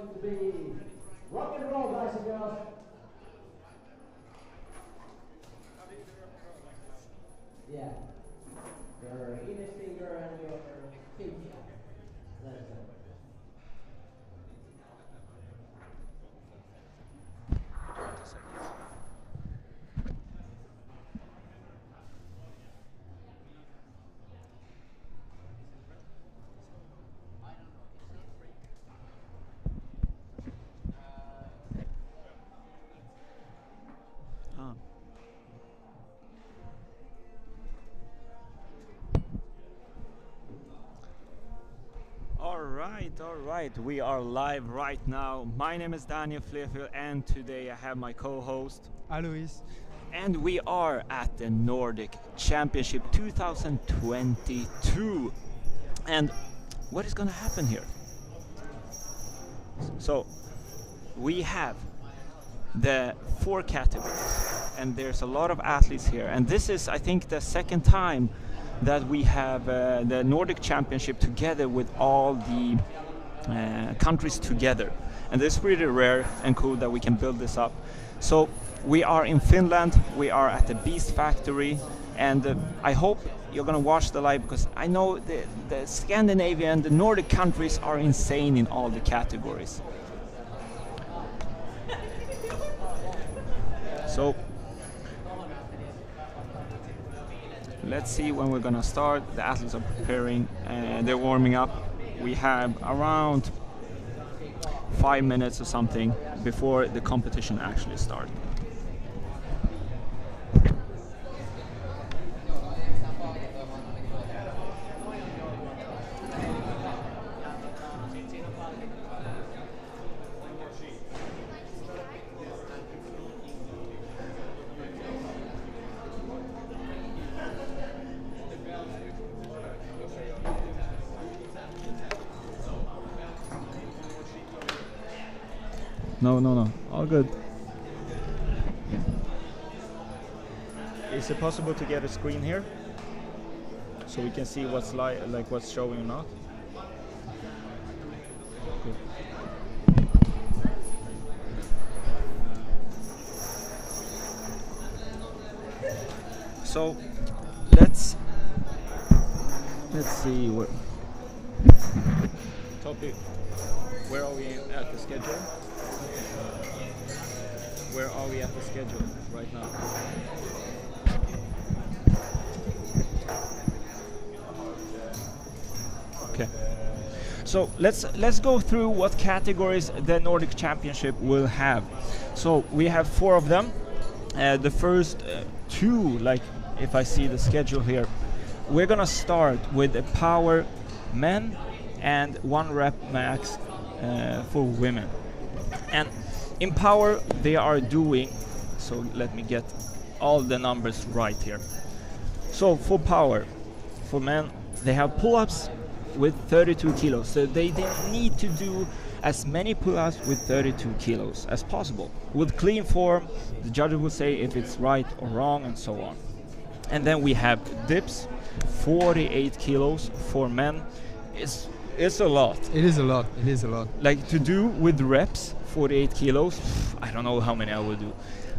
going to be rock and roll, guys and girls. Yeah. Your index finger and your finger. That's it. All right, we are live right now. My name is Daniel Flefield, and today I have my co-host, Alois. and we are at the Nordic Championship 2022. And what is going to happen here? So, we have the 4 categories, and there's a lot of athletes here. And this is, I think, the second time that we have the Nordic Championship together with all the countries together, and it's pretty rare and cool that we can build this up. So we are in Finland, we are at the Beast Factory, and I hope you're gonna watch the live, because I know the Scandinavian, the Nordic countries are insane in all the categories. So let's see when we're gonna start. The athletes are preparing and they're warming up. We have around 5 minutes or something before the competition actually starts. No, all good. Is it possible to get a screen here so we can see what's like what's showing or not? Cool. So let's see what topic. Where are we at the schedule? Where are we at the schedule right now? Okay. So let's go through what categories the Nordic Championship will have. So we have 4 of them. The first 2, like if I see the schedule here, we're gonna start with the power men and 1 rep max for women. And in power they are doing, so let me get all the numbers right here. So for power, for men, they have pull-ups with 32 kilos. So they need to do as many pull-ups with 32 kilos as possible. With clean form, the judges will say if it's right or wrong and so on. And then we have dips, 48 kilos for men. It's a lot. It is a lot. It is a lot. Like to do with reps, 48 kilos, I don't know how many I will do.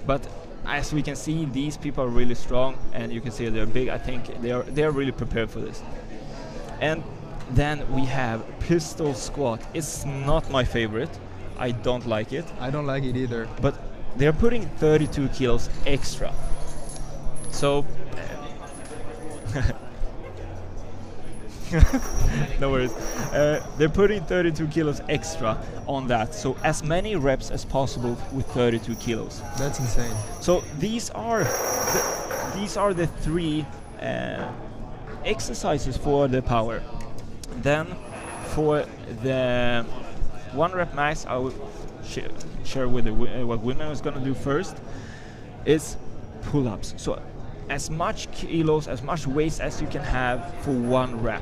But as we can see, these people are really strong, and you can see they're big. I think they're really prepared for this. And then we have pistol squat. It's not my favorite. I don't like it. I don't like it either. But they're putting 32 kilos extra. So no worries. They're putting 32 kilos extra on that. So as many reps as possible with 32 kilos. That's insane. So these are the 3 exercises for the power. Then for the 1 rep max, I will share with what women is going to do first is pull-ups. So as much kilos, as much weight as you can have for 1 rep.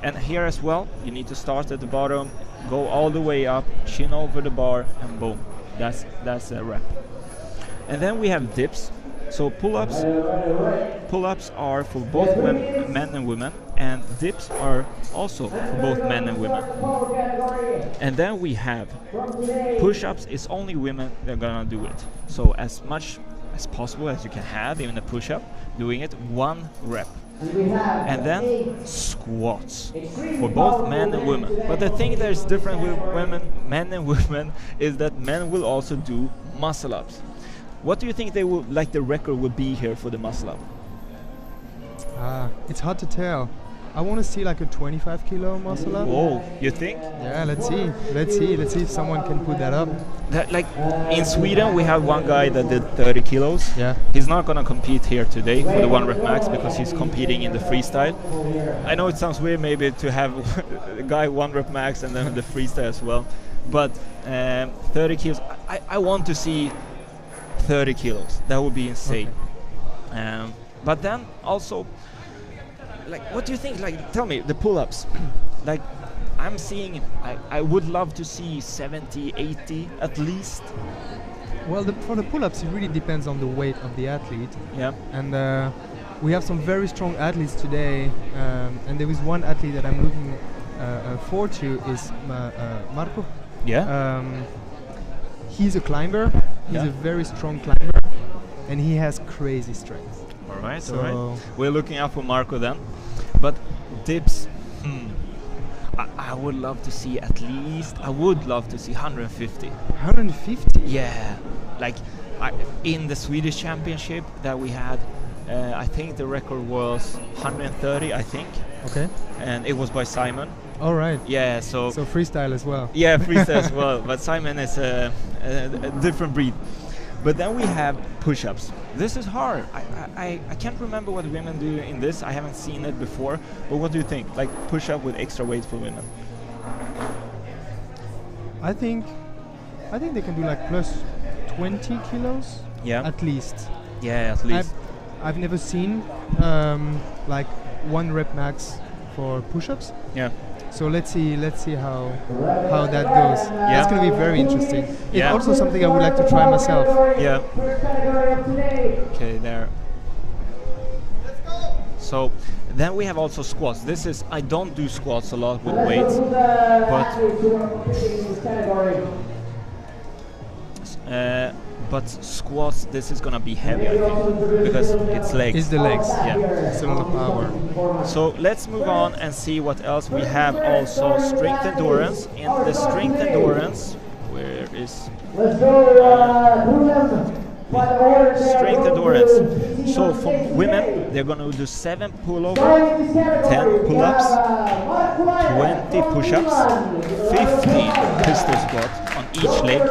And here as well, you need to start at the bottom, go all the way up, chin over the bar, and boom. That's a rep. And then we have dips. So pull-ups are for both men and women. and dips are also for both men and women. And then we have push-ups. It's only women that are gonna do it. So as much as possible as you can have in a push-up, doing it 1 rep. And then squats for both men and women. But the thing that is different with men and women, is that men will also do muscle-ups. What do you think they will like the record will be here for the muscle-up? It's hard to tell. I want to see like a 25 kilo muscle up. Whoa, you think? Yeah, let's see if someone can put that up. That, like in Sweden, we have one guy that did 30 kilos. Yeah. He's not gonna compete here today for the 1 rep max because he's competing in the freestyle. I know it sounds weird maybe to have a guy 1 rep max and then the freestyle as well, but 30 kilos. I want to see 30 kilos. That would be insane. Okay. But then also, like, what do you think? Like, tell me, the pull-ups. Like, I'm seeing, I would love to see 70, 80 at least. Well, for the pull-ups, it really depends on the weight of the athlete. Yeah. And we have some very strong athletes today. And there is one athlete that I'm looking forward to is Marco. Yeah. He's a climber. He's Yeah. a very strong climber, and he has crazy strength. All right, So- all right. We're looking out for Marco then. But dips, I would love to see at least, I would love to see 150. 150? Yeah, like in the Swedish championship that we had, I think the record was 130, I think. Okay. And it was by Simon. All right. Yeah, so So freestyle as well. yeah, freestyle as well. But Simon is a different breed. But then we have push-ups. This is hard. I can't remember what women do in this. I haven't seen it before. But what do you think? Like push-up with extra weight for women? I think they can do like plus 20 kilos. Yeah. At least. Yeah, at least. I've never seen like 1 rep max for push-ups. Yeah. So let's see how that goes. That's gonna be very interesting. It's Yeah. also something I would like to try myself. Yeah. Okay, there. So then we have also squats. This is, I don't do squats a lot with weights, but squats, this is gonna be heavy, I think, because it's legs. It's the legs. Yeah. It's a lot of power. So let's move on and see what else we have. Also strength endurance. In the strength endurance, where is strength endurance? So for women, they're gonna do 7 pullovers, 10 pull-ups, 20 push-ups, 15 pistol squats on each leg,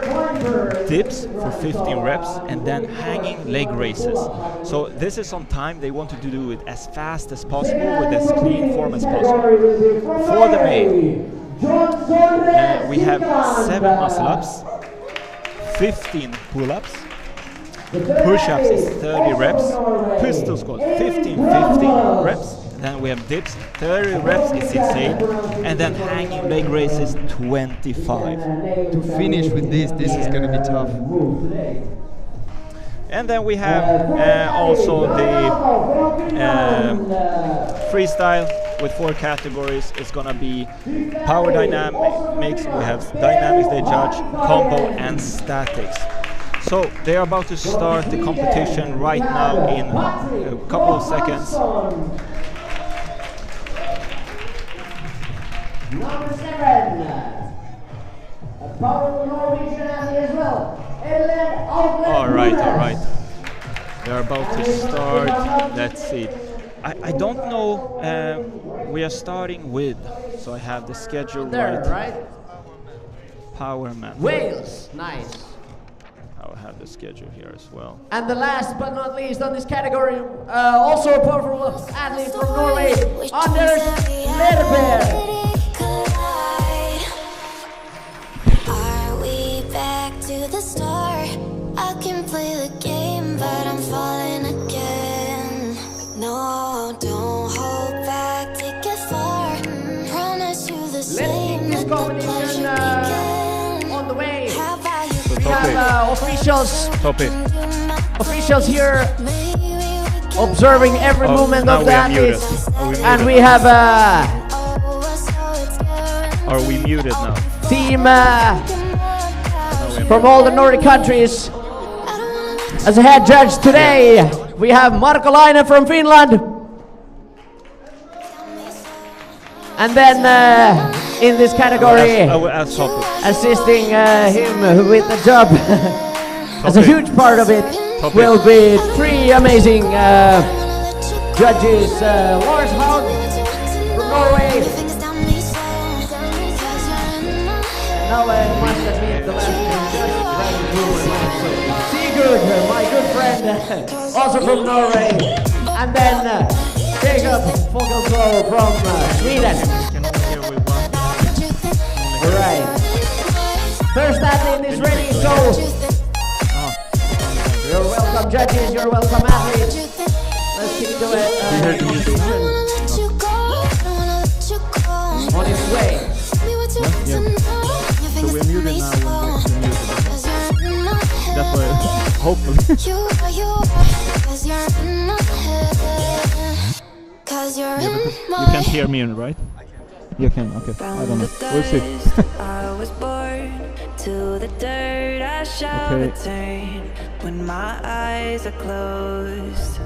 dips for 15 reps, and then hanging leg raises. So this is on time. They want to do it as fast as possible with as clean form as possible. For the male, we have 7 muscle-ups, 15 pull-ups, push-ups is 30 reps, pistol squat 15 reps, then we have dips 30 reps, it's insane, and then hanging leg raises 25. To finish with this is gonna be tough. And then we have also the freestyle with 4 categories. It's gonna be power dynamics, we have dynamics they judge, combo and statics. So they are about to start the competition right now in a couple of seconds. Number 7, a powerful Norwegian athlete as well. All right. They're about to start. Let's see. I don't know. We are starting with, so I have the schedule right. Power man. Wales, nice. I'll have the schedule here as well. And the last but not least on this category, also a powerful athlete from Norway, Anders Lerberg. Are we back to the start? I can play the game, but I'm falling again. No, don't hold back, take it far. Promise you the same. Let's keep this competition on the way. How about you? We have officials here observing every movement now of we the are muted. athletes. Are we And muted? we have a Are we muted now? team from all the Nordic countries. As a head judge today, we have Marko Laine from Finland. And then in this category, I will ask Topic. assisting him with the job as a Topic. huge part of it Topic. will be three amazing judges. Lars Haug from Norway. Now I must admit the last Sigurd, my good friend, also from Norway. And then Jacob Fogelso from Sweden. Can only hear with one. Alright. First athlete is ready, so you're welcome judges, you're welcome athletes. Let's kick to it. On its way. So we're muted now. We're muted. That's why, hopefully. You can't hear me, right? You can, okay. I don't know. We'll see. I was born to the dirt. I shall return when my eyes are closed.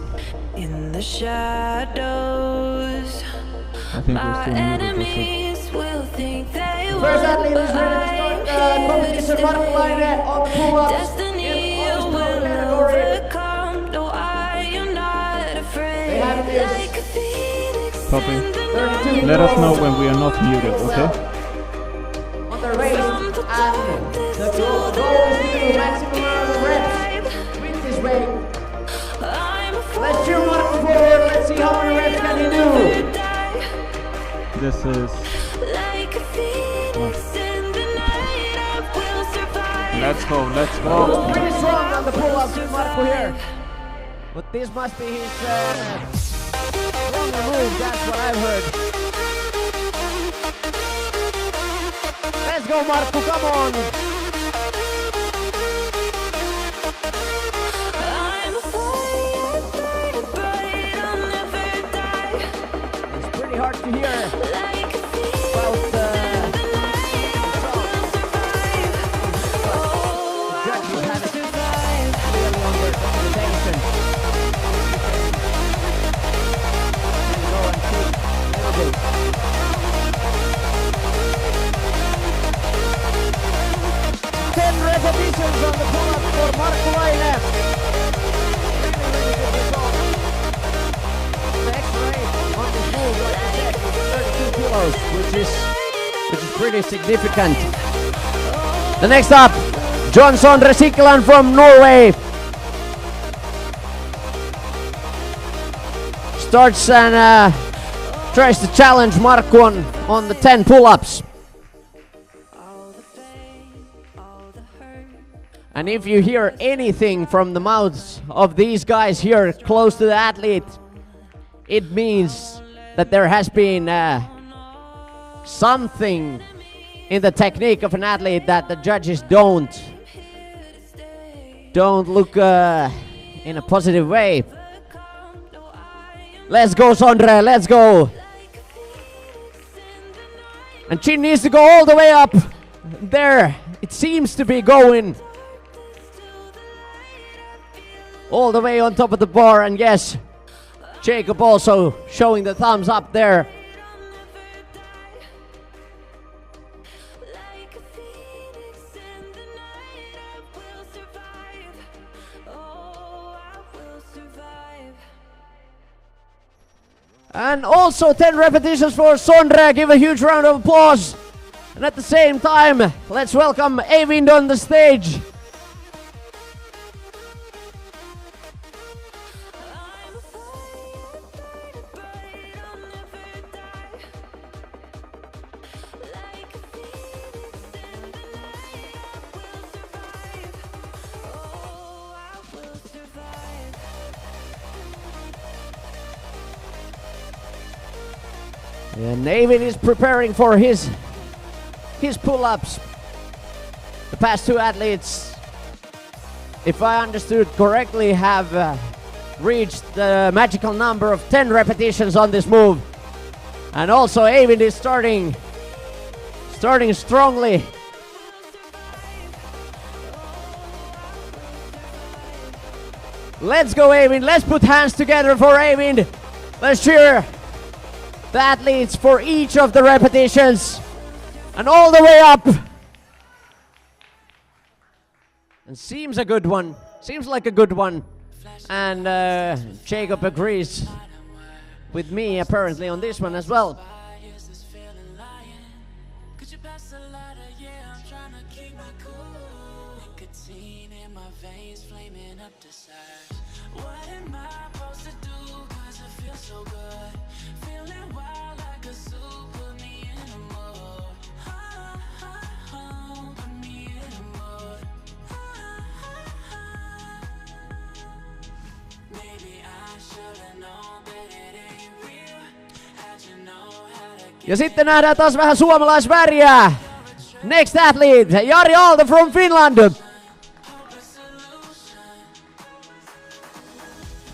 In the shadows, I think we're my still muted. enemies will think they will. First athlete is ready to start competition. Marko Laine on the pull-ups. Destiny In all will the category. overcome. No, I am not afraid. They have this. Like a phoenix Copy. in the 32 Let us know kilos. when we are not muted, okay? On the race, and the goal is to do maximum amount of reps with this weight. Let's cheer Marko forward. Let's see how many reps can he do. This is... Let's go, let's go. Pretty strong on the pull-ups with Marko here. But this must be his stronger move, that's what I've heard. Let's go Marko, come on. It's pretty hard to hear about the judges have it really under documentation. And go and take a little bit. 10 repetitions on the pull-up for Marko Laine. Really good result. The X-ray on this move, like I said, 32 kilos, which is pretty significant. The next up, Johnson Resikland from Norway. Starts and tries to challenge Marko on the 10 pull-ups. And if you hear anything from the mouths of these guys here close to the athlete, it means that there has been something in the technique of an athlete that the judges don't look in a positive way. Let's go, Sondre, let's go. And chin needs to go all the way up. There, it seems to be going all the way on top of the bar, and yes, Jacob also showing the thumbs up there. And also 10 repetitions for Sondre. Give a huge round of applause. And at the same time, let's welcome Eivind on the stage. And Eivind is preparing for his pull-ups. The past two athletes, if I understood correctly, have reached the magical number of 10 repetitions on this move. And also Eivind is starting strongly. Let's go Eivind, let's put hands together for Eivind. Let's cheer the athletes for each of the repetitions. And all the way up. And seems a good one, seems like a good one. And Jacob agrees with me apparently on this one as well. Ja sitten nähdään taas vähän suomalaisväriä. Next athlete, Jari Aalto from Finland.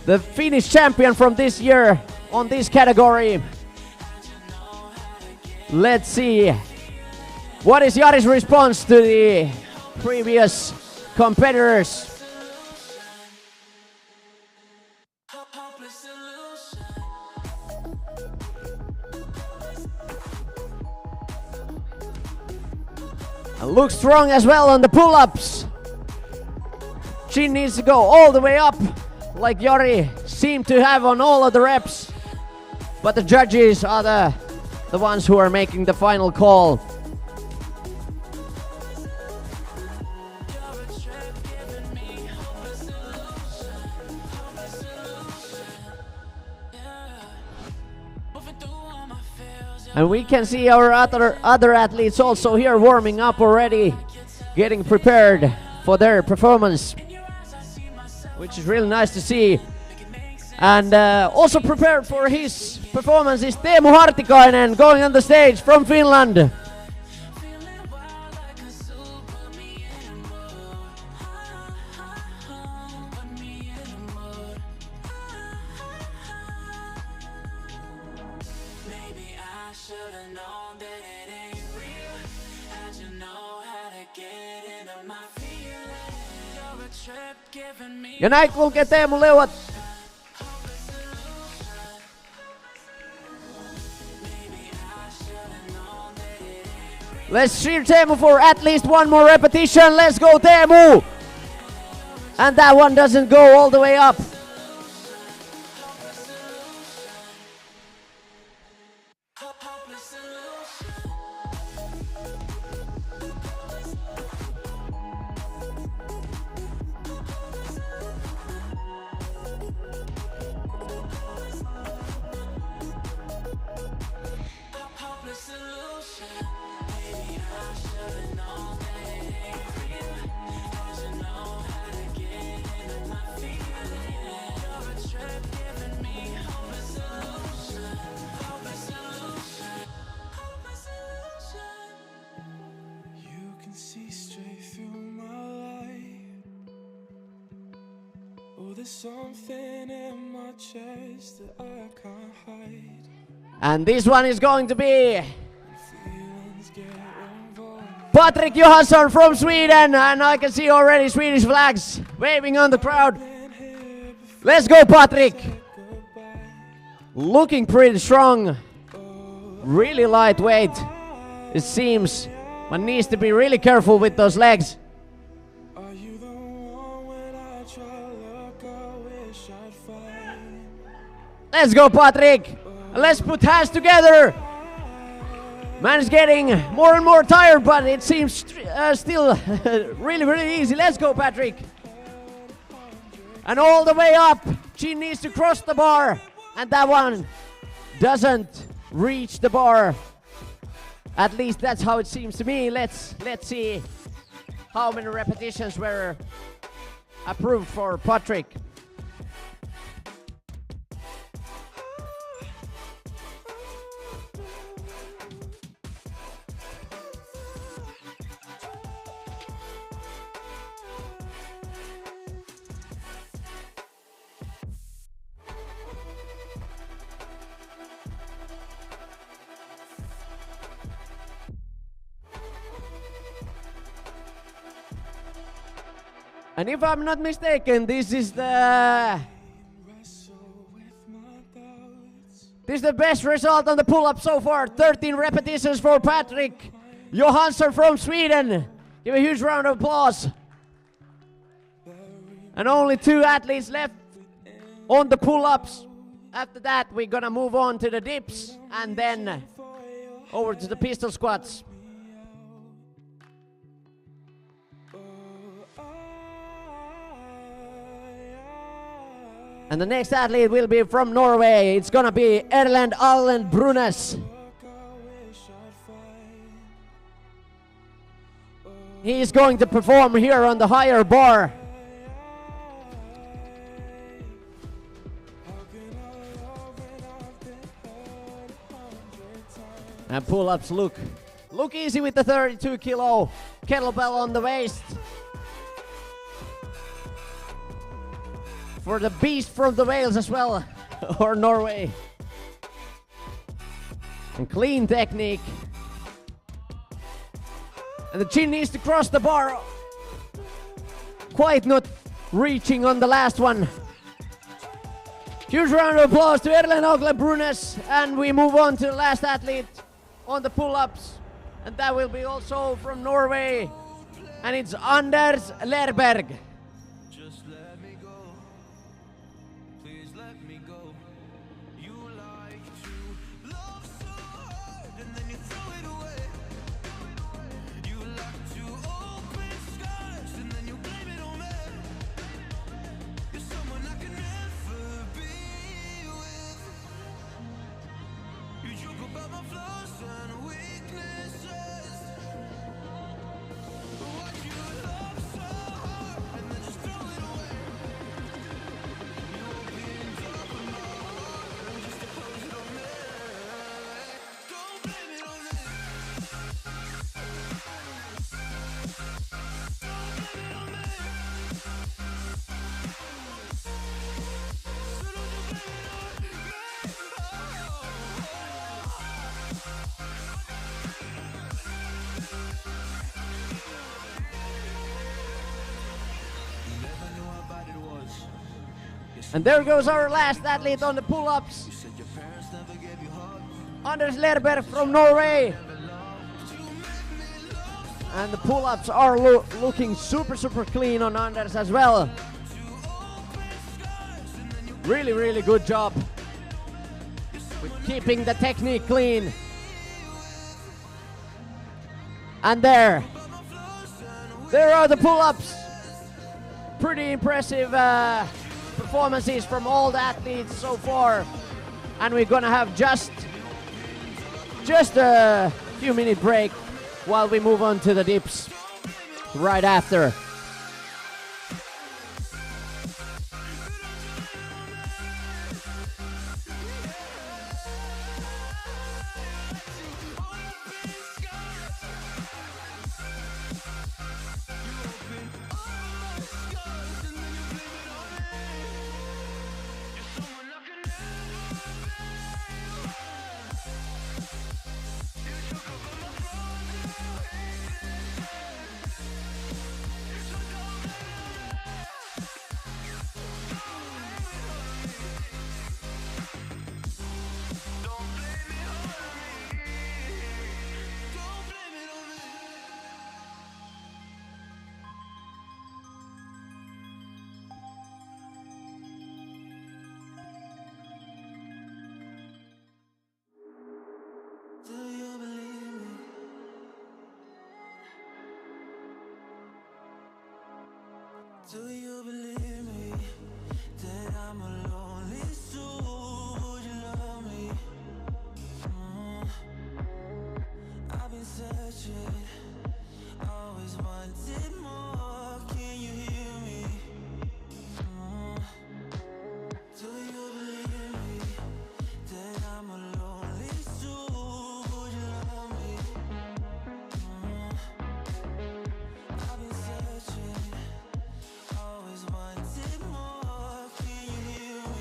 The Finnish champion from this year on this category. Let's see. What is Jari's response to the previous competitors? Looks strong as well on the pull-ups. Chin needs to go all the way up, like Jari seemed to have on all of the reps. But the judges are the ones who are making the final call. And we can see our other athletes also here warming up already, getting prepared for their performance, which is really nice to see. And also prepared for his performance is Teemu Hartikainen, going on the stage from Finland. Ja näin kulkee Teemu leuat. Let's cheer Teemu for at least one more repetition. Let's go Teemu! And that one doesn't go all the way up. And this one is going to be Patrik Johansson from Sweden, and I can see already Swedish flags waving on the crowd. Let's go Patrik! Looking pretty strong, really lightweight. It seems one needs to be really careful with those legs. Let's go Patrik! Let's put hands together! Man is getting more and more tired, but it seems still really easy. Let's go Patrik! And all the way up, she needs to cross the bar, and that one doesn't reach the bar. At least that's how it seems to me. Let's see how many repetitions were approved for Patrik. And if I'm not mistaken, this is the best result on the pull-up so far. 13 repetitions for Patrick Johansson from Sweden. Give a huge round of applause. And only 2 athletes left on the pull-ups. After that, we're gonna move on to the dips and then over to the pistol squats. And the next athlete will be from Norway. It's gonna be Erlend Allen Brunes. He is going to perform here on the higher bar. And pull-ups look easy with the 32 kilo kettlebell on the waist. For the beast from the Wales as well, or Norway. And clean technique. And the chin needs to cross the bar. Quite not reaching on the last one. Huge round of applause to Erlend Allen Brunes. And we move on to the last athlete on the pull-ups. And that will be also from Norway. And it's Anders Lerberg. And there goes our last athlete on the pull-ups. Anders Lerberg from Norway. And the pull-ups are looking super clean on Anders as well. Really good job with keeping the technique clean. And there are the pull-ups. Pretty impressive performances from all the athletes so far, and we're gonna have just a few minute break while we move on to the dips right after. Do you believe me that I'm a lonely soul? Would you love me? I've been searching, always wanted more. Can you hear me? Do you believe me that I'm a lonely soul? Would you love me? I've been searching, always wanted more. Can you hear me?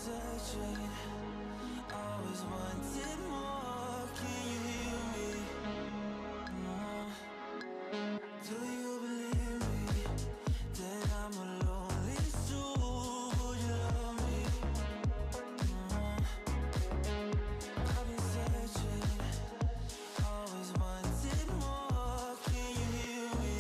searching, always wanted more. Can you hear me? Do you believe me that I'm a lonely soul? Would you love me? I've been searching, always wanted more. Can you hear me?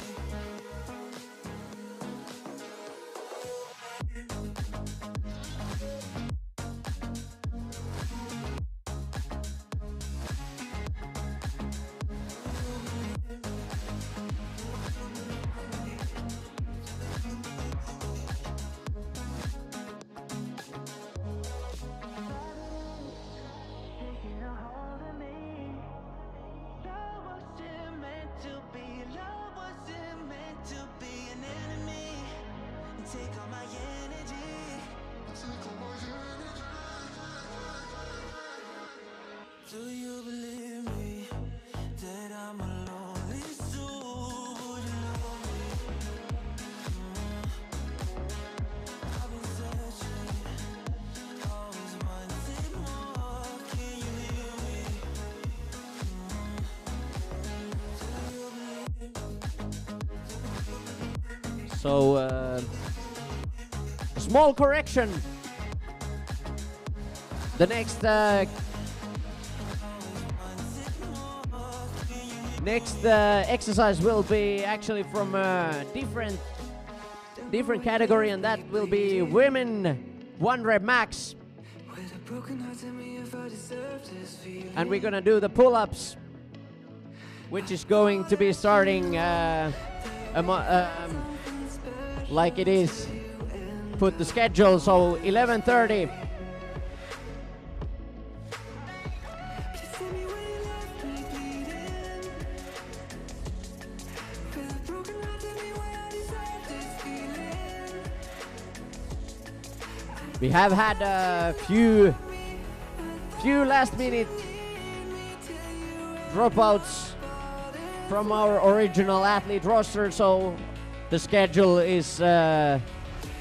Taking a hold of me. Love wasn't meant to be. Love wasn't meant to be an enemy. Take all my energy. Do you believe me that I'm a lonely soul? Would you love me? I've been searching, always wanted more. Can you hear me? Do you believe me? So, small correction. The next exercise will be actually from a different category, and that will be women 1 rep max. With a broken heart, tell me if I deserve this feeling. And we're gonna do the pull-ups, which is going to be starting like it is. Put the schedule, so 11:30. Just tell me where you left me bleeding. With a broken heart, tell me why I deserve this feeling. We have had a few last-minute dropouts from our original athlete roster, so the schedule is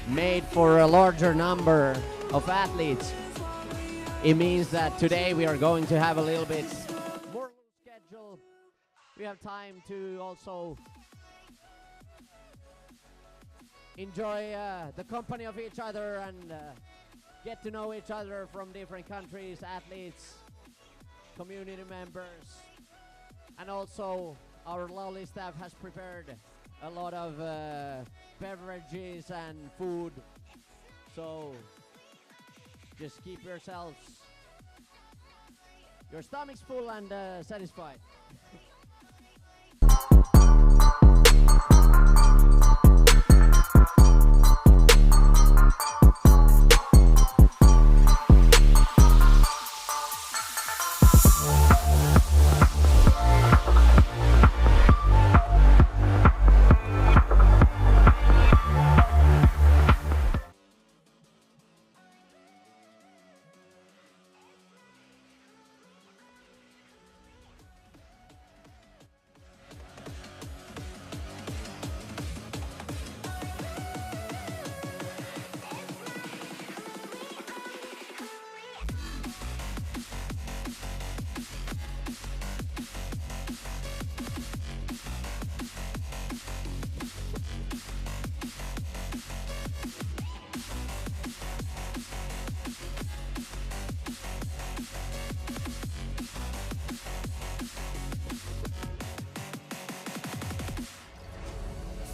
made for a larger number of athletes. It means that today we are going to have a little bit more loose schedule. We have time to also enjoy the company of each other and get to know each other from different countries, athletes, community members, and also our lovely staff has prepared a lot of beverages and food, so just keep your stomachs full and satisfied.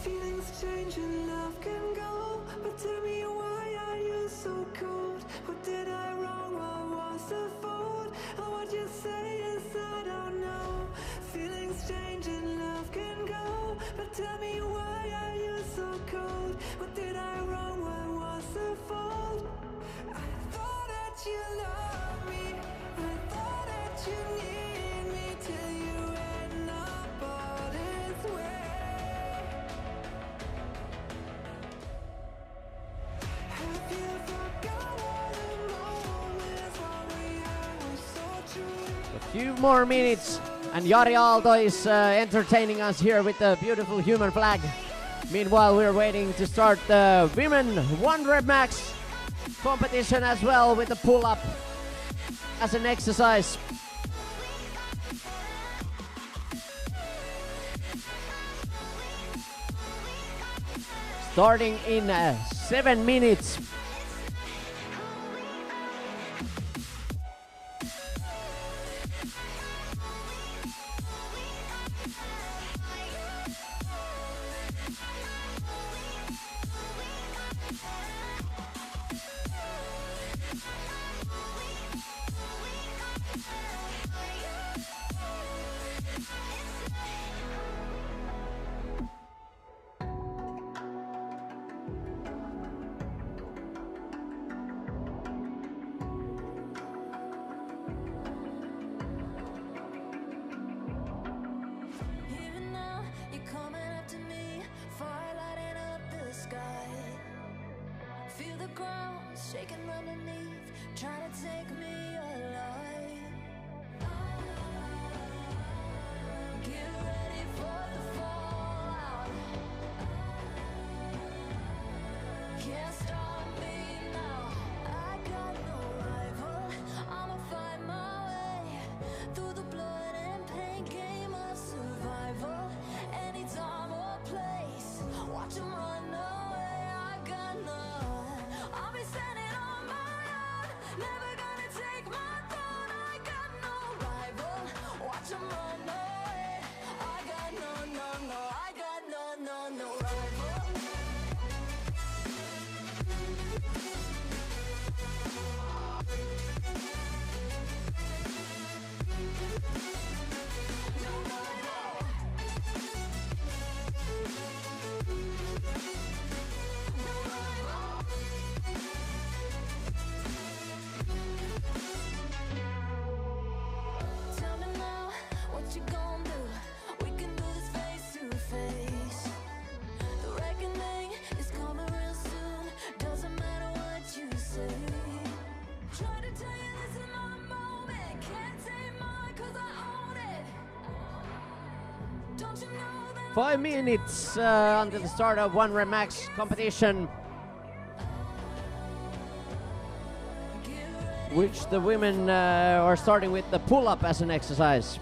Feelings change and love can go, but tell me why are you so cold? What did I wrong? What was the fault? And what you say is I don't know. Feelings change and love can go, but tell me why are you so cold? What did I wrong? What was the fault? I thought that you loved me, I thought that you need me till you end up all this way. Have you forgot all the moments while we were so true? A few more minutes, and Jari Aalto is entertaining us here with the beautiful human flag. Meanwhile, we're waiting to start the women 1 rep max. competition as well with the pull-up as an exercise. Starting in 7 minutes. Even now, you're coming after me, fire lighting up the sky. Feel the ground shaking underneath, trying to take me alive. Get ready for the fallout. Can't stop me now. I got no rival. I'ma find my way through the blood and pain game of survival. Any time or place, watch 'em run away. I got none. I'll be standing on my own, never gonna take my throne. I got no rival. Watch 'em run away. I got no, no, no. I got no, no, no rival. Tell me now, what you gonna do? We can do this face to face. The reckoning is coming real soon. Doesn't matter what you say. Try to tell you this is my moment. Can't take mine 'cause I own it. Don't you know that 5 minutes until the start of One Rep Max competition, which the women are starting with the pull-up as an exercise.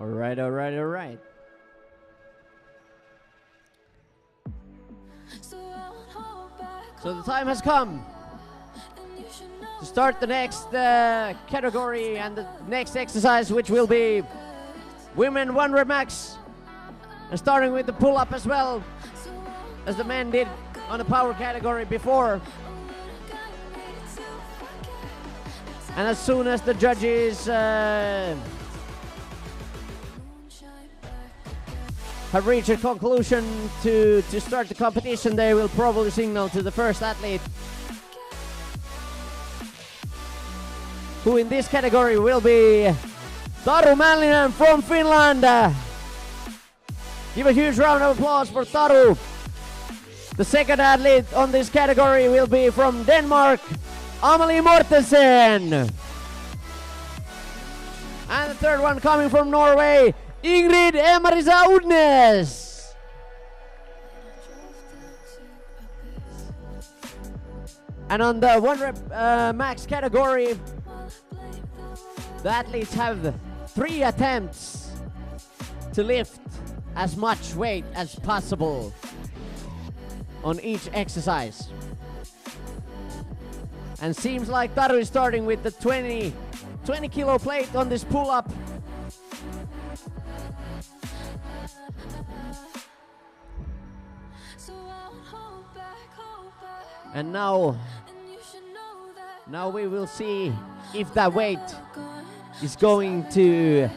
All right, all right, all right. So the time has come to start the next category and the next exercise, which will be women 1 rep max, and starting with the pull-up as well as the men did on the power category before. And as soon as the judges have reached a conclusion to start the competition, they will probably signal to the first athlete, who in this category will be Taru Mallinen from Finland. Give a huge round of applause for Taru. The second athlete on this category will be from Denmark, Amelie Mortensen. And the third one coming from Norway, Ingrid Emarisa Udnes. And on the 1 rep max category, the athletes have 3 attempts to lift as much weight as possible on each exercise. And seems like Taru is starting with the 20 kilo plate on this pull-up. And now we will see if that weight is going to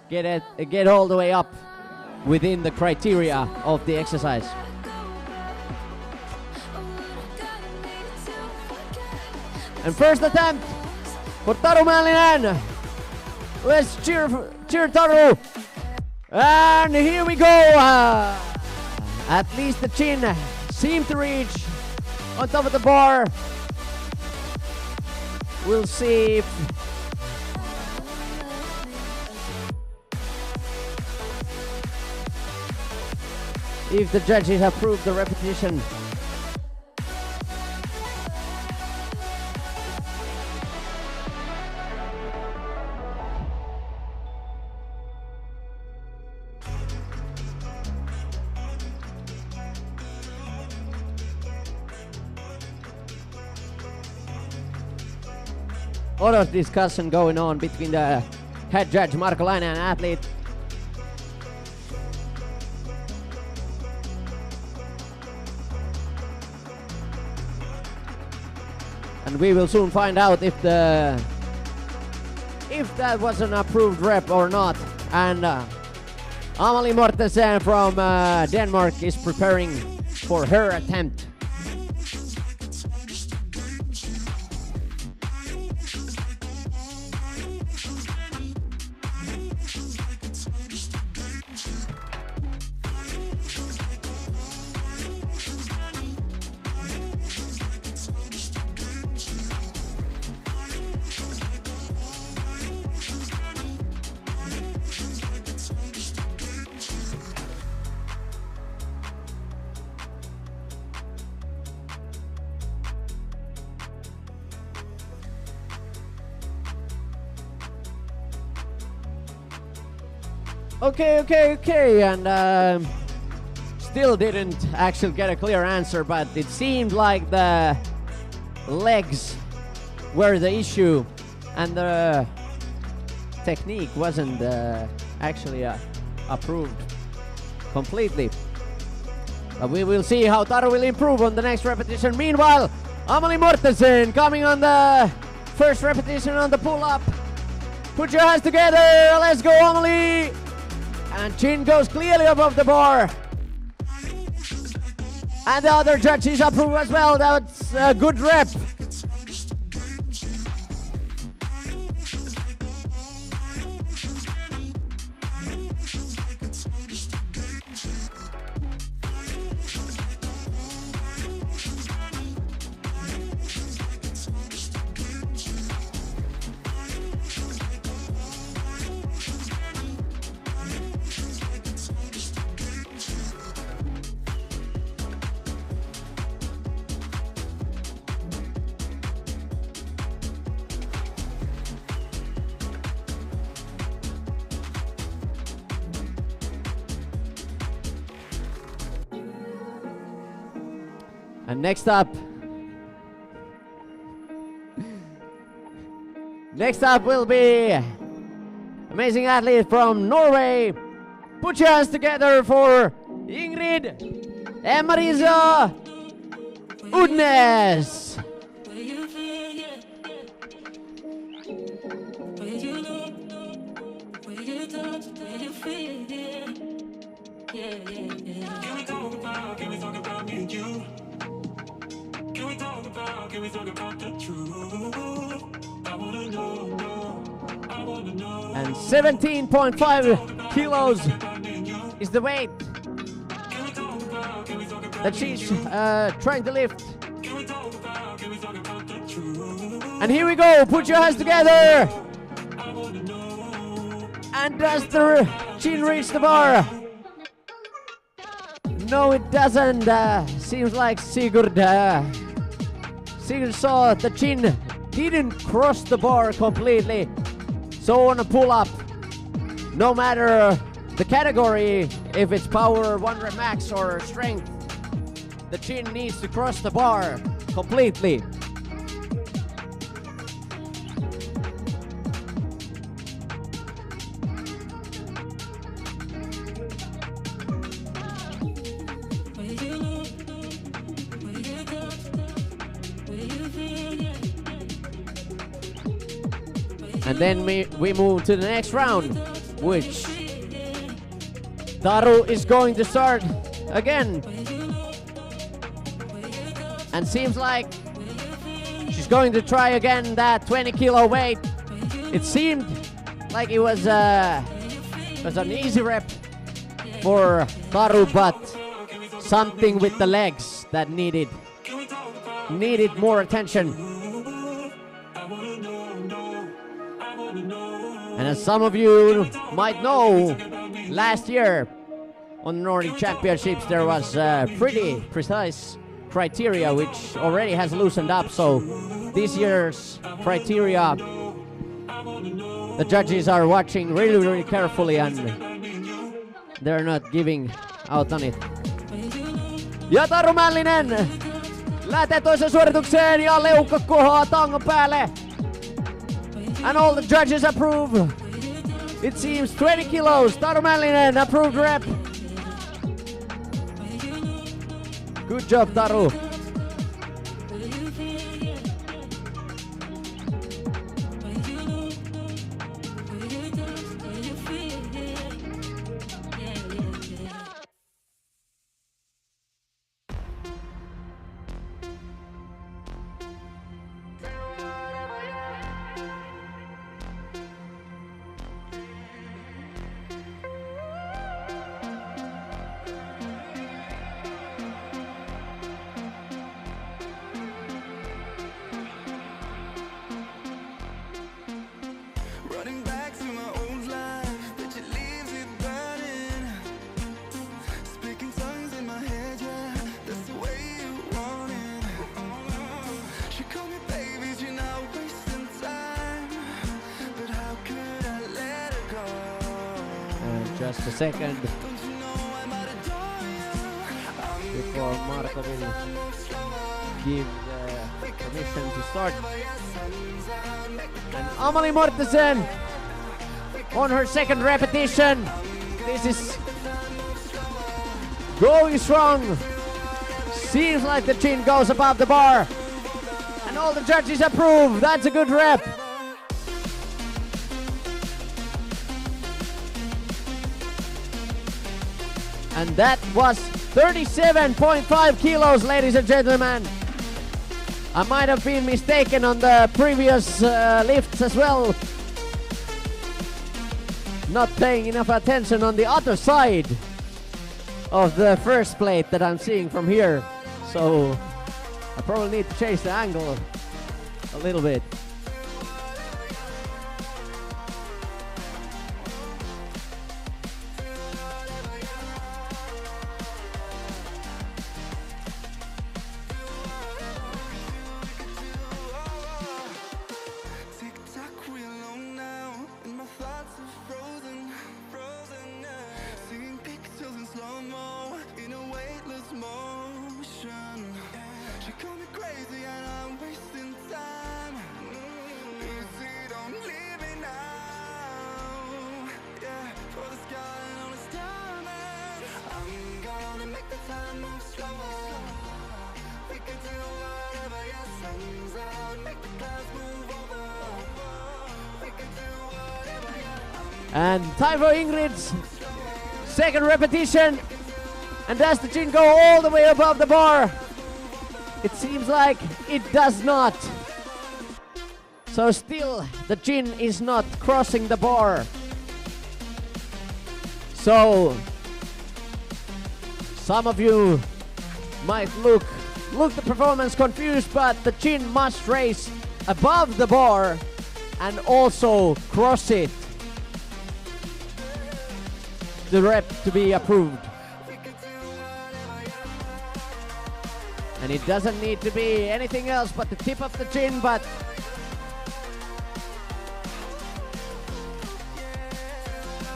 get all the way up within the criteria of the exercise. And first attempt for Taru Mallinen. Let's cheer Taru. And here we go. At least the chin seemed to reach on top of the bar. We'll see if the judges approve the repetition. A lot of discussion going on between the head judge Marko Laine and athlete. And we will soon find out if that was an approved rep or not. And Amelie Mortensen from Denmark is preparing for her attempt. Okay, and still didn't actually get a clear answer, but it seemed like the legs were the issue and the technique wasn't actually approved completely. But we will see how Taru will improve on the next repetition. Meanwhile, Amelie Mortensen coming on the first repetition on the pull-up. Put your hands together, let's go Amelie! And chin goes clearly above the bar. And the other judges approve as well. That's a good rep. And next up will be amazing athlete from Norway. Put your hands together for Ingrid and Marisa Udnes. And 17.5 kilos is the weight that she's trying to lift. And here we go, put your hands together. And does the chin reach the bar? No, it doesn't. Seems like Sigurd saw the chin didn't cross the bar completely. So on a pull-up, no matter the category, if it's power, 1 rep max or strength, the chin needs to cross the bar completely. And then we move to the next round, which Taru is going to start again. And seems like she's going to try again that 20 kilo weight. It seemed like it was an easy rep for Taru, but something with the legs that needed more attention. And as some of you might know, last year on the Nordic Championships there was pretty precise criteria which already has loosened up. So this year's criteria, the judges are watching really carefully and they're not giving out on it. Ja Taru Mällinen lähtee toisen suoritukseen ja leukka kohoaa tangon päälle. And all the judges approve. It seems 20 kilos. Taru Mällinen, approved rep. Good job, Taru. Running back to my old life, but you leaves it burning. Speaking tongues in my head, yeah, that's the way you want it. She called me baby, you're not wasting time. But how could I let her go? And just a second Don't you know I might adore you? before Marko will give the permission to start. And Amalie Mortensen on her second repetition. This is going strong. Seems like the chin goes above the bar. And all the judges approve. That's a good rep. And that was 37.5 kilos, ladies and gentlemen. I might have been mistaken on the previous lifts as well. Not paying enough attention on the other side of the first plate that I'm seeing from here. So I probably need to change the angle a little bit. Tick-tock, we alone now, and my thoughts are frozen, frozen now. Seeing pixels in slow-mo, in a weightless motion. And time for Ingrid's second repetition. And does the chin go all the way above the bar? It seems like it does not. So still the chin is not crossing the bar. So some of you might look the performance confused, but the chin must raise above the bar and also cross it. The rep to be approved. And it doesn't need to be anything else but the tip of the chin, but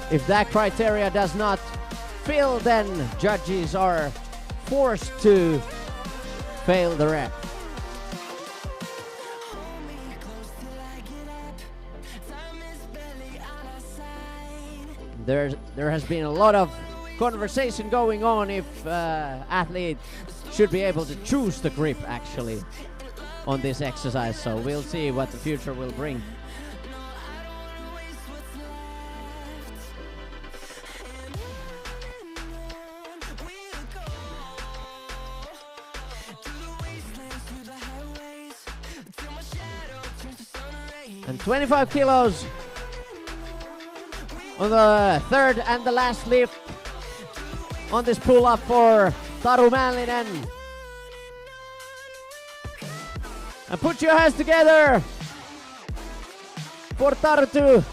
if that criteria does not fill, then judges are forced to fail the rep. There has been a lot of conversation going on if athlete should be able to choose the grip actually on this exercise, so we'll see what the future will bring. And 25 kilos on the third and the last lift on this pull-up for Taru Mällinen. And put your hands together for Taru to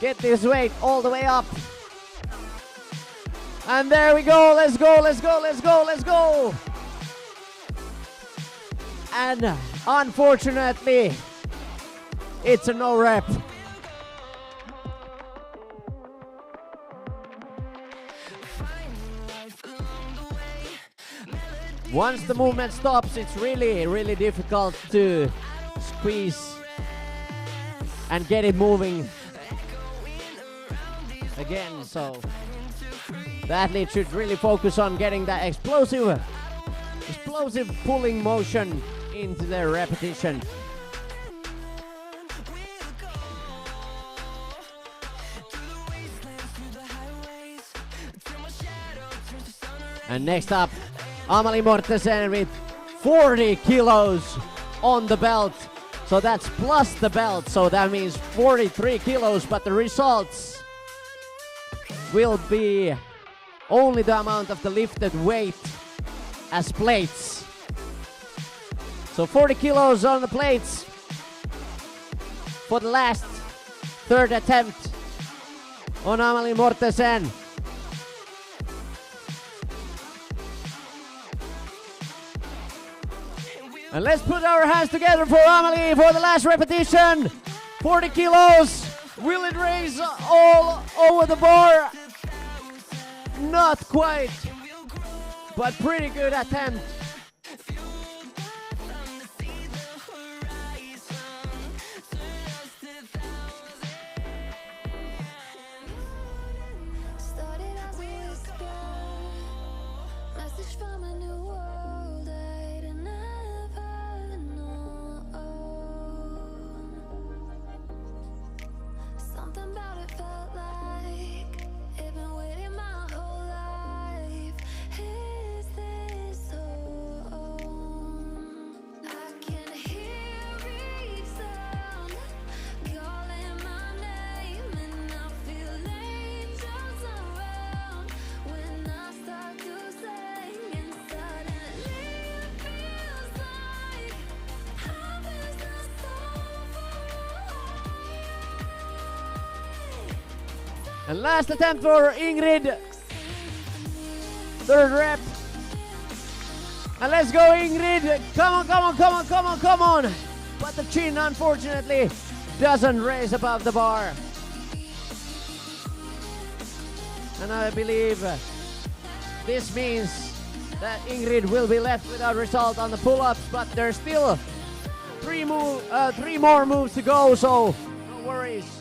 get this weight all the way up. And there we go, let's go, let's go, let's go, let's go. And unfortunately, it's a no rep. Once the movement stops, it's really difficult to squeeze and get it moving again. So the athlete should really focus on getting that explosive pulling motion into their repetition. And next up, Amalie Mortensen with 40 kilos on the belt. So that's plus the belt, so that means 43 kilos, but the results will be only the amount of the lifted weight as plates. So 40 kilos on the plates for the last third attempt on Amalie Mortensen. And let's put our hands together for Amalie for the last repetition. 40 kilos. Will it raise all over the bar? Not quite, but pretty good attempt. And last attempt for Ingrid. Third rep. And let's go, Ingrid. Come on, come on, come on, come on, come on. But the chin, unfortunately, doesn't raise above the bar. And I believe this means that Ingrid will be left without result on the pull-ups, but there's still three more moves to go, so no worries.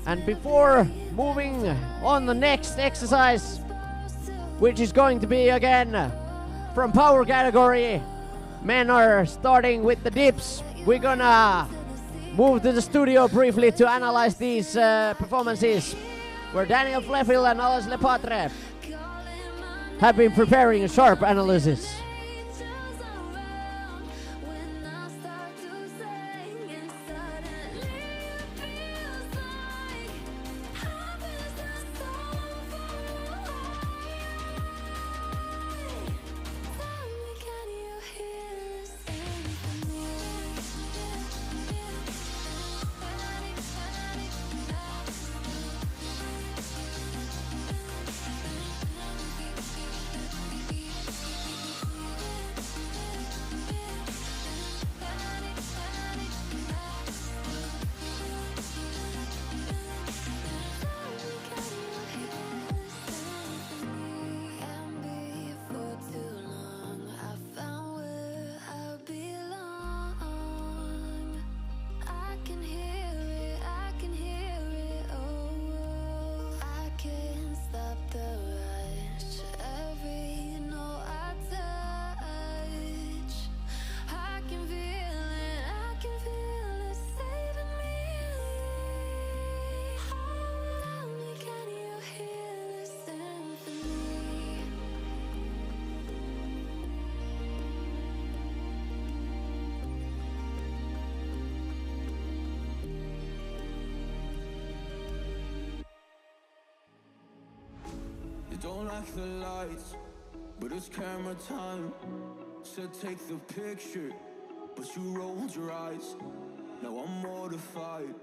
And before moving on the next exercise, which is going to be again from power category. Men are starting with the dips. We're gonna move to the studio briefly to analyze these performances, where Daniel Fleffield and Alex Lepatre have been preparing a sharp analysis. You don't like the lights, but it's camera time. Said take the picture, but you rolled your eyes. Now I'm mortified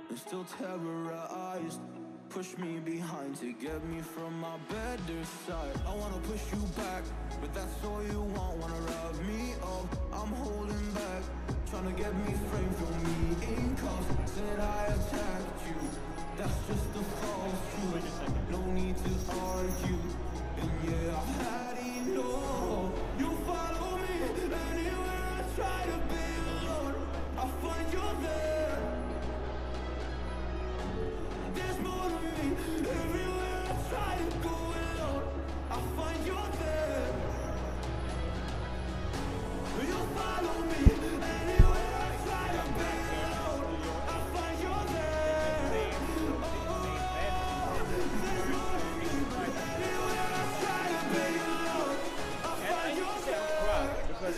and still terrorized. Push me behind to get me from my better side. I wanna push you back, but that's all you want. Wanna wrap me up, I'm holding back. Trying to get me framed for me in cuffs. Said I attacked you, that's just a false truth. No need to argue, and yeah, I had enough. You follow me anywhere I try to be alone. I find you there. There's more to me everywhere I try to go alone. I find you there. You follow me anywhere I try to be alone. I find you there. There's more to me anywhere I try to be alone. I find you there. Because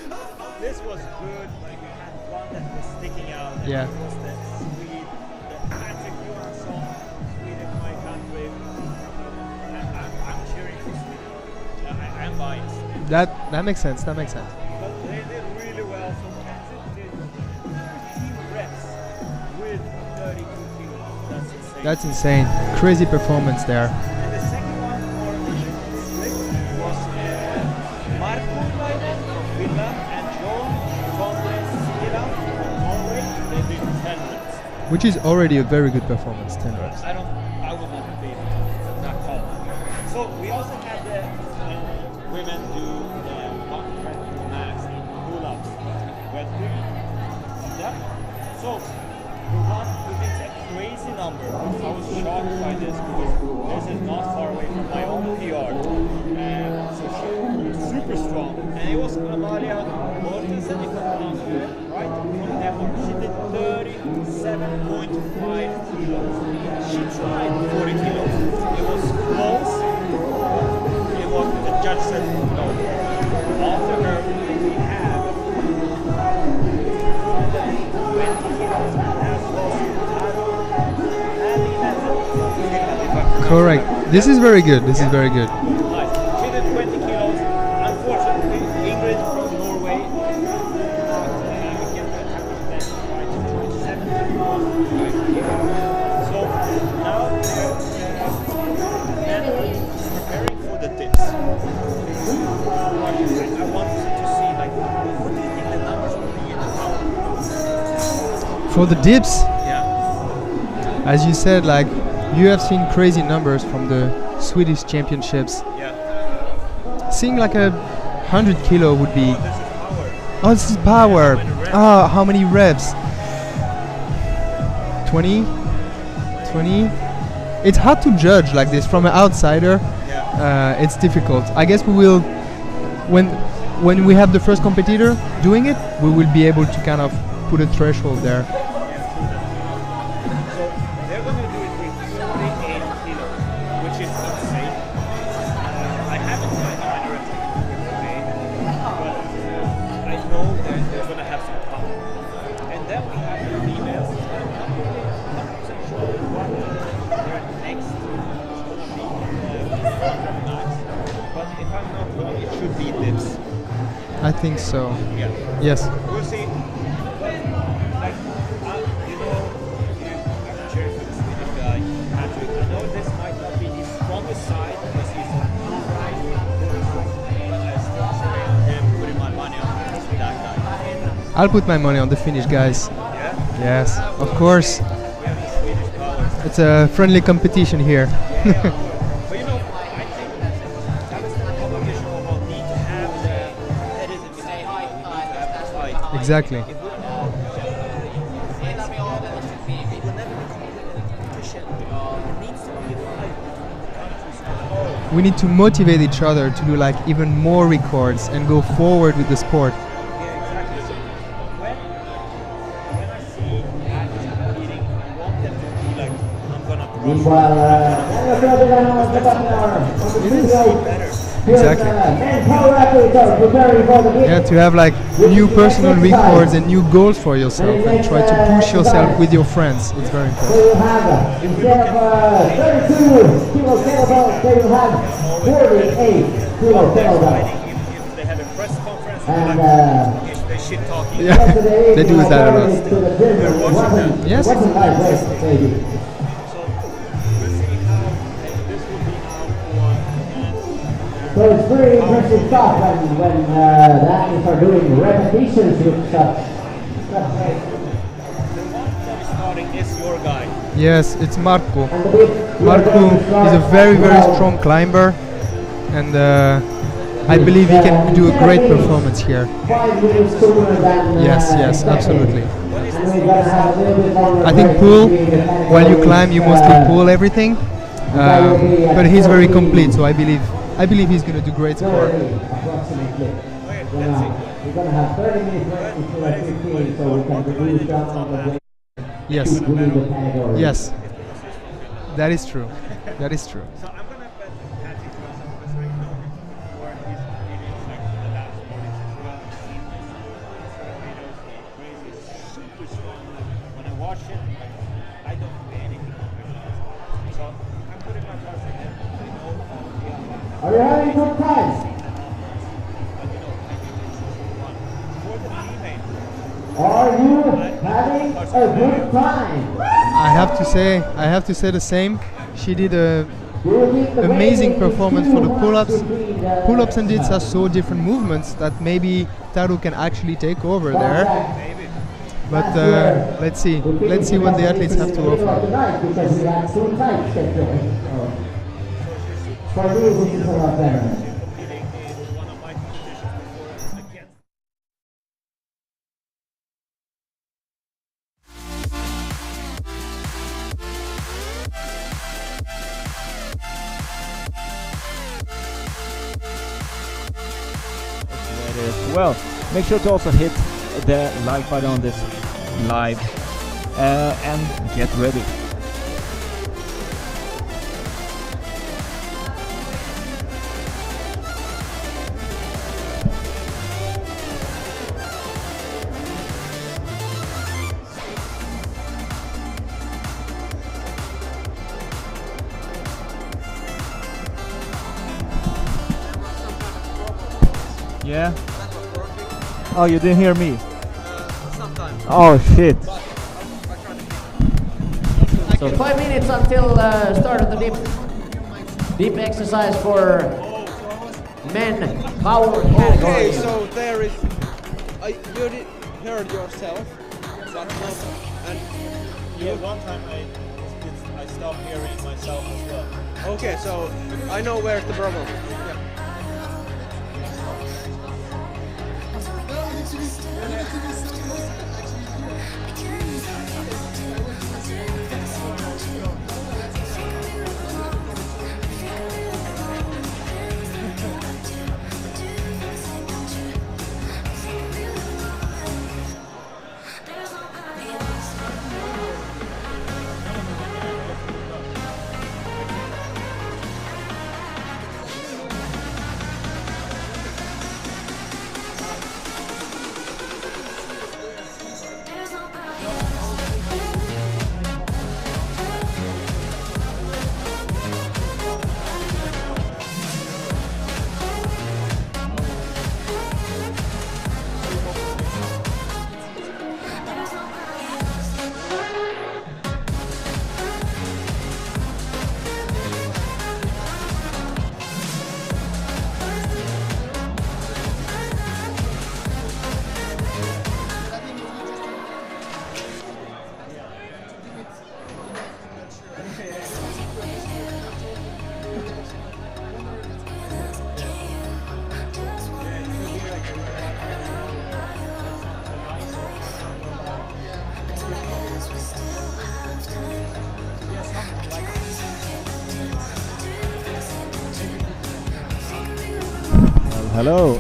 this was good. Like we had one that was sticking out. And Yeah. it was the Swede, the Patrick Johansson song, Sweden My Country. I'm cheering for Sweden. I'm biased. That makes sense. That makes sense. But they did really well. So Kansas did 13 reps with 32 kilos. That's insane. That's insane. Crazy performance there. And the second one for the split was Marko Lainen from Finland and John Sila from Norway. They did 10 reps. Which is already a very good performance, 10 reps. I would not have been that calm. So we also had the women do the 120 max pull-ups. We had 3 of them. So the one who did a crazy number, I was shocked by this because this is not far away from my own PR. So she was super strong. And it was Amalia Mortensen, right from Denmark. She did 37.5 kilos. She tried 40 kilos. It was close. It was, the judge said no. After her, we have 20 kilos. As was Correct. This is very good. This is very good. Nice. She did 20 kilos. Unfortunately, Ingrid from Norway So now they're preparing for the dips. I want to see, like, what do you think the numbers will be in the power? For the dips, Yeah. as you said, like you have seen crazy numbers from the Swedish championships. Yeah. Seeing like a 100 kilo would be. Oh, this is power. Oh, this is power. How many reps? Ah, how many reps? 20? 20? It's hard to judge like this from an outsider. Yeah. It's difficult. I guess we will, when when we have the first competitor doing it, we will be able to kind of put a threshold there. So they're going to do it with 48 kilos, which is insane. I haven't done any repetitions with 48, but I know that they're going to have some fun. And then we have the females. I'm not really 100% sure what their next is going to be. But if I'm not wrong, it should be dips. I think so. Yeah. Yes. We'll see. But, like, you know, I'm cheering for the Swedish guy, Patrick. I know this might not be his strongest side because he's a right footer, but I still say I'm putting my money on that guy. I'll put my money on the Finnish guys. Yeah? Yes, of course. We have the Swedish powers. It's a friendly competition here. But you know, I think that was the competition will need to have the competitive say we need to have the fight. Exactly. If we're all We need to motivate each other to do like even more records and go forward with the sport. Yeah, exactly. So when I see athletes competing, I want them to be like, I'm gonna crush Meanwhile, better. Exactly. Power athletes are preparing for the Yeah, to have like new personal records and new goals for yourself and try to push yourself with your friends. It's very So important. you have, instead of 32 kilo kettlebells, they will have 48 kilo kettlebells. If they have a press conference, And they shit talking. Yeah, they do that a lot. Yes. It wasn't like this, baby. So we'll see how this will be now for. So it's very impressive stuff when the athletes are doing repetitions with such The one that is starting is your guy. Yes, it's Marco. and the bit. Marco is a very, very strong climber, and I believe he can do a great performance here. 5 minutes sooner than Yes, yes, absolutely. And we're gonna have a little bit longer I think break pull, between the categories, while you climb, you mostly pull everything, but he's very complete, so I believe he's going to do great score. 30 approximately. We're gonna have 30 minutes break instead of 15, so we can reduce that amount of weight Yes, within the category. yes, that is true. That is true. So I'm gonna bet Patrick Wilson because I know him for his videos like the last Nordic throughout the scene. Videos, he's crazy, super strong. When I watch him, I don't do anything compared to him. So I'm putting my trust in him. I know the other. Are you having good time? But you know, I think they choose one. For the female, Are you having a good time? I have to say the same. She did a Do you think the amazing weighting is performance too for the much pull-ups. between the- Pull-ups and dips are so different movements that maybe Taru can actually take over there. maybe. But let's see what the athletes have to offer. Tonight because we had 2 tight schedules. For me, this is a lot better. Competing in one of my competitions before against. As well. Make sure to also hit the like button on this live and get ready. Yeah. Oh, you didn't hear me? Sometimes. Oh shit. So 5 minutes until start of the deep exercise for men power category. Okay, so there is. You did heard yourself, but not. And yeah, one time I stopped hearing myself as well. okay, so I know where's the problem. Yeah. Hello.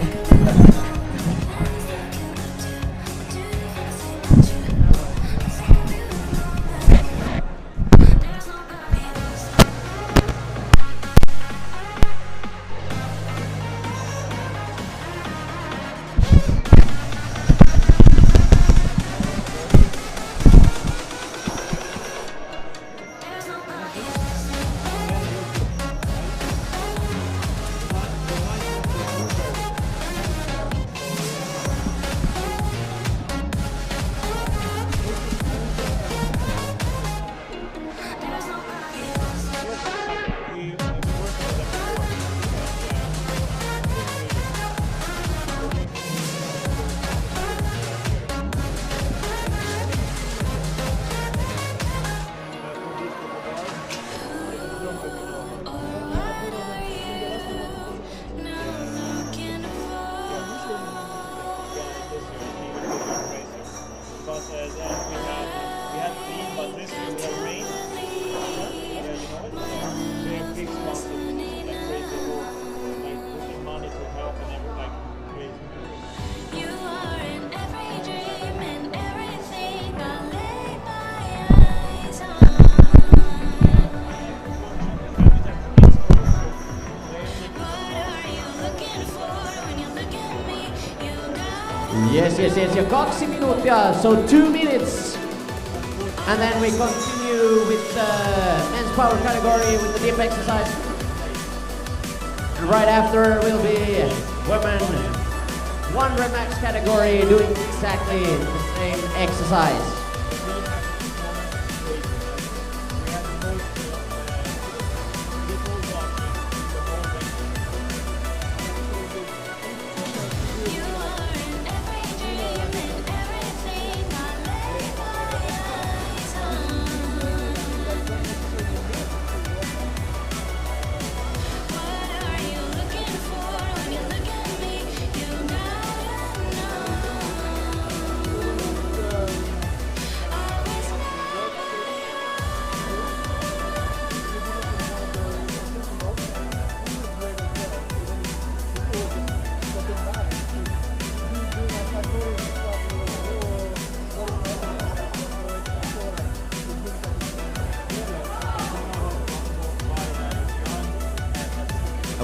Yes, ja 2 minuuttia, so 2 minutes. And then we continue with the men's power category with the dip exercise. And right after will be women 1 rep max category doing exactly the same exercise.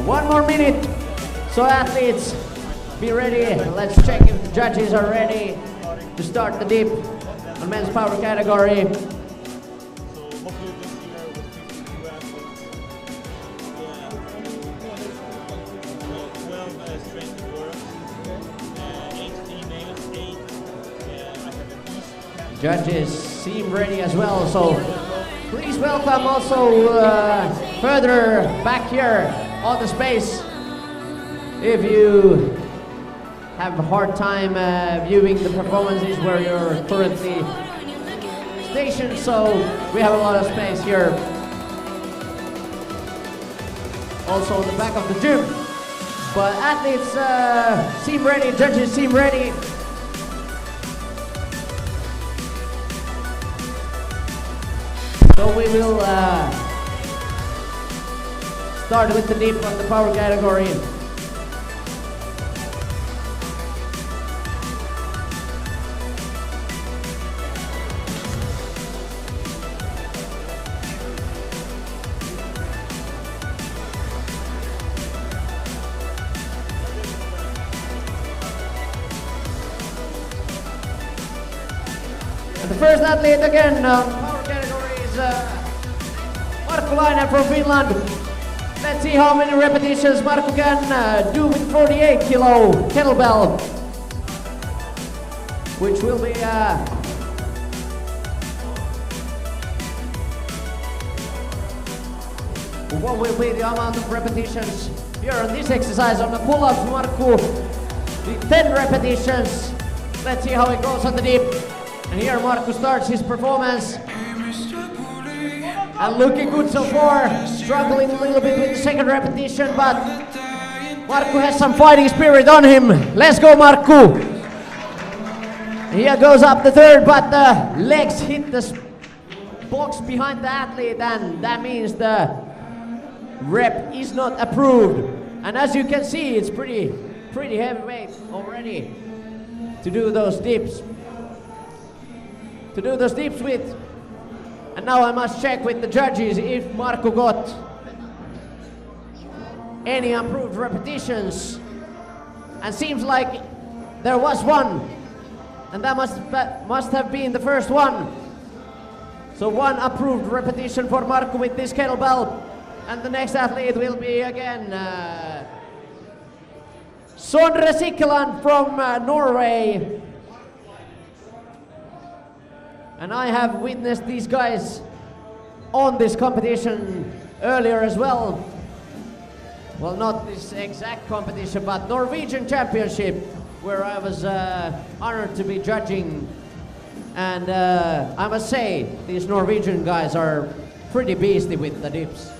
One more minute, so athletes, be ready. Let's check if the judges are ready to start the dip on men's power category. Judges seem ready as well, so please welcome also further back here on the space. If you have a hard time viewing the performances where you're currently stationed, so we have a lot of space here. Also in the back of the gym. But athletes seem ready, judges seem ready. So we will start with the dip on the power category. And the first athlete again, power category is Markku Laine from Finland. Let's see how many repetitions Markku can do with 48 kilo kettlebell, which will be what will be the amount of repetitions here on this exercise. On the pull-ups, Markku, the 10 repetitions. Let's see how it goes on the dip. And here Markku starts his performance. And looking good so far, struggling a little bit with the second repetition, but Markku has some fighting spirit on him. Let's go, Markku! Here goes up the third, but the legs hit the box behind the athlete, and that means the rep is not approved. And as you can see, it's pretty pretty heavyweight already to do those dips. With. And now I must check with the judges if Marco got any improved repetitions. And seems like there was one. And that must have been the first one. So one approved repetition for Marco with this kettlebell. And the next athlete will be again Sondre Sikkeland from Norway. And I have witnessed these guys on this competition earlier as well. Well, not this exact competition, but Norwegian Championship, where I was honored to be judging. And I must say, these Norwegian guys are pretty beastly with the dips.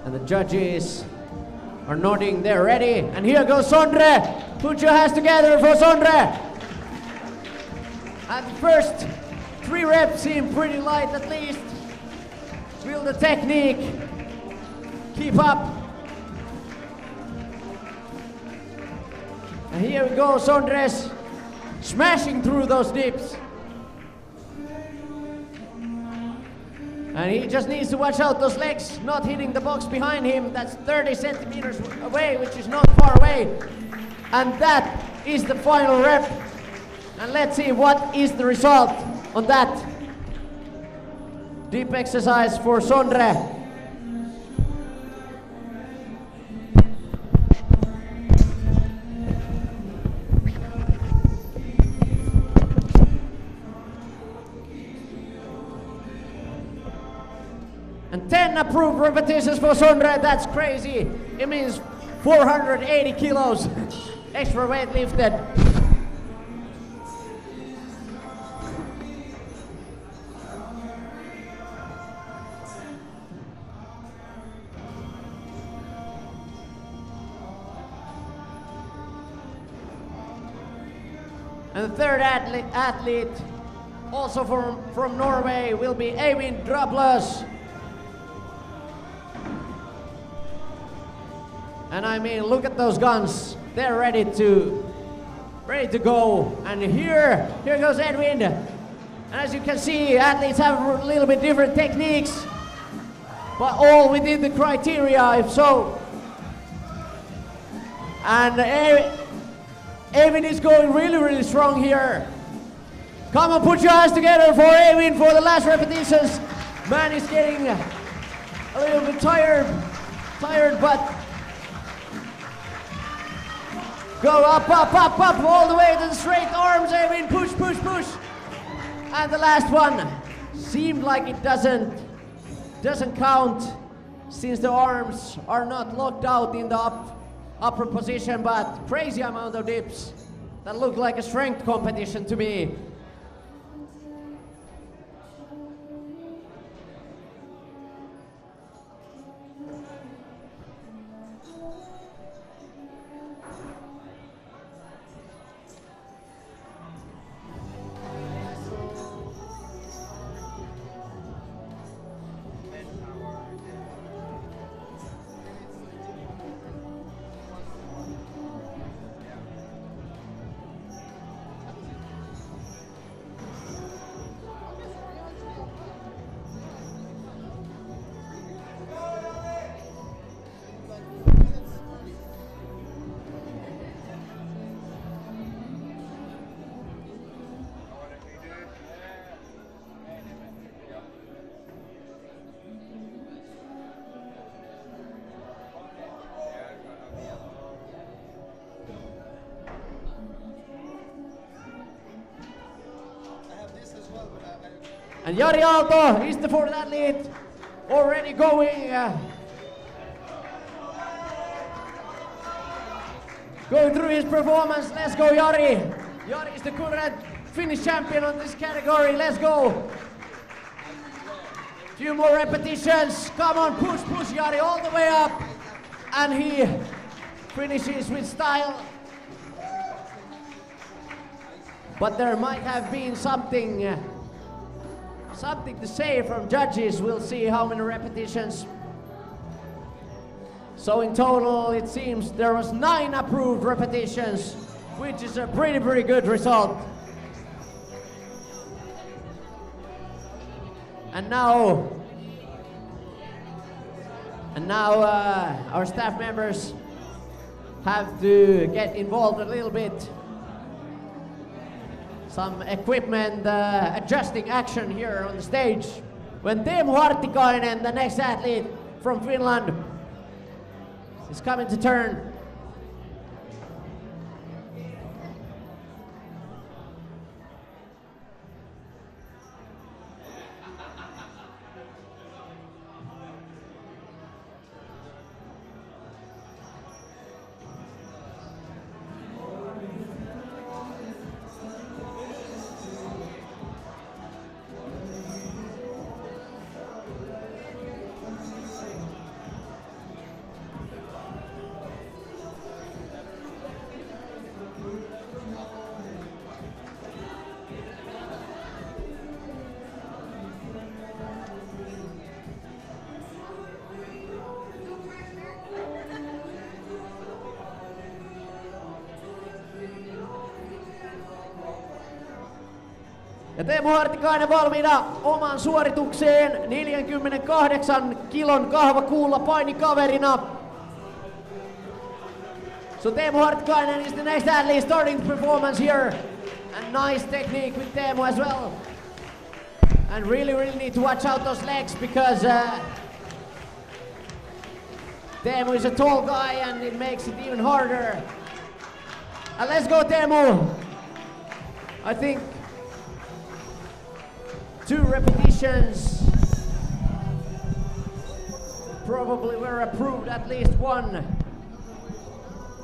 And the judges are nodding, they're ready. And here goes Sondre. Put your hands together for Sondre. And the first 3 reps seem pretty light at least. Feel the technique. Keep up. And here we go, Sondre's smashing through those dips. And he just needs to watch out those legs not hitting the box behind him. That's 30 centimeters away, which is not far away. And that is the final rep. And let's see what is the result on that deep exercise for Sondre. And 10 approved repetitions for Sondre. That's crazy. It means 480 kilos extra weight lifted. And the third athlete, also from Norway, will be Eivind Drabløs. And I mean, look at those guns. They're ready to go. And here goes Edwin. And as you can see, athletes have a little bit different techniques, but all within the criteria, if so. And Eivind is going really, really strong here. Come on, put your hands together for Eivind for the last repetitions. Man is getting a little bit tired, but go up, all the way to the straight arms, Eivind, push. And the last one seemed like it doesn't count since the arms are not locked out in the upper position, but crazy amount of dips that look like a strength competition to me. And Jari Aalto is the fourth athlete, already going through his performance. Let's go, Jari. Jari is the current Finnish champion on this category. Let's go. Few more repetitions. Come on, push Jari all the way up. And he finishes with style. but there might have been something to say from judges. We'll see how many repetitions. So in total, it seems there was 9 approved repetitions, which is a pretty good result. And now our staff members have to get involved a little bit. Some equipment adjusting action here on the stage. When Teemu Hartikainen, the next athlete from Finland, is coming to turn. Ja Teemu Hartikainen valmiina omaan suoritukseen 48 kilon kahvakuulla painikaverina. So Teemu Hartikainen is the next athlete starting the performance here. And nice technique with Teemu as well. And really need to watch out those legs because Teemu is a tall guy and it makes it even harder. And let's go Teemu! I think 2 repetitions probably were approved. At least one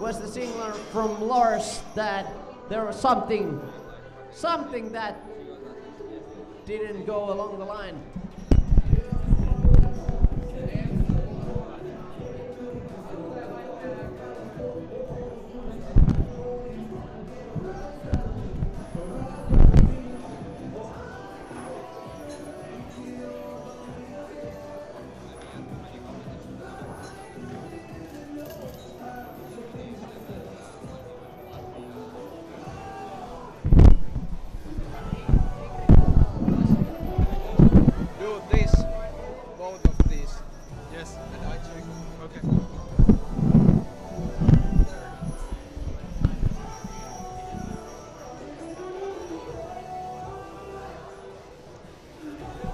was the signal from Lars that there was something that didn't go along the line.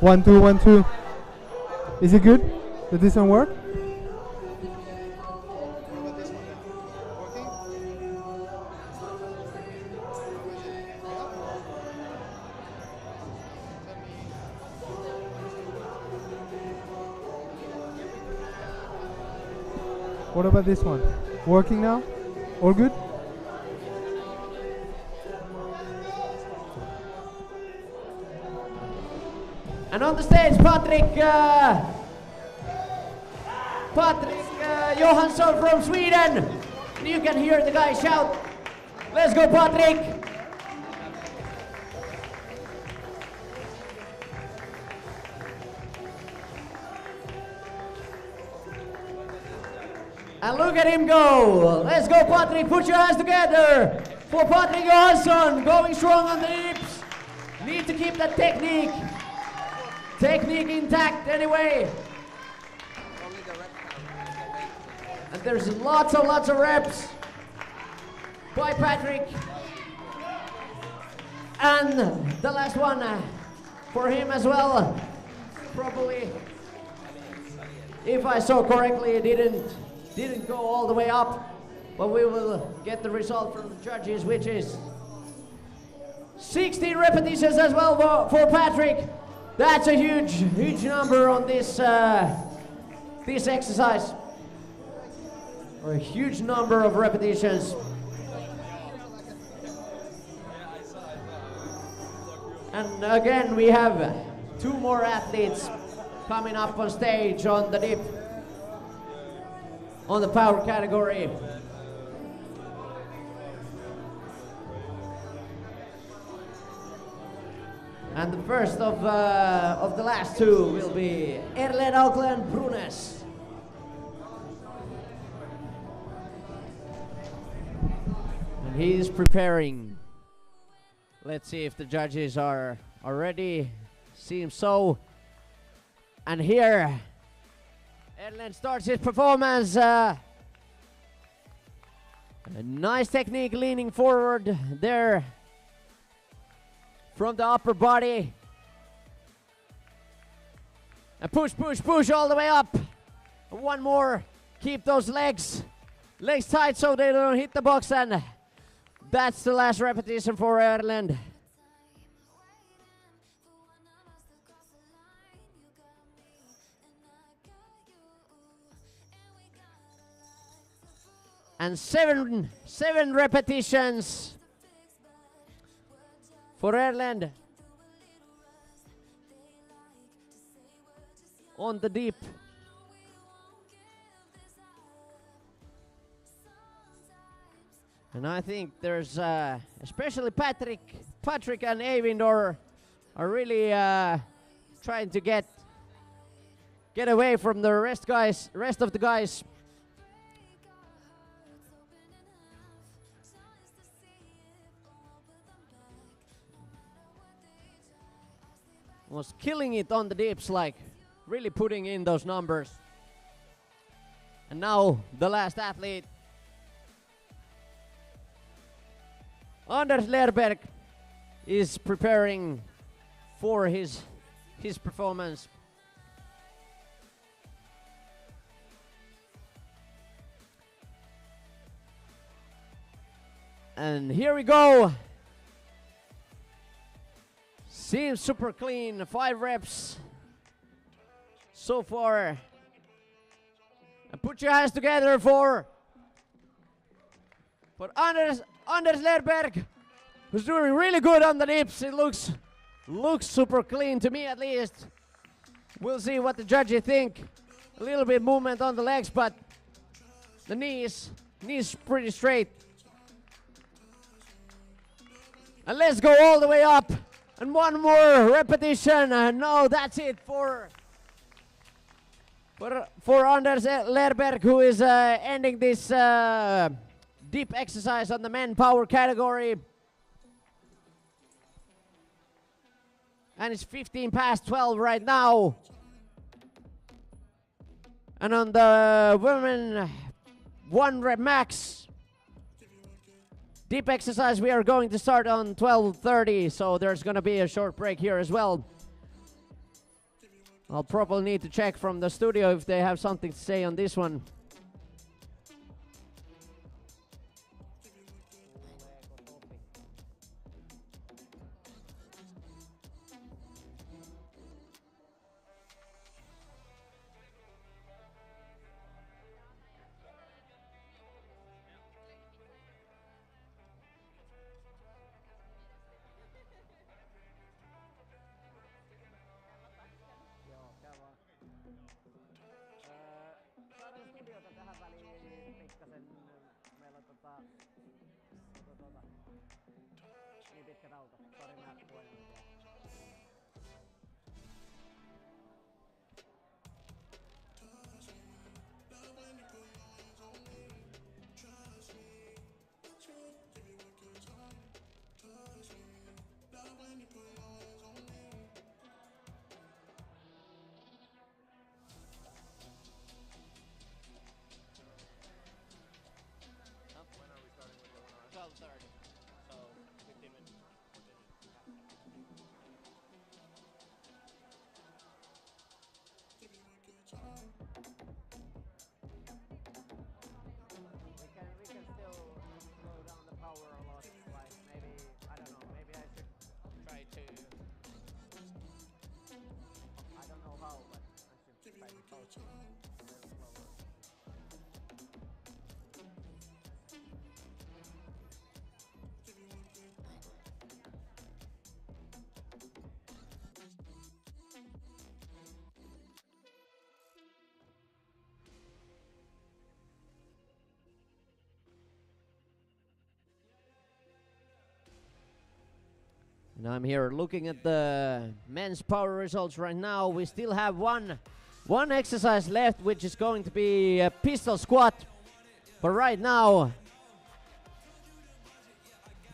One, two, 1, 2. Is it good? Did this one work? What about this one? Working now? All good? And on the stage, Patrick Johansson from Sweden. And you can hear the guy shout, "Let's go, Patrick!" And look at him go. Let's go, Patrick. Put your hands together for Patrick Johansson, going strong on the hips. Need to keep that technique intact anyway. And there's lots of reps by Patrick. And the last one for him as well. Probably, if I saw correctly, it didn't go all the way up, but we will get the result from the judges, which is 16 repetitions as well for Patrick. That's a huge number on this exercise, or a huge number of repetitions. And again, we have 2 more athletes coming up on stage on the dip, on the power category. And the first of the last two will be Erlen Auckland Brunes. And he's preparing. Let's see if the judges are ready. Seems so. And here, Erlen starts his performance. A nice technique leaning forward there from the upper body. And push, push, push all the way up. One more. Keep those legs tight so they don't hit the box, and that's the last repetition for Erlen. And seven repetitions for Erlen on the deep. And I think there's especially Patrick and Eivind are really trying to get away from the rest of the guys. Was killing it on the dips, like really putting in those numbers. And now the last athlete, Anders Lerberg, is preparing for his performance. And here we go. Seems super clean. 5 reps so far. And put your hands together for Anders Lerberg, who's doing really good on the dips. It looks super clean to me, at least. We'll see what the judges think. A little bit movement on the legs, but the knees pretty straight. And let's go all the way up. And one more repetition. No, that's it for Anders Lerberg, who is ending this deep exercise on the men power category. And it's 15 past 12 right now. And on the women 1 rep max deep exercise, we are going to start on 12:30, so there's going to be a short break here as well. I'll probably need to check from the studio if they have something to say on this one. And I'm here looking at the men's power results right now. We still have one exercise left, which is going to be a pistol squat. But right now,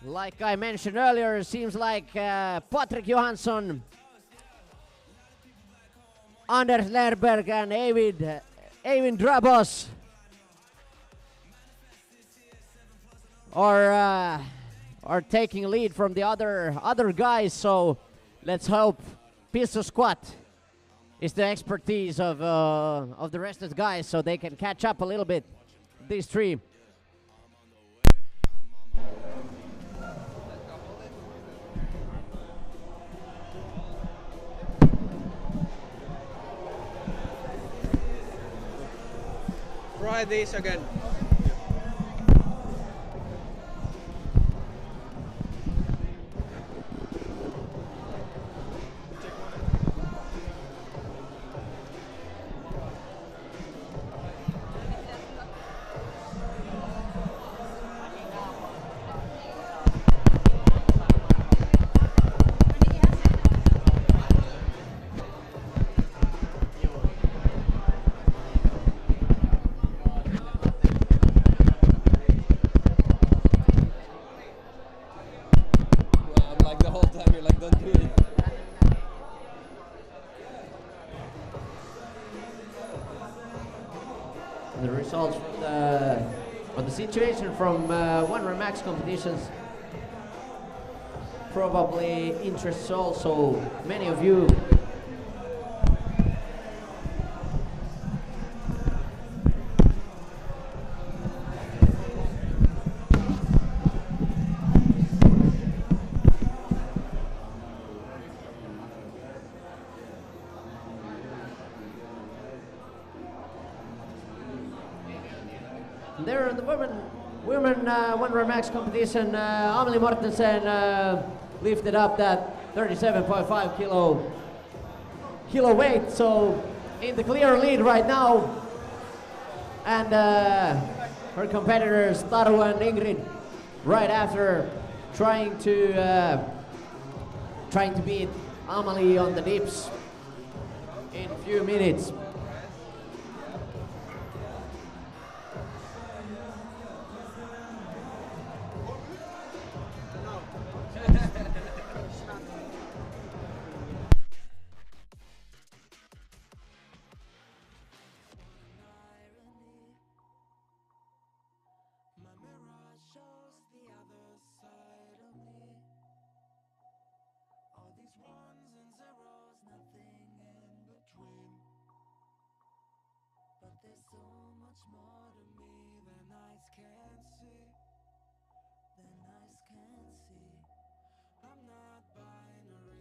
like I mentioned earlier, it seems like Patrick Johansson, Anders Lerberg and Eivind Drabos are taking lead from the other guys. So let's hope pistol squat is the expertise of the rest of the guys, so they can catch up a little bit. These three. Try this again. The results from the situation from One Run Max competitions probably interests also many of you. There in the women One Run Max competition, Amelie Mortensen lifted up that 37.5 kilo weight, so in the clear lead right now. And her competitors Taru and Ingrid right after trying to beat Amelie on the dips in a few minutes. There's so much more to me than eyes can see. I'm not binary.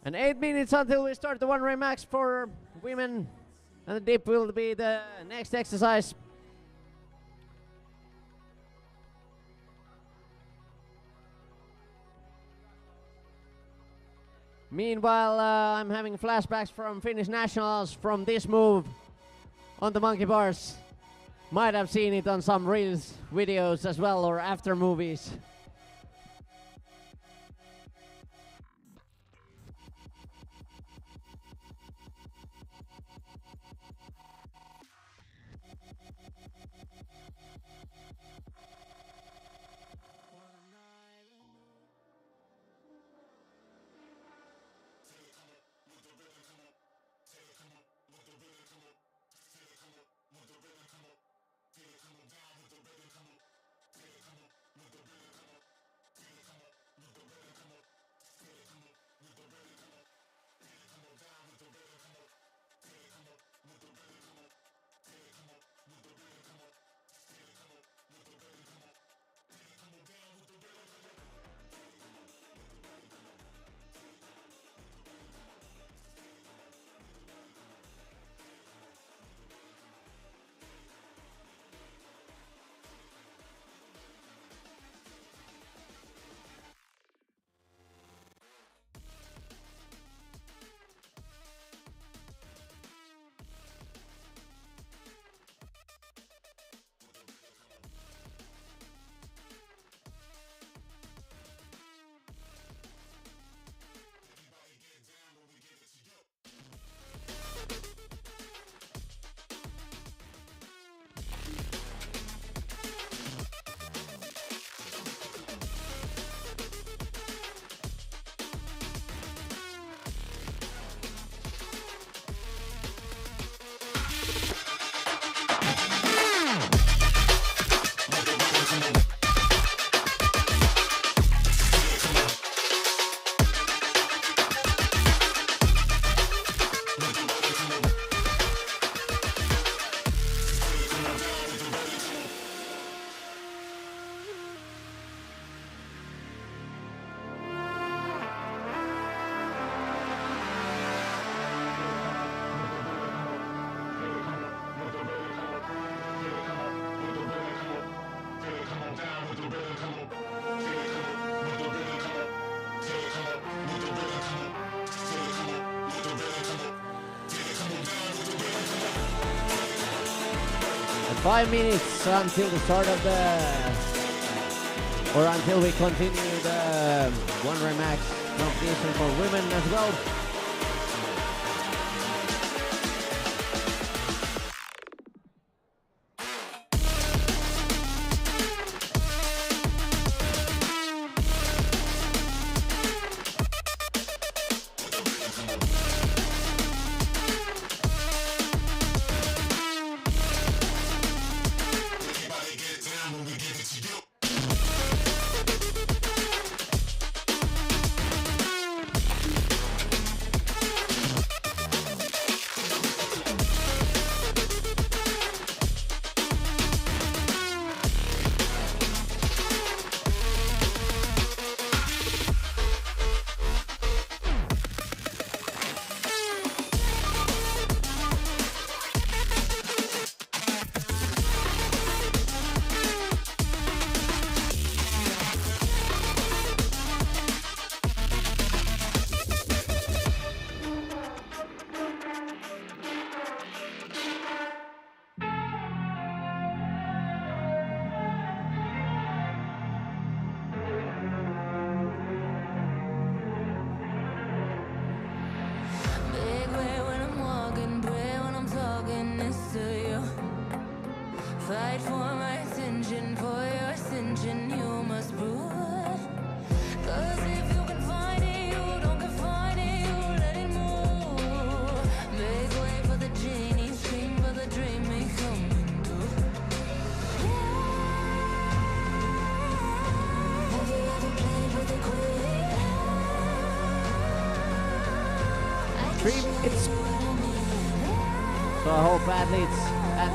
And 8 minutes until we start the one ray max for women. And the dip will be the next exercise. Meanwhile, I'm having flashbacks from Finnish nationals from this move on the monkey bars. Might have seen it on some reels videos as well, or after movies. And 5 minutes until the start of until we continue the one ray max competition for women as well. Fight for my attention, for your ascension, you must prove. Cause if you can find it, you don't confine it, you let it move. Make way for the genie, scream for the dream, may come into. Have you ever played with a queen? Dream, it's so I hope athletes and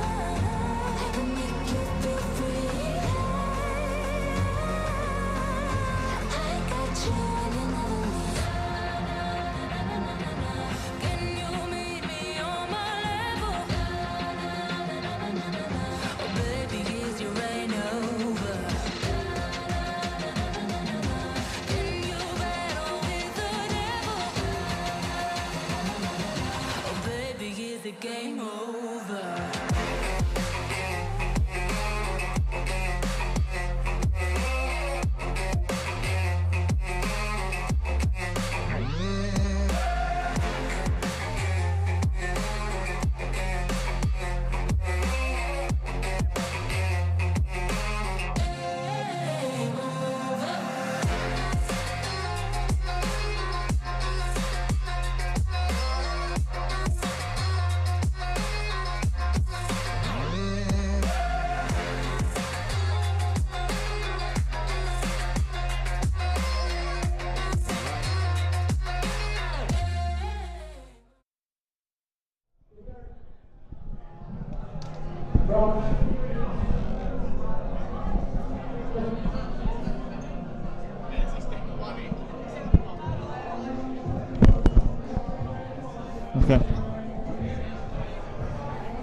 Okay.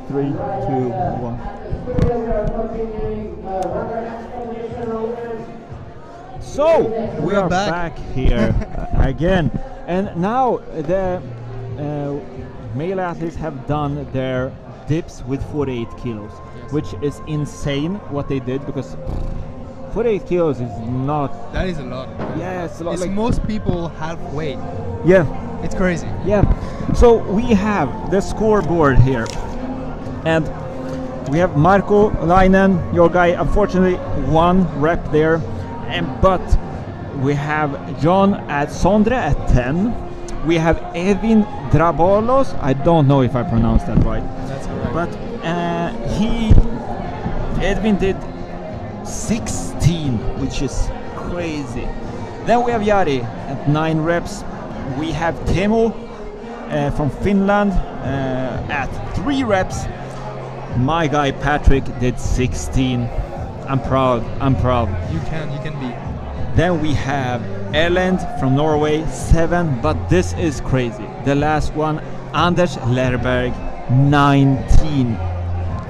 3, 2, 1. So we are back here again, and now the male athletes have done their dips with 48 kilos, which is insane what they did, because 48 kilos is not. That is a lot. Yeah, it's a lot. It's Like, most people halfway. yeah, It's crazy. yeah. So we have the scoreboard here, and we have Marco Lainen, your guy. Unfortunately, 1 rep there, but we have John at Sondre at 10. We have Edwin Drabolos. I don't know if I pronounced that right, That's alright. but Edwin did 16, which is crazy. Then we have Jari at 9 reps. We have Teemu from Finland at 3 reps. My guy Patrick did 16. I'm proud. You can be. Then we have Erlend from Norway, 7, but this is crazy. The last one, Anders Lerberg, 19.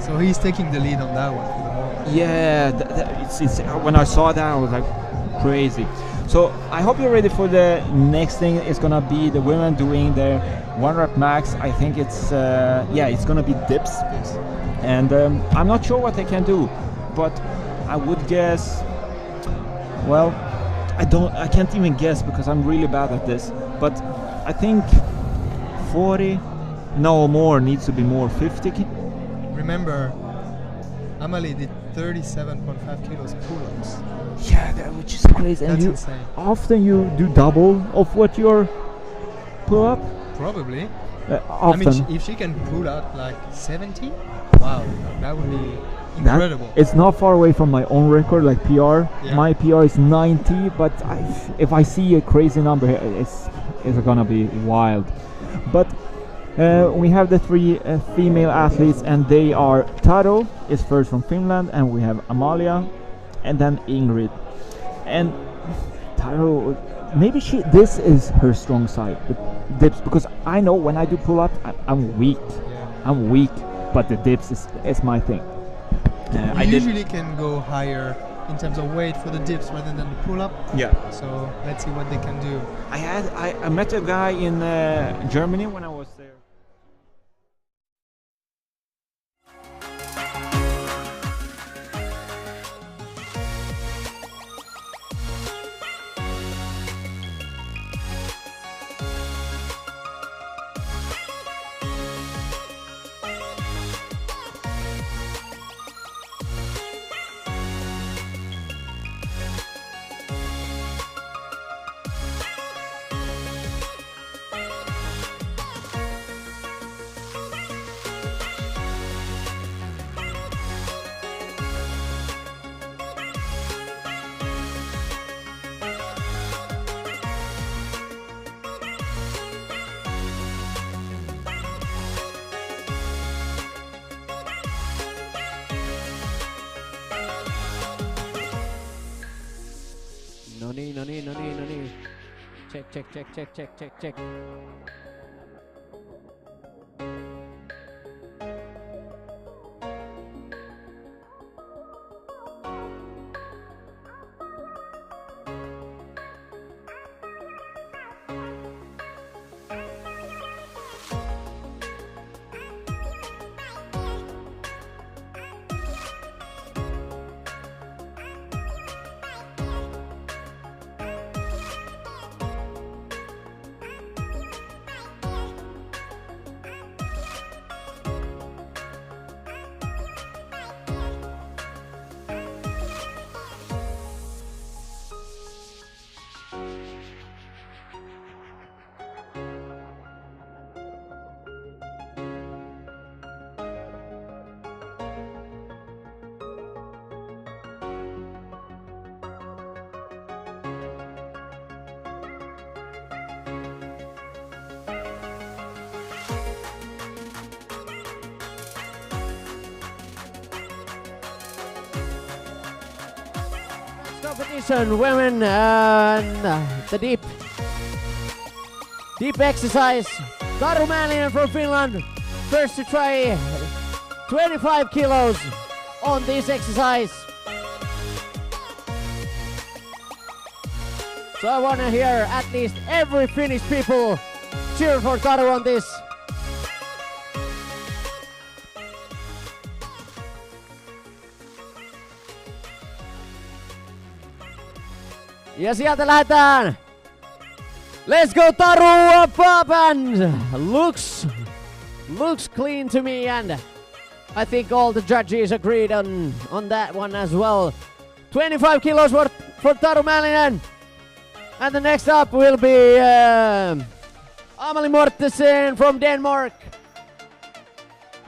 So he's taking the lead on that one for the moment. Yeah, it's when I saw that, I was like, crazy. So I hope you're ready for the next thing. It's gonna be the women doing their 1 rep max. I think it's it's gonna be dips, and I'm not sure what they can do, but I would guess. Well, I can't even guess because I'm really bad at this. But I think 40, no more, needs to be more, 50. Remember, Amalie did 37.5 kilos pull-ups. Yeah, which is crazy. And That's you insane. often you do double of what your pull up. Probably. Often. I mean, if she can pull out like 70, wow, that would be That- incredible. it's not far away from my own record, like PR. Yeah. My PR is 90, but if I see a crazy number here, it's gonna be wild. But we have the 3 female athletes, and they are Taro is first from Finland, and we have Amalia, and then Ingrid. And Taro, maybe this is her strong side, the dips, because I know when I do pull up, I'm weak. Yeah. I'm weak, but the dips is my thing. We usually can go higher in terms of weight for the dips rather than the pull-up. Yeah. So let's see what they can do. I met a guy in Germany when I was there. No need. Check. competition, women and the deep exercise. Taru Mälinen from Finland, first to try 25 kilos on this exercise. So I want to hear at least every Finnish people cheer for Taru on this. Ja sieltä lähdetään. Let's go Taru up and looks clean to me, and I think all the judges agreed on that one as well. 25 kilos for Taru Mälinen. And the next up will be Amalie Mortensen from Denmark.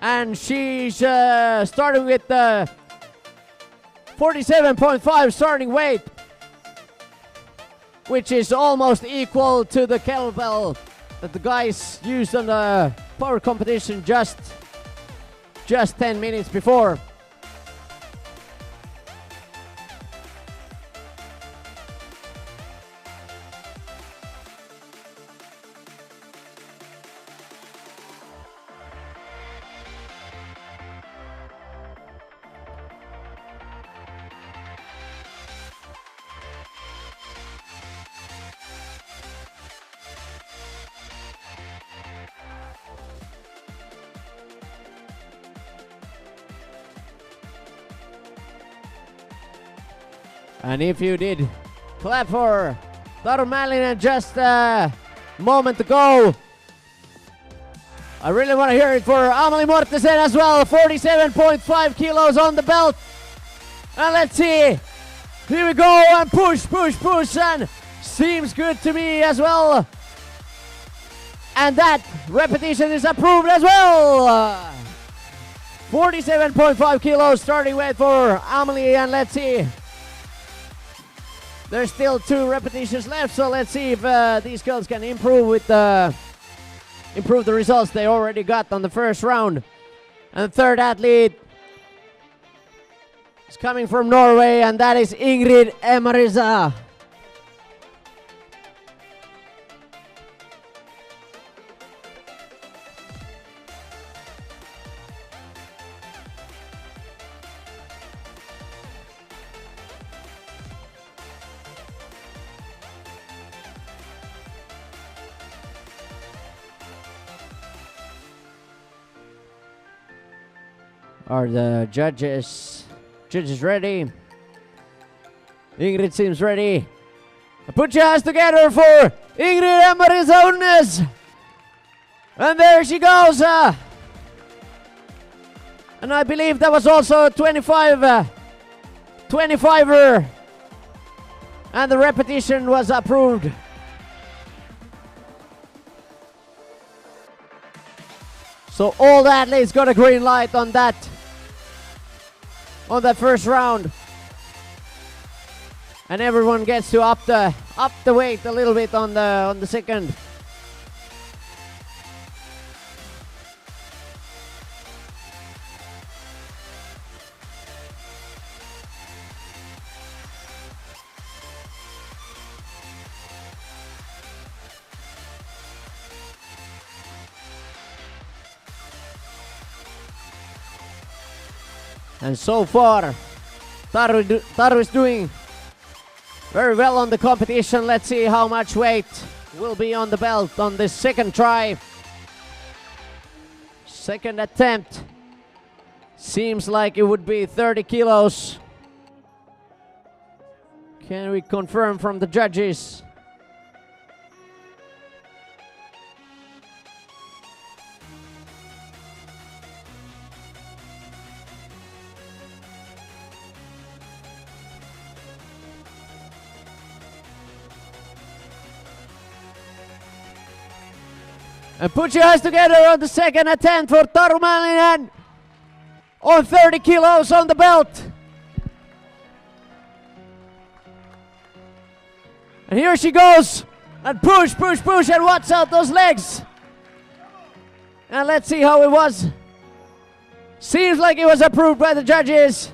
And she's starting with 47.5 starting weight, which is almost equal to the kettlebell that the guys used on the power competition just 10 minutes before. And if you did clap for Taru Mälinen just a moment ago, I really want to hear it for Amalie Mortensen as well. 47.5 kilos on the belt. And let's see. Here we go, and push, and seems good to me as well. And that repetition is approved as well. 47.5 kilos starting weight for Amalie, and let's see. There's still 2 repetitions left, so let's see if these girls can improve the results they already got on the first round. And the third athlete is coming from Norway, and that is Ingrid Emariza. Are the judges ready? Ingrid seems ready. Put your hands together for Ingrid Emariza Unnes. And there she goes. And I believe that was also a 25er. And the repetition was approved. So all the athletes got a green light on that first round. And everyone gets to up the weight a little bit on the second. And so far, Taru is doing very well on the competition. Let's see how much weight will be on the belt on this second try. Second attempt. Seems like it would be 30 kilos. Can we confirm from the judges? And put your hands together on the second attempt for Taru Mälinen on 30 kilos on the belt. And here she goes. And push, and watch out those legs. And let's see how it was. Seems like it was approved by the judges.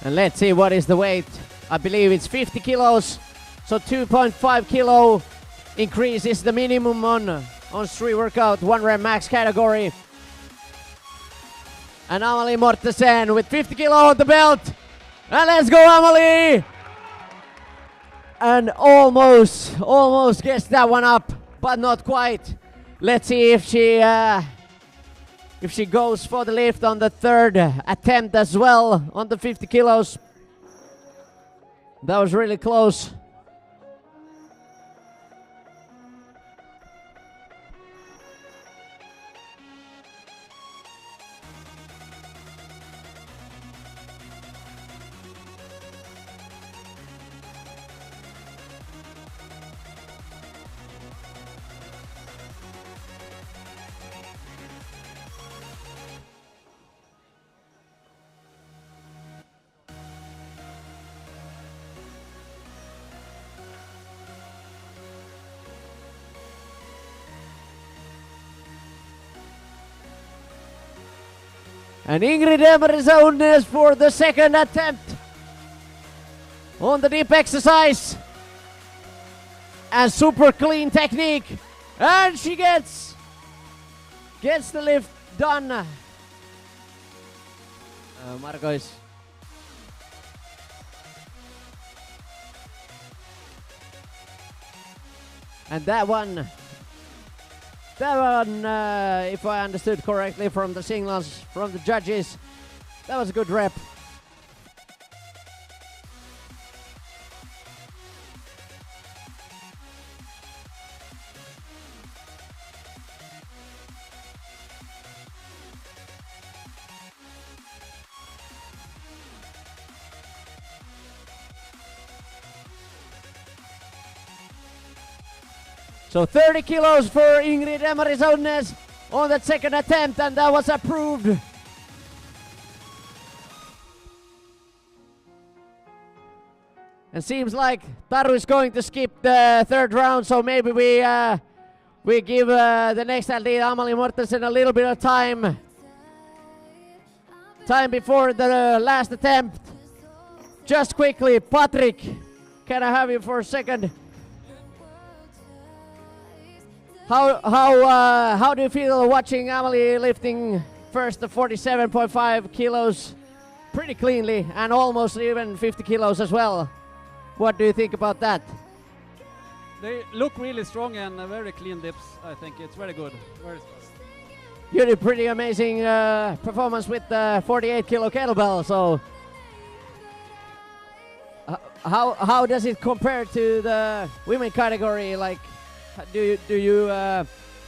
And let's see what is the weight. I believe it's 50 kilos. So 2.5 kilo increase is the minimum on street workout 1 rep max category. And Amalie Mortensen with 50 kilo on the belt. And let's go, Amalie! And almost gets that one up, but not quite. Let's see if she goes for the lift on the third attempt as well on the 50 kilos. That was really close. And Ingrid Emerisonnes for the second attempt on the deep exercise. And super clean technique. And she gets the lift done. Marko is... And that one, if I understood correctly from the signals from the judges, that was a good rep. So 30 kilos for Ingrid Emerisonnes on that second attempt, and that was approved. And seems like Taru is going to skip the third round, so maybe we give the next athlete, Amalie Mortensen, a little bit of time before the last attempt. Just quickly, Patrick, can I have you for a second? How do you feel watching Amalie lifting first the 47.5 kilos pretty cleanly and almost even 50 kilos as well? What do you think about that? They look really strong and very clean dips. I think it's very good. Very strong. You did pretty amazing performance with the 48 kilo kettlebell. So how does it compare to the women category? Like, do you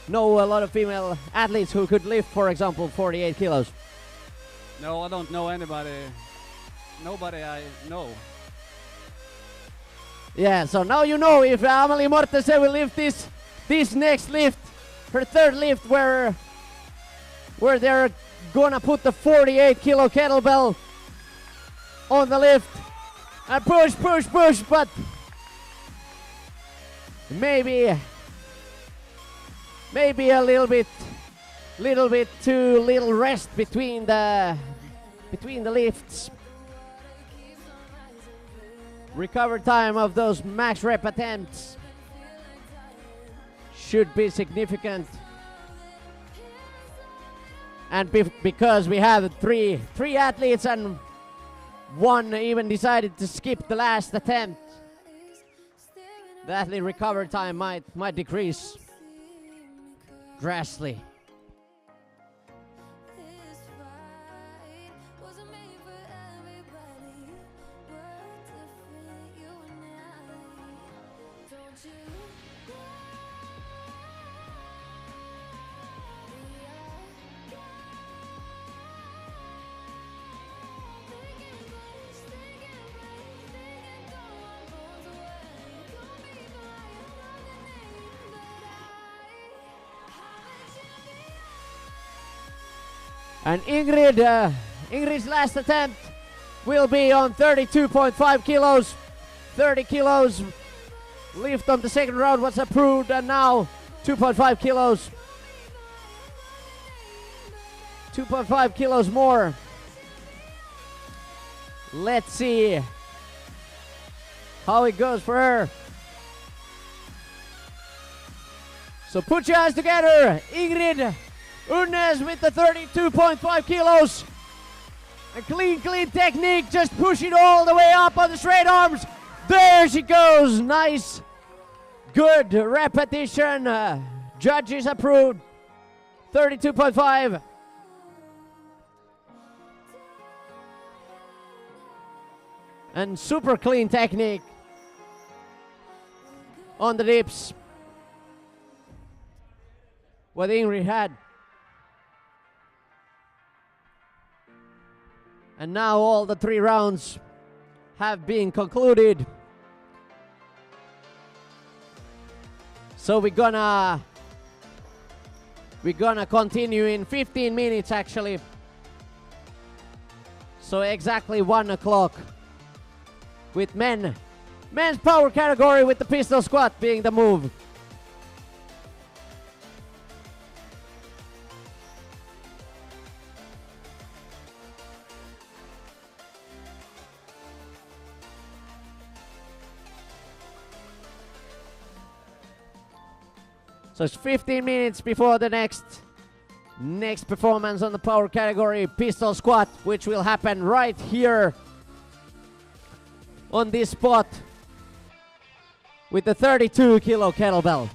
know a lot of female athletes who could lift, for example, 48 kilos? No, I don't know anybody. Nobody I know. Yeah, so now you know if Amalie Mortensen will lift this next lift, her third lift, where they're gonna put the 48 kilo kettlebell on the lift and push, but maybe a little bit too little rest between the lifts. Recover time of those max rep attempts should be significant. And because we have three athletes and one even decided to skip the last attempt, the athlete recovery time might decrease drastically. And Ingrid's last attempt will be on 32.5 kilos. 30 kilos lift on the second round was approved, and now 2.5 kilos. 2.5 kilos more. Let's see how it goes for her. So put your hands together. Ingrid Unnes with the 32.5 kilos. A clean technique. Just push it all the way up on the straight arms. There she goes. Nice. Good repetition. Judges approved. 32.5. And super clean technique on the dips. What Ingrid had. And now all the 3 rounds have been concluded. So we're gonna continue in 15 minutes actually. So exactly 1 o'clock with men's power category with the pistol squat being the move. So it's 15 minutes before the next performance on the power category, pistol squat, which will happen right here on this spot with the 32 kilo kettlebell.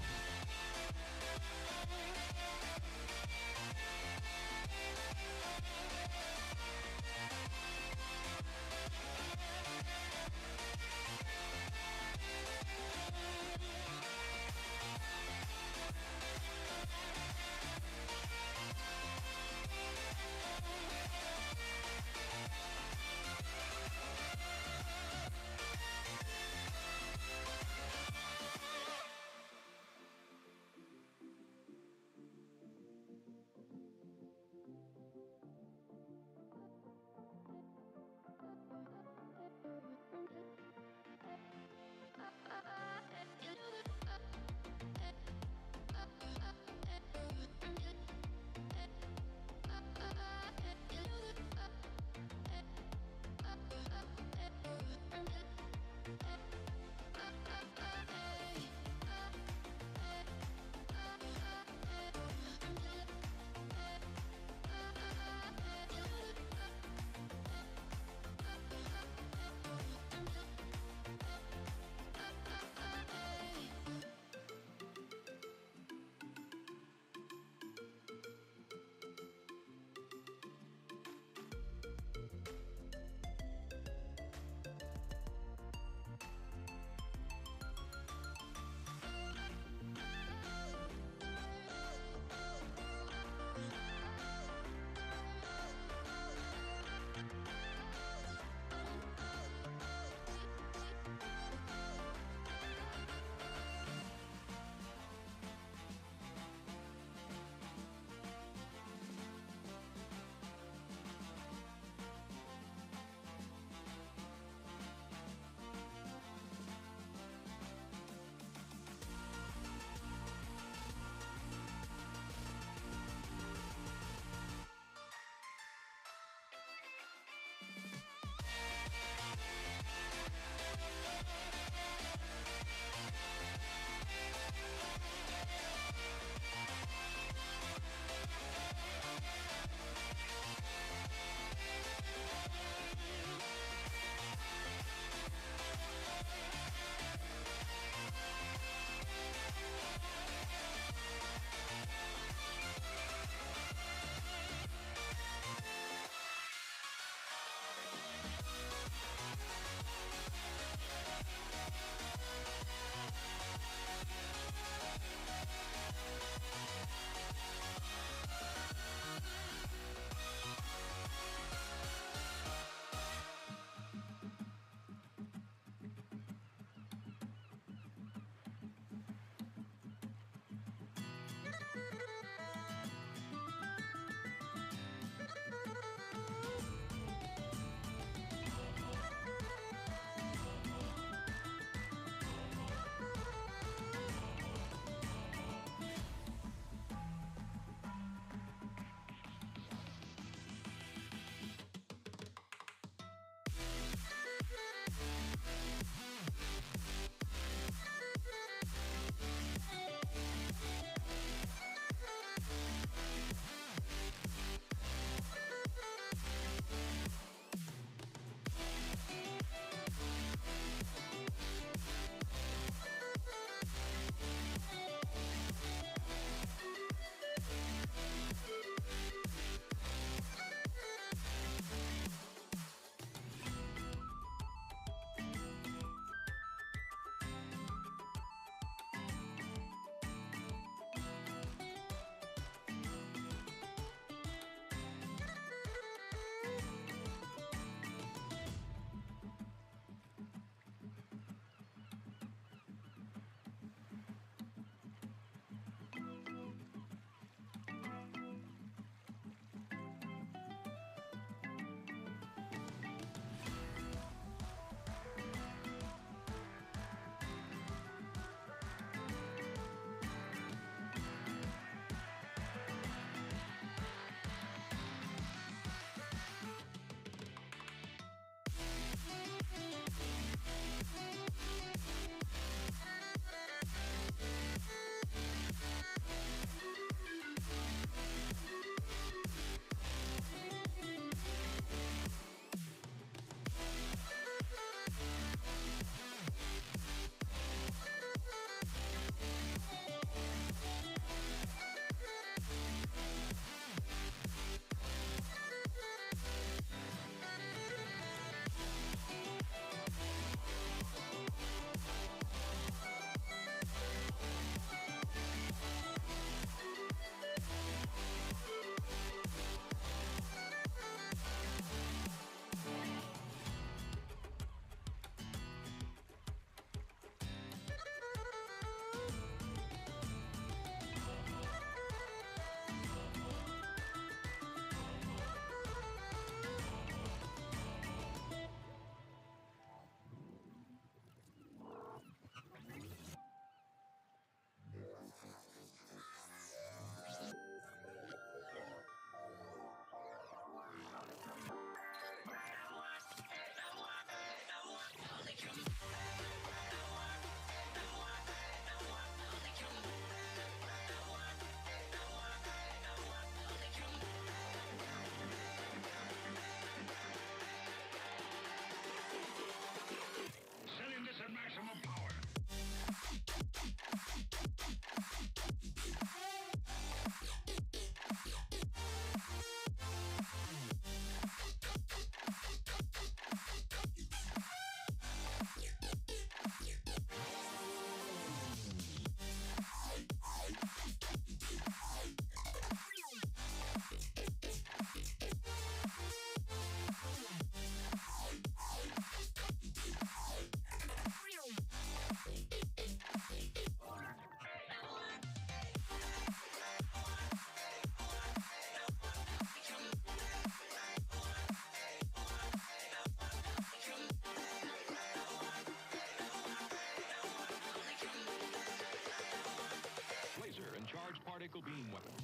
tactical beam weapons.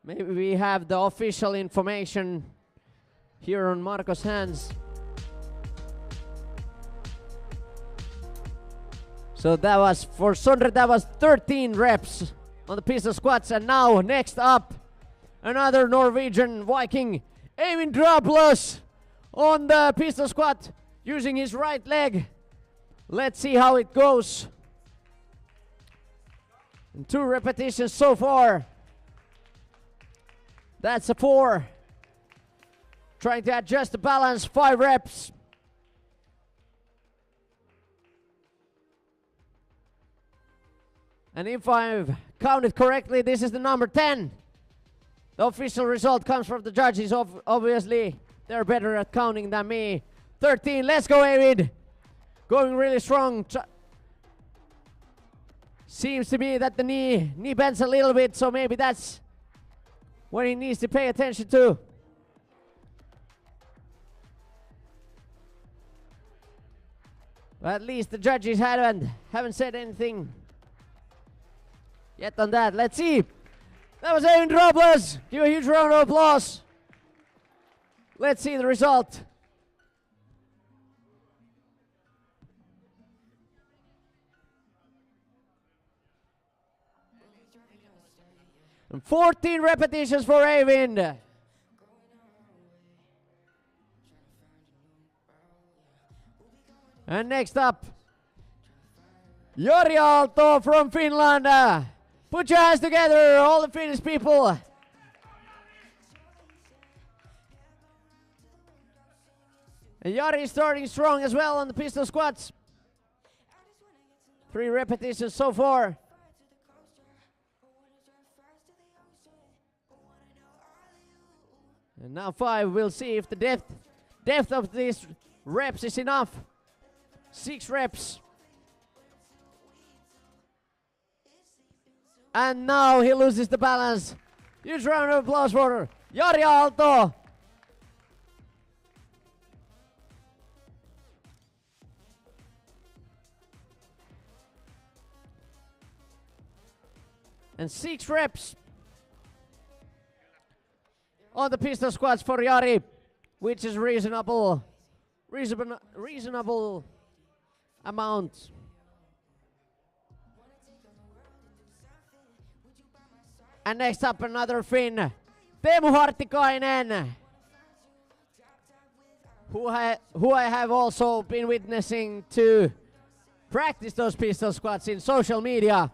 Maybe we have the official information here on Marco's hands. So that was for Sondre, that was 13 reps on the pistol squats. And now next up, another Norwegian Viking, Eivind Drablos, on the pistol squat using his right leg. Let's see how it goes. And 2 repetitions so far. That's a 4. Trying to adjust the balance, 5 reps. And if I've counted correctly, this is the number 10. The official result comes from the judges. Obviously, they're better at counting than me. 13, let's go, Eivind. Going really strong. Seems to me that the knee bends a little bit, so maybe that's what he needs to pay attention to. But at least the judges haven't said anything yet on that. Let's see. That was Eivind Drablos. Give a huge round of applause. Let's see the result. And 14 repetitions for Eivind. And next up, Jori Aalto from Finland. Put your hands together, all the Finnish people. And Jari is starting strong as well on the pistol squats. 3 repetitions so far. And now 5, we'll see if the depth of these reps is enough. 6 reps. And now he loses the balance. Huge round of applause for Jari Aalto. And 6 reps on the pistol squats for Jari, which is reasonable amount. And next up, another Finn, Teemu Hartikainen, who I have also been witnessing to practice those pistol squats in social media.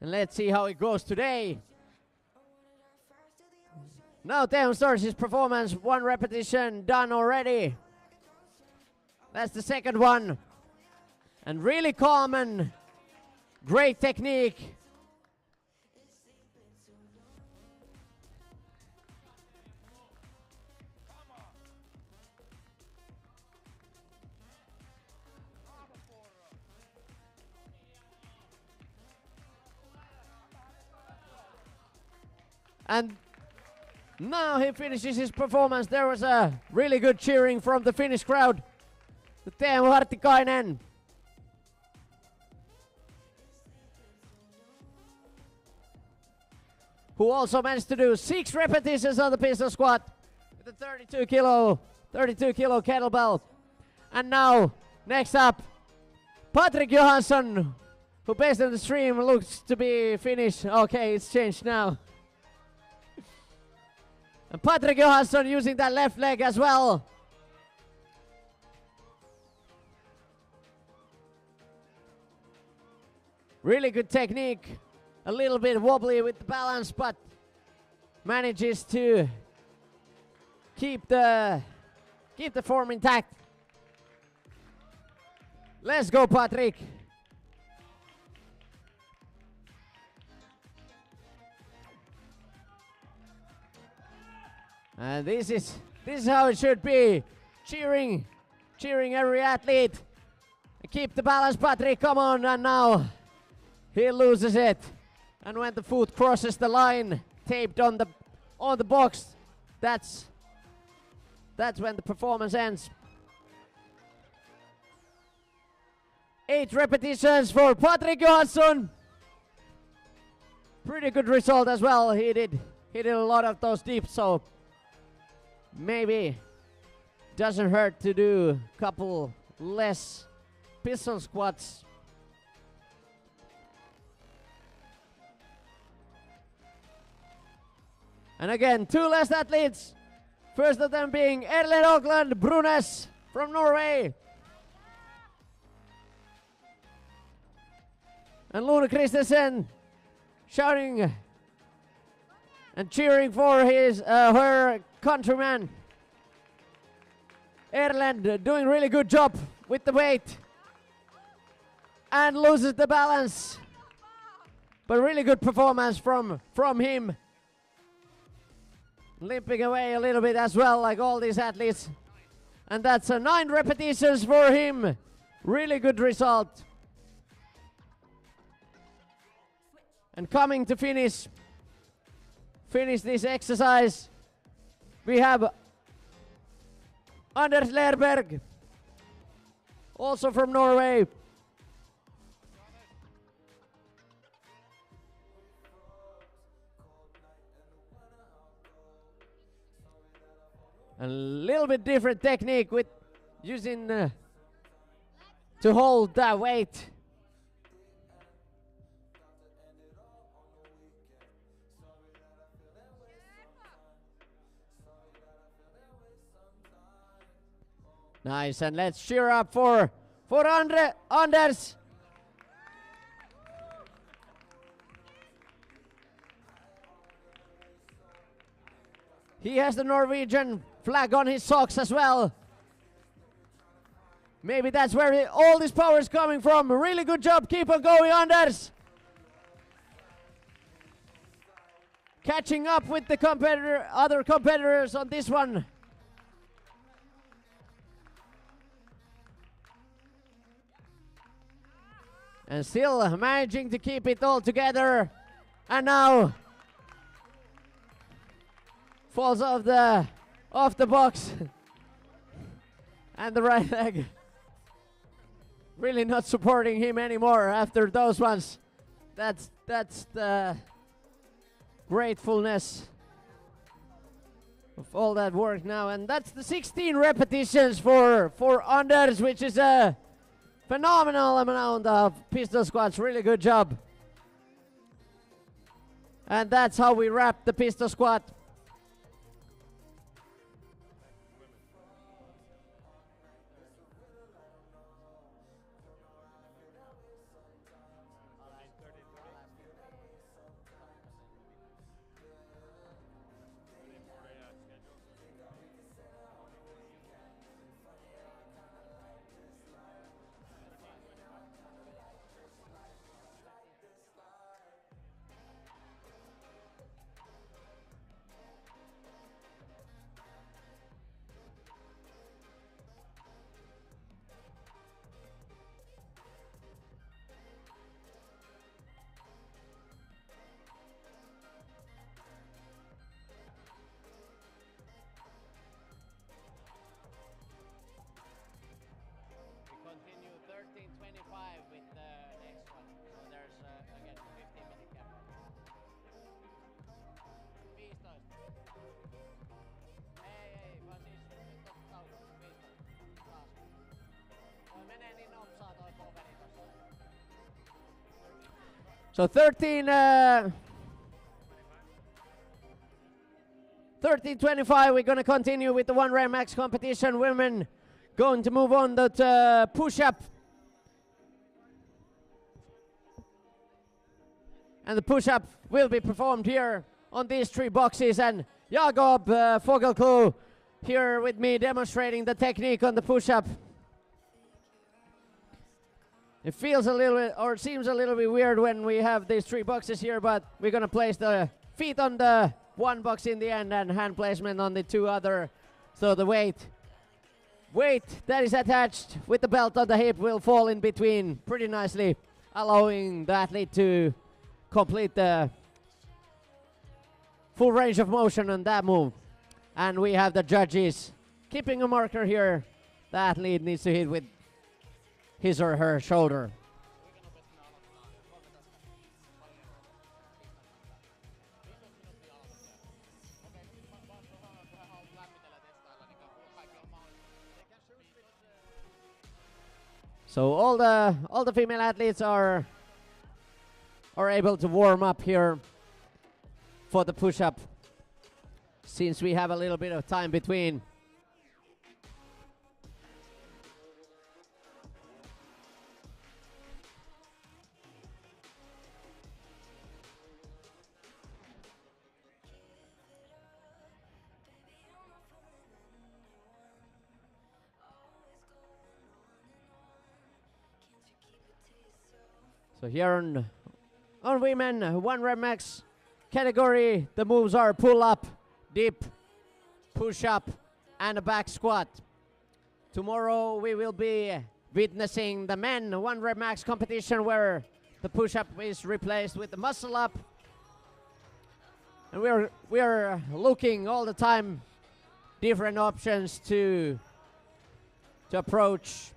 And let's see how it goes today. Now Teemu starts his performance. 1 repetition done already. That's the second one. And really calm and great technique. And now he finishes his performance. There was a really good cheering from the Finnish crowd. Teemu Hartikainen. Who also managed to do 6 repetitions on the pistol squat with a 32 kilo kettlebell. And now, next up, Patrick Johansson, who based on the stream looks to be Finnish. Okay, it's changed now. And Patrick Johansson using that left leg as well. Really good technique. A little bit wobbly with the balance, but manages to keep the form intact. Let's go, Patrick. And this is how it should be. Cheering every athlete. Keep the balance, Patrick, come on. And now he loses it. And when the foot crosses the line, taped on the box, that's when the performance ends. 8 repetitions for Patrick Johansson. Pretty good result as well. He did a lot of those deep, so maybe doesn't hurt to do a couple less pistol squats. And again, two last athletes. First of them being Erlen Åkland Brunes from Norway. And Lone Christensen shouting and cheering for her countryman. Erland doing really good job with the weight and loses the balance. But really good performance from him. Limping away a little bit as well, like all these athletes. And that's 9 repetitions for him. Really good result. And coming to finish this exercise, we have Anders Lerberg, also from Norway. A little bit different technique with using to hold that weight. Nice, and let's cheer up for Anders. He has the Norwegian flag on his socks as well. Maybe that's where all this power is coming from. Really good job. Keep on going, Anders. Catching up with the other competitors on this one. And still managing to keep it all together. And now falls off the box. And the right leg really not supporting him anymore after those ones. That's the gratefulness of all that work now. And that's the 16 repetitions for Anders, which is a phenomenal amount of pistol squats. Really good job. And that's how we wrap the pistol squat. Continue 13:25 with the next one. So there's again 15-minute gap. 15. Ei, vaan siis nyt on tauko. 15. Taas. Toi menee niin nopsaa toi poveri tossa. So 13:25, we're gonna continue with the 1 rep max competition. Women going to move on that push-up. And the push-up will be performed here on these 3 boxes. And Jakob Fogelklo here with me demonstrating the technique on the push-up. It feels a little bit, or seems a little bit weird when we have these 3 boxes here, but we're gonna place the feet on the 1 box in the end and hand placement on the 2 other. So the weight that is attached with the belt on the hip will fall in between pretty nicely, allowing the athlete to complete the full range of motion on that move. And we have the judges keeping a marker here. The athlete needs to hit with his or her shoulder. So all the female athletes are able to warm up here for the push-up, since we have a little bit of time between. So here on women 1 rep max category, the moves are pull up, dip, push up, and a back squat. Tomorrow we will be witnessing the men 1 rep max competition, where the push up is replaced with the muscle up. And we're looking all the time different options to approach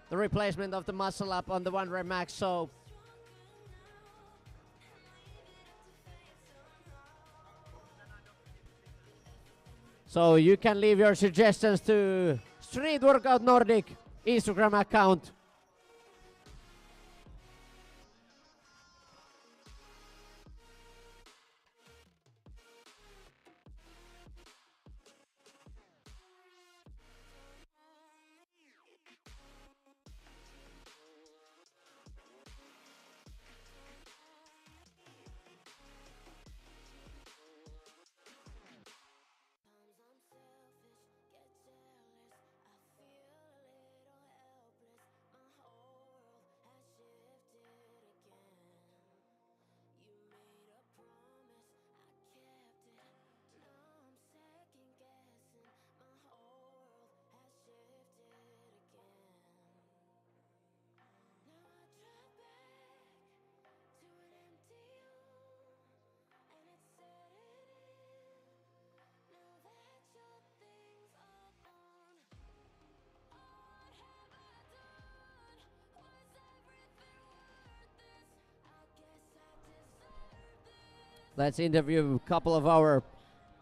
the replacement of the muscle up on the 1 rep max. So you can leave your suggestions to Street Workout Nordic Instagram account. Let's interview a couple of our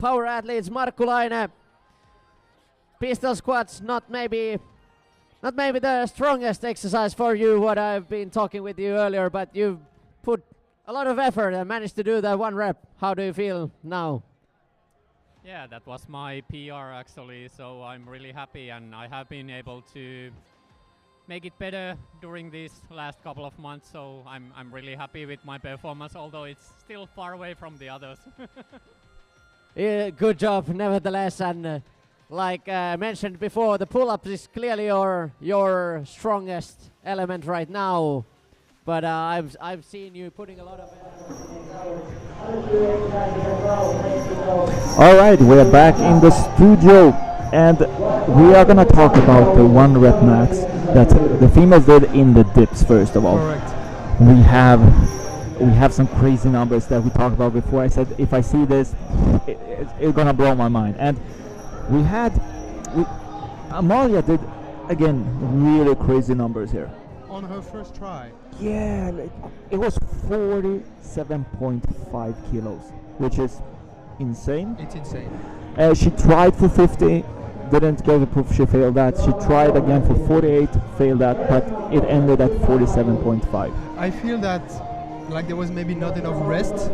power athletes. Markku Laine, pistol squats, not maybe the strongest exercise for you, what I've been talking with you earlier, but you've put a lot of effort and managed to do that 1 rep. How do you feel now? Yeah, that was my PR actually, so I'm really happy, and I have been able to make it better during these last couple of months, so I'm really happy with my performance, although it's still far away from the others. Yeah, good job nevertheless, and like mentioned before, the pull-up is clearly your strongest element right now, but I've seen you putting a lot of All right, we're back in the studio, and we are gonna talk about the 1 rep max that the females did in the dips. First of all, Correct. we have some crazy numbers that we talked about before. I said if I see this, it's gonna blow my mind. And Amalia did again really crazy numbers here. On her first try. Yeah, it was 47.5 kilos, which is insane. It's insane. She tried for 50, didn't get the proof, she failed that. She tried again for 48, failed that, but it ended at 47.5. I feel that like there was maybe not enough rest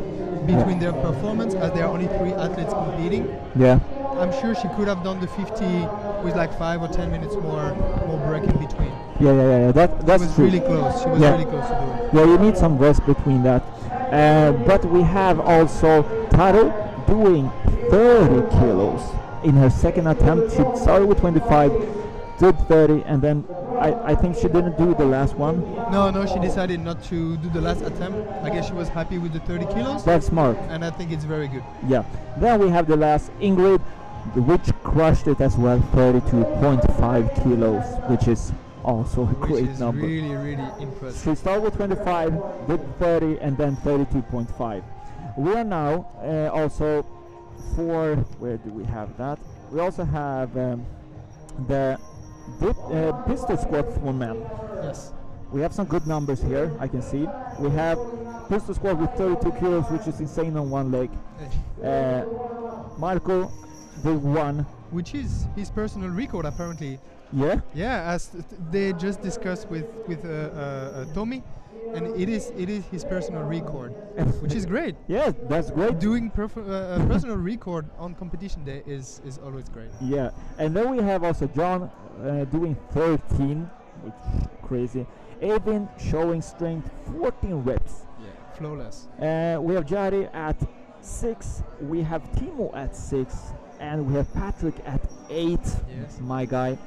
between their performance, as there are only 3 athletes competing. Yeah. I'm sure she could have done the 50 with like 5 or 10 minutes more break in between. Yeah. That's She was true. really close. She was really close to do it. Yeah, you need some rest between that. But we have also Taro doing 30 kilos in her second attempt. She started with 25, did 30, and then I think she didn't do the last one. No, she decided not to do the last attempt. I guess she was happy with the 30 kilos. That's smart. And I think it's very good. Yeah. Then we have the last Ingrid, which crushed it as well, 32.5 kilos, which is also a Which great is number. really, really impressive. She started with 25, did 30, and then 32.5. We are now also for, where do we have that? We also have the pistol squat for men. Yes. We have some good numbers here, I can see. We have pistol squat with 32 kilos, which is insane on one leg. Marco did 1. Which is his personal record apparently. Yeah. Yeah, as they just discussed with Tommy, and it is his personal record, which is great. Yeah, that's great. Doing personal record on competition day is always great. Yeah, and then we have also John doing 13, which is crazy. Avin showing strength 14 reps. Yeah, flawless. We have Jari at 6. We have Timo at 6, and we have Patrick at 8. Yes. My guy.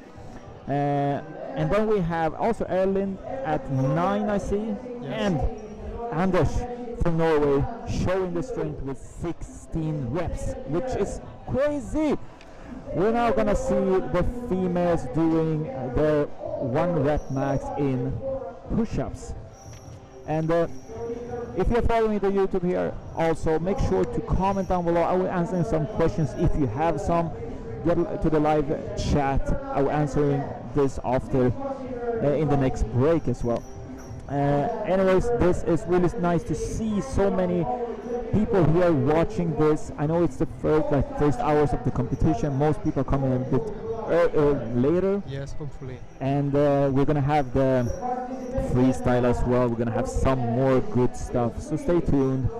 And then we have also Erlind at 9, I see, and Anders from Norway showing the strength with 16 reps, which is crazy. We're now gonna see the females doing their 1 rep max in push-ups. And if you're following the YouTube here, also make sure to comment down below. I will answer some questions if you have some. Get to the live chat. I will answering this after in the next break as well. Anyways, this is really nice to see so many people here watching this. I know it's the first hours of the competition. Most people are coming a bit later. Yes, hopefully. And we're gonna have the freestyle as well. We're gonna have some more good stuff. So stay tuned.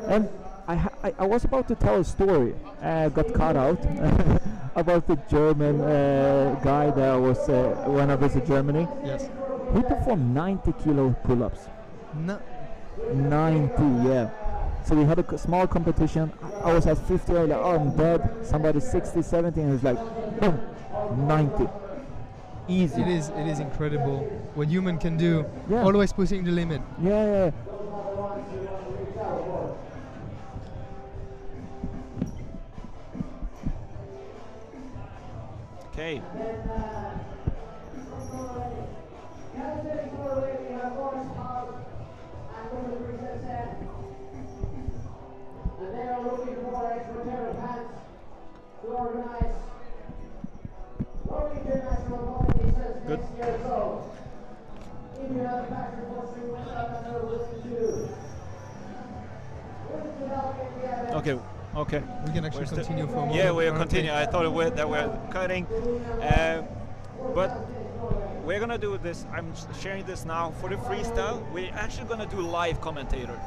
And I was about to tell a story. Got cut out about the German guy that was when I visited Germany. Yes. He performed 90 kilo pull-ups. No. 90, yeah. So we had a small competition. I was at 50, I was like, oh, I'm dead. Somebody 60, 70, and he was like, boom, 90. Easy. It is incredible what human can do. Yeah. Always pushing the limit. Yeah. Okay. Good. Okay. We can actually continue for a moment. Yeah, we'll aren't continue. we? I thought that we're cutting, but we're gonna do this. I'm sharing this now for the freestyle. We're actually gonna do live commentator.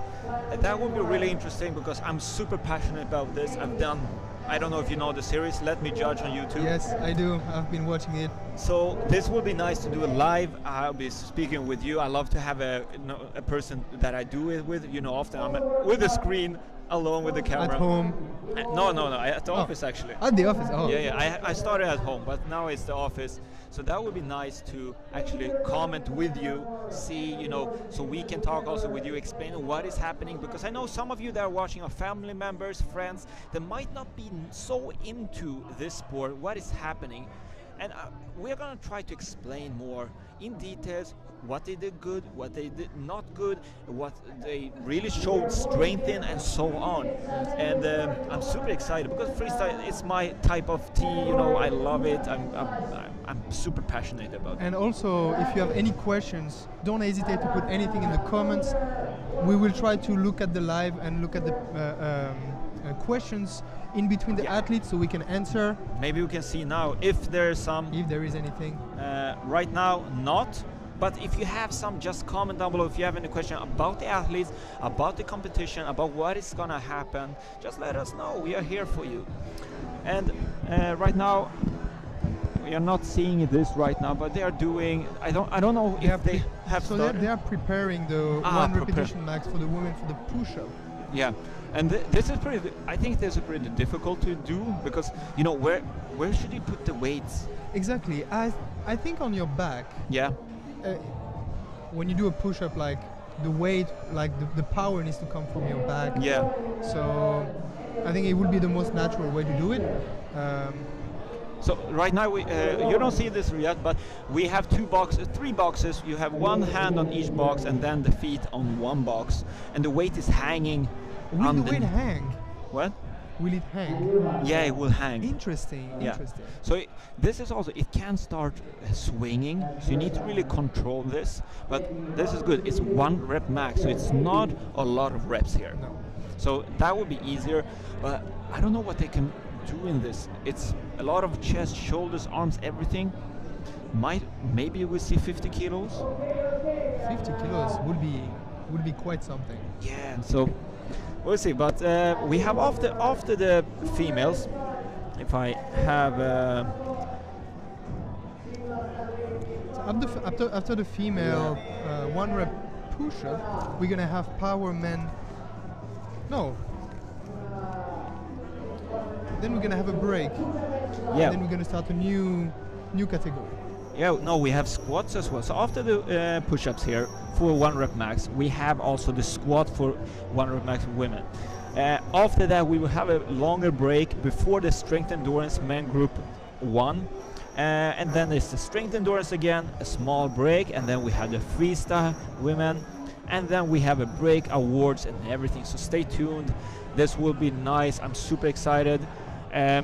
That would be really interesting because I'm super passionate about this. I don't know if you know the series, Let Me Judge on YouTube. Yes, I do. I've been watching it. So this would be nice to do it live. I'll be speaking with you. I love to have a person that I do it with. Often I'm with the screen, alone with the camera. At home. No, at the office actually. At the office. Oh. Yeah. I started at home, but now it's the office. So that would be nice to actually comment with you, see, so we can talk also with you, explain what is happening, because I know some of you that are watching are family members, friends, that might not be so into this sport, what is happening. And we're going to try to explain more in details what they did good, what they did not good, what they really showed strength in, and so on. And I'm super excited because freestyle is my type of tea. I love it. I'm super passionate about it. And also, if you have any questions, don't hesitate to put anything in the comments. We will try to look at the live and look at the questions in between the athletes so we can answer. Maybe we can see now if there is anything. Right now, not. But if you have some, just comment down below. If you have any question about the athletes, about the competition, about what is gonna happen, just let us know. We are here for you. And right now, we are not seeing this right now, but they are doing. I don't know if they have. So started. they are preparing the one repetition max for the women for the push-up. Yeah, and this is pretty. I think this is pretty difficult to do because where should you put the weights? Exactly. I think on your back. Yeah. When you do a push-up, like the weight, like the power needs to come from your back. Yeah. So I think it would be the most natural way to do it. So right now you don't see this yet, but we have 3 boxes. You have one hand on each box, and then the feet on one box, and the weight is hanging. Will the weight hang? What? Will it hang? Yeah, it will hang. Interesting. Yeah. Interesting. So this is also, it can start swinging, so you need to really control this. But this is good. It's 1 rep max, so it's not a lot of reps here. No. So that would be easier. But I don't know what they can do in this. It's a lot of chest, shoulders, arms, everything. maybe we see 50 kilos. 50 kilos would be quite something. Yeah, so we'll see. But we have after the females. If I have So after the female 1 rep push-up, we're gonna have power men. No. Then we're gonna have a break. Yeah. And then we're gonna start a new category. Yeah, no, we have squats as well. So after the push-ups here for 1 rep max, we have also the squat for 1 rep max women. After that, we will have a longer break before the strength endurance men group 1. And then there's the strength endurance again, a small break, and then we have the freestyle women, and then we have a break, awards, and everything. So stay tuned. This will be nice. I'm super excited. You're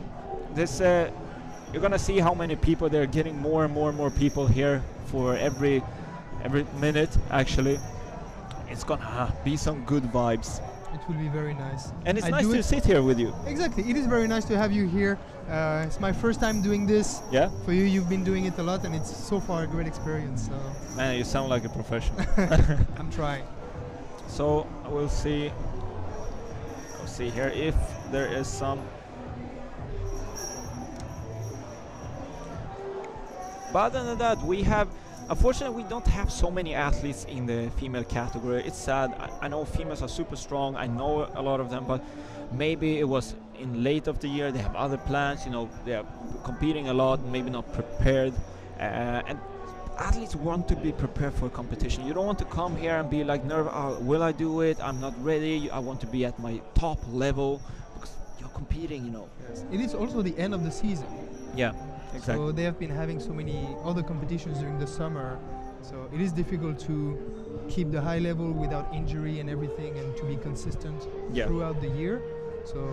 gonna see how many people. They're getting more and more people here for every minute. Actually, it's gonna be some good vibes. It will be very nice. And it's nice to sit here with you. Exactly. It is very nice to have you here. It's my first time doing this. Yeah. For you, you've been doing it a lot, and it's so far a great experience. So. Man, you sound like a professional. I'm trying. So we'll see. We'll see here if there is some. But other than that, we have. Unfortunately, we don't have so many athletes in the female category. It's sad. I know females are super strong. I know a lot of them, but maybe it was in late of the year. They have other plans. You know, they are competing a lot. Maybe not prepared. And athletes want to be prepared for competition. You don't want to come here and be like nervous. Oh, will I do it? I'm not ready. I want to be at my top level because you're competing. You know. Yes. It is also the end of the season. Yeah. Exactly. So they have been having so many other competitions during the summer, so it is difficult to keep the high level without injury and everything, and to be consistent throughout the year. So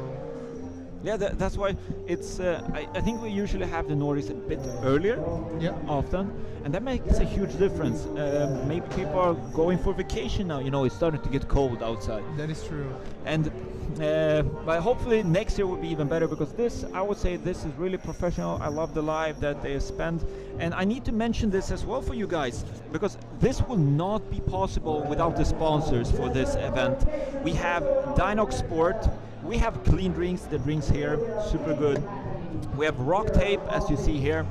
yeah, that's why it's. I think we usually have the Nordics a bit earlier, often, and that makes a huge difference. Maybe people are going for vacation now. You know, it's starting to get cold outside. That is true. And but hopefully next year will be even better, because this, I would say, this is really professional. I love the life that they spend, and I need to mention this as well for you guys, because this will not be possible without the sponsors for this event. We have Dynox Sport. We have clean drinks, the drinks here, super good. We have Rock Tape, as you see here.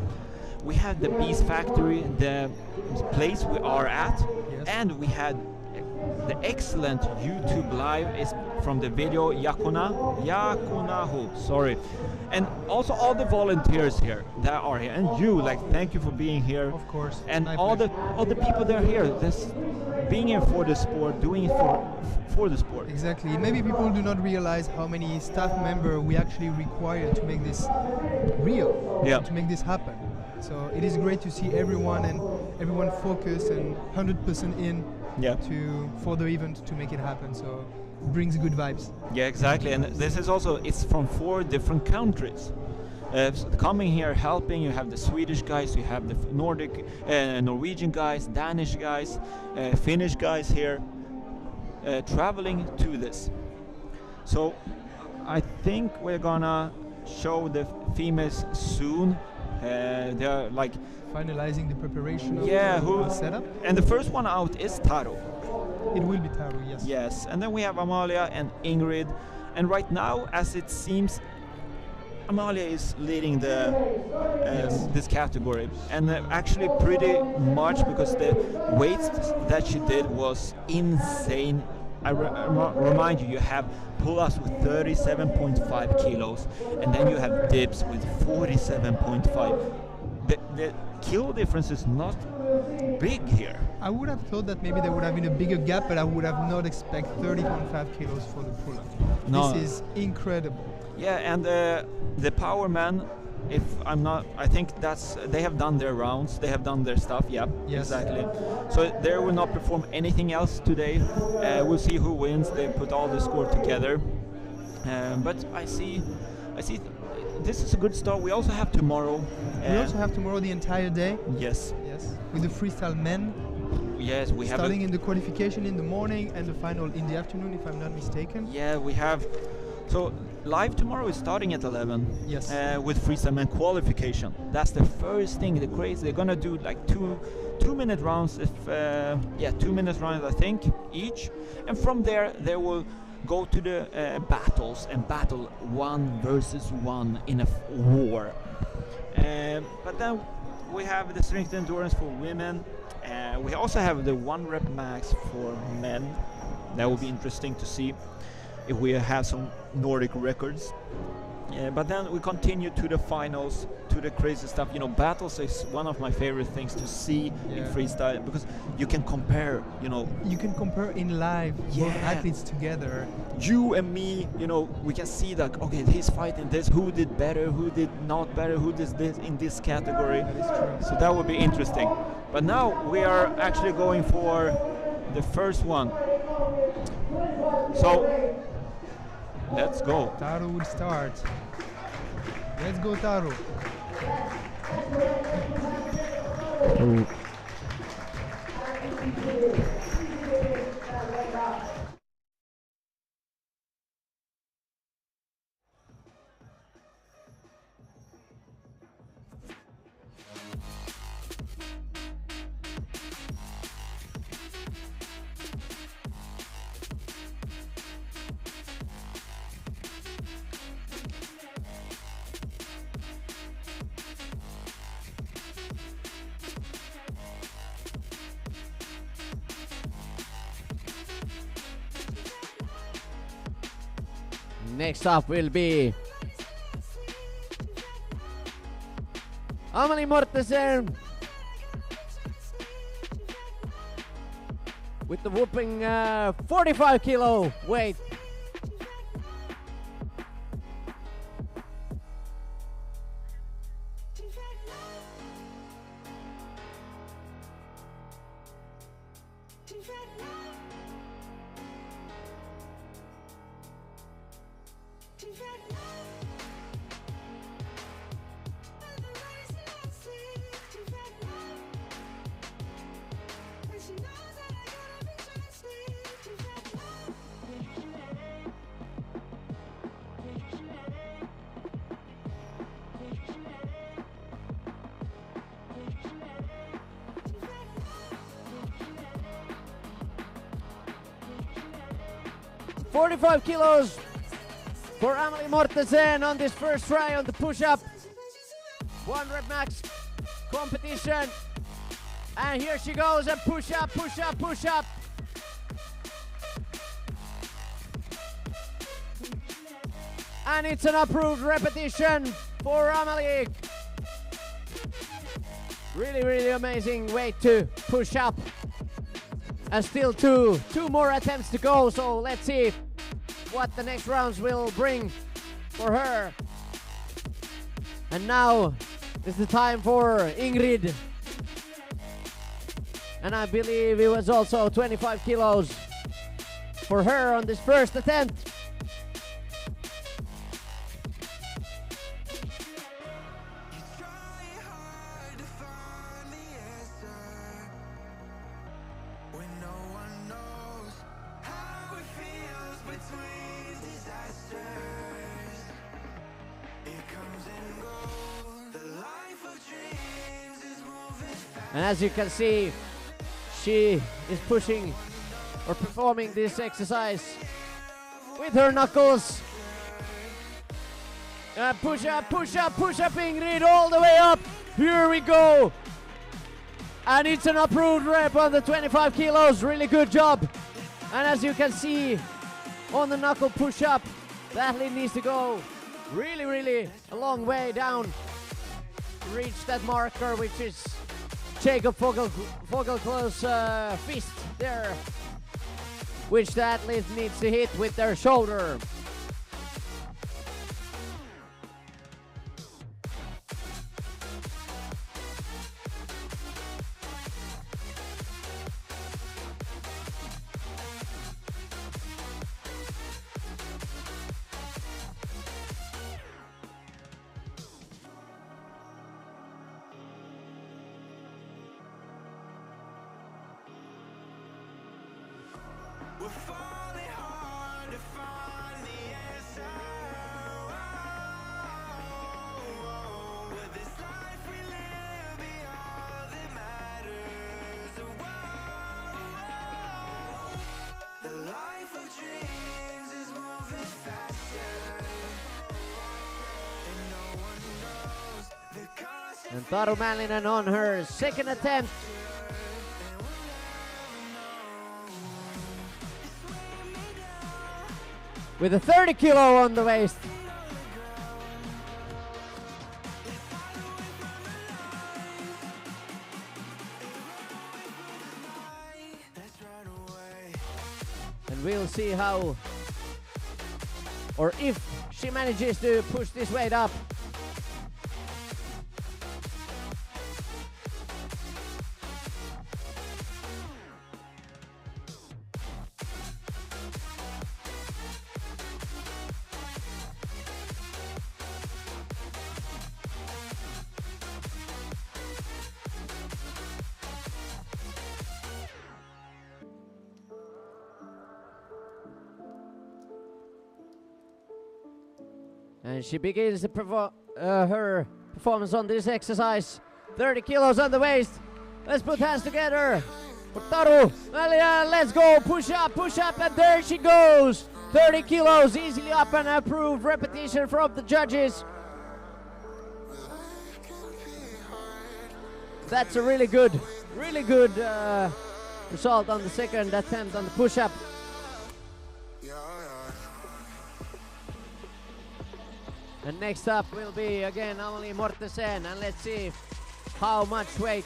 We have the Bees Factory, the place we are at, and we had the excellent YouTube live is from the video Yakunahu, sorry. And also all the volunteers here that are here, and you, like, thank you for being here. Of course. And all the people that are here, this being here for the sport, doing it for the sport. Exactly. Maybe people do not realize how many staff members we actually require to make this real, to make this happen. So it is great to see everyone focused and 100% in for the event to make it happen. So it brings good vibes. Yeah, exactly. And this is also, it's from 4 different countries. Coming here, helping. You have the Swedish guys, you have the Nordic, Norwegian guys, Danish guys, Finnish guys here, traveling to this. So I think we're gonna show the females soon. They're like finalizing the preparation of the setup. And the first one out is Taro. It will be Taro, yes. Yes, and then we have Amalia and Ingrid. And right now, as it seems, Amalia is leading the this category, and actually pretty much, because the weights that she did was insane. I remind you, you have pull-ups with 37.5 kilos, and then you have dips with 47.5. The kilo difference is not big here. I would have thought that maybe there would have been a bigger gap, but I would have not expected 30.5 kilos for the pull-up. No. This is incredible. Yeah, and the power man, if I'm not, I think that's, they have done their rounds, they have done their stuff, yes. Exactly. So they will not perform anything else today. We'll see who wins. They put all the score together. But I see this is a good start. We also have tomorrow. We also have tomorrow the entire day. Yes. Yes. With the freestyle men. Yes, we have. Starting in the qualification in the morning and the final in the afternoon, if I'm not mistaken. Yeah, we have. So live tomorrow is starting at 11. Yes. With freestyle and qualification. That's the first thing. The crazy. They're gonna do like two-minute rounds. If 2-minute rounds, I think, each. And from there, they will go to the battles and battle 1 versus 1 in a war. But then we have the strength and endurance for women. We also have the 1 rep max for men. That will be interesting to see if we have some Nordic records. But then we continue to the finals, to the crazy stuff. You know, battles is one of my favorite things to see in freestyle, because you can compare, you know. You can compare in live both athletes together. You and me, you know, we can see that, okay, he's fighting this, who did better, who did not better, who did this in this category. That is true. So that would be interesting. But now we are actually going for the first one. So let's go. Taro will start. Let's go, Taro. Next up will be Amalie Mortensen with the whooping 45 kilo weight. .45 kilos for Amalie Mortensen on this first try on the push-up. 1 rep max competition. And here she goes, and push up, push up, push up. And it's an approved repetition for Amalie. Really, really amazing way to push up. And still two more attempts to go, so let's see what the next rounds will bring for her. And now is the time for Ingrid. And I believe it was also 25 kilos for her on this first attempt. And as you can see, she is pushing or performing this exercise with her knuckles. Push up, push up, push up, Ingrid, all the way up. Here we go. And it's an approved rep on the 25 kilos. Really good job. And as you can see on the knuckle push up, the athlete needs to go really, really a long way down to reach that marker, which is Jacob Fogelklow's fist there, which the athlete needs to hit with their shoulder. We're falling hard to find the answer. And Taru Mallinen on her second attempt. With a 30 kilo on the waist. And we'll see how or if she manages to push this weight up. And she begins her performance on this exercise. 30 kilos on the waist. Let's put hands together. For Taru, let's go. Push up, and there she goes. 30 kilos, easily up and approved repetition from the judges. That's a really good result on the second attempt on the push-up. And next up will be again Amalie Mortensen, and let's see how much weight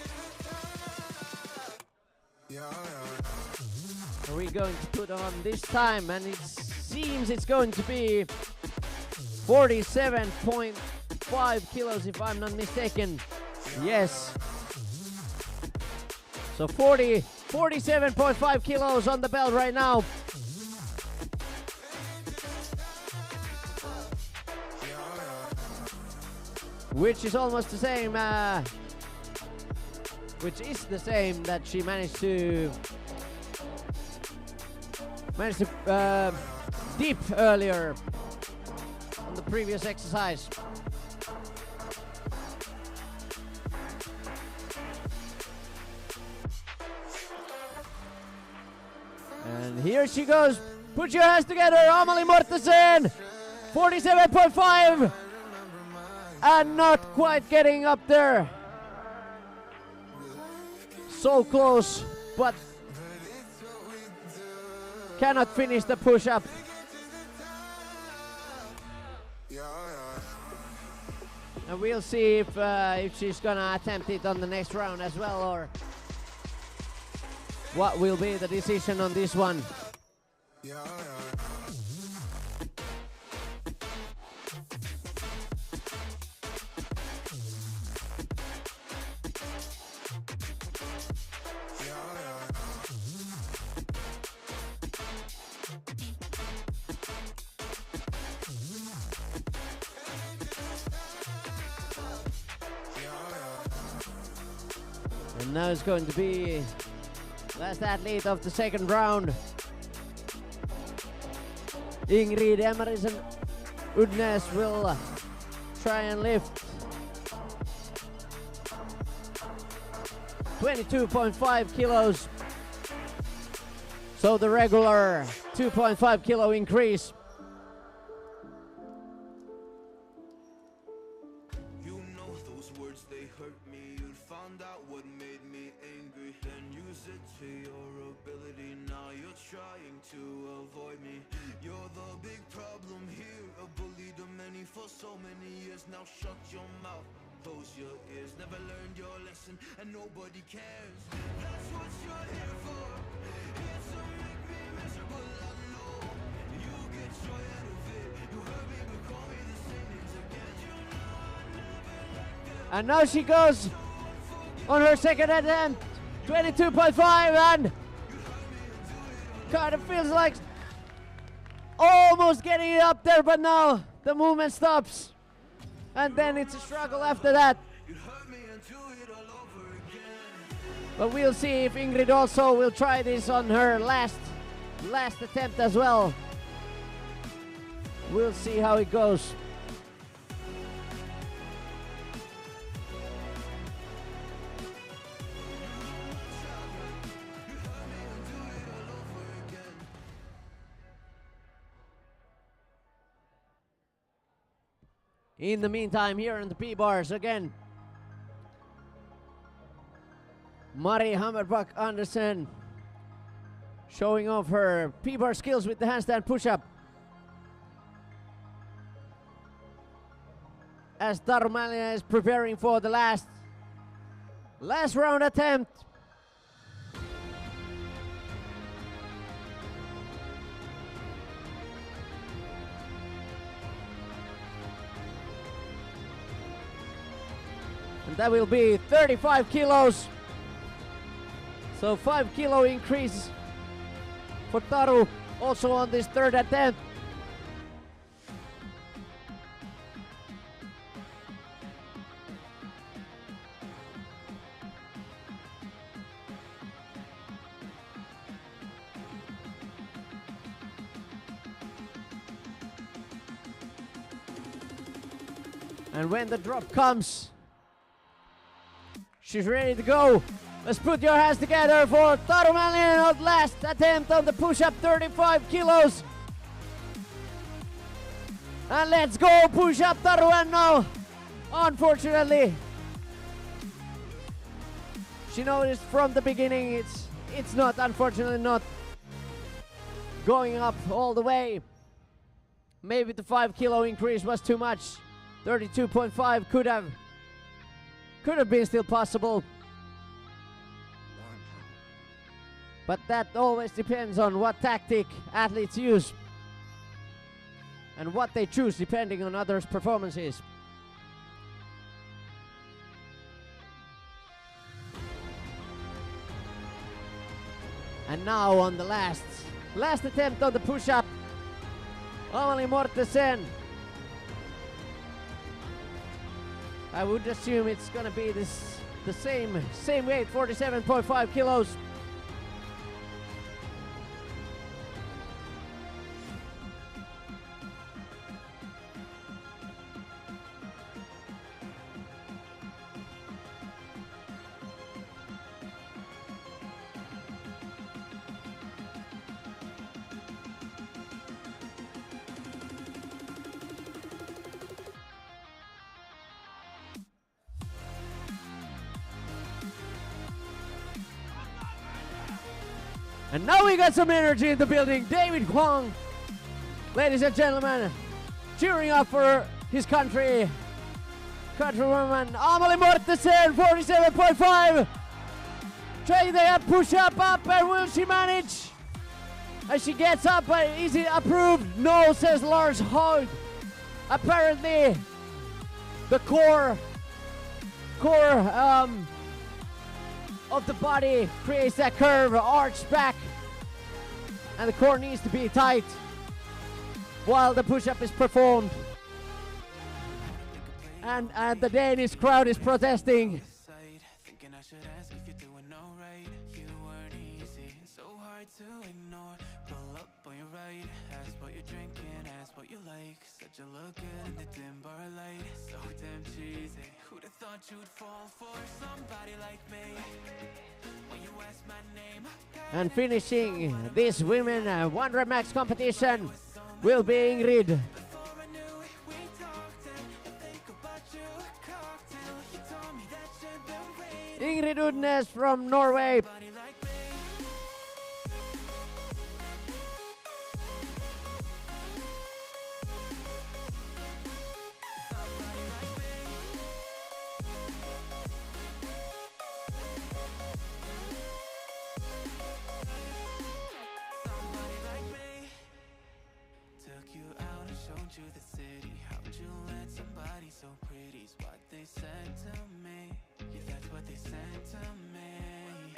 are we going to put on this time, and it seems it's going to be 47.5 kilos if I'm not mistaken. Yes. So 47.5 kilos on the belt right now. Which is almost the same, which is the same that she managed to dip earlier on the previous exercise. And here she goes. Put your hands together, Amalie Mortensen. 47.5. And not quite getting up there. So close, but cannot finish the push-up. And we'll see if she's gonna attempt it on the next round as well, or what will be the decision on this one. And now it's going to be last athlete of the second round. Ingrid Emerson Udnes will try and lift 22.5 kilos. So the regular 2.5 kilo increase. And now she goes on her second attempt, 22.5, and kind of feels like almost getting it up there, but now the movement stops. And then it's a struggle after that. But we'll see if Ingrid also will try this on her last attempt as well. We'll see how it goes. In the meantime, here in the P-bars again, Mari Hammerback Andersen showing off her P-bar skills with the handstand push-up. As Taru Malinen is preparing for the last round attempt. And that will be 35 kilos. So 5 kilo increase for Taru also on this third attempt. And when the drop comes, she's ready to go. Let's put your hands together for Taru Malinen on last attempt on the push-up, 35 kilos. And let's go, push-up Taru, and now, unfortunately, she noticed from the beginning it's not, unfortunately not going up all the way. Maybe the 5 kilo increase was too much. 32.5 could have been still possible. But that always depends on what tactic athletes use and what they choose depending on others' performances. And now on the last attempt on the push-up, Amalie Mortensen. I would assume it's gonna be the same weight, 47.5 kilos. And now we got some energy in the building. David Huang, ladies and gentlemen, cheering up for his countrywoman Amalie Mortensen, 47.5. Trying the push-up up, and will she manage? As she gets up, is it approved? No, says Lars Haug. Apparently, the core of the body creates that curve, arch back, and the core needs to be tight while the push-up is performed. And the Danish crowd is protesting. Thinking I should ask if you're doing alright. You weren't easy, so hard to ignore. Pull up on your right, ask what you're drinking, ask what you like. Said you look good in the dim bar light, so damn cheesy. Who'd have thought you'd fall for somebody like me? When you ask my name, And finishing this women 100 max competition will be Ingrid. before I knew it, we talked and I think about you. A cocktail, you told me that you'd been waiting. Ingrid Udnes from Norway. Somebody like me. Somebody like me. Took you out and showed you the city. How'd you let somebody so pretty's what they said to me? Yeah, that's what they said to me.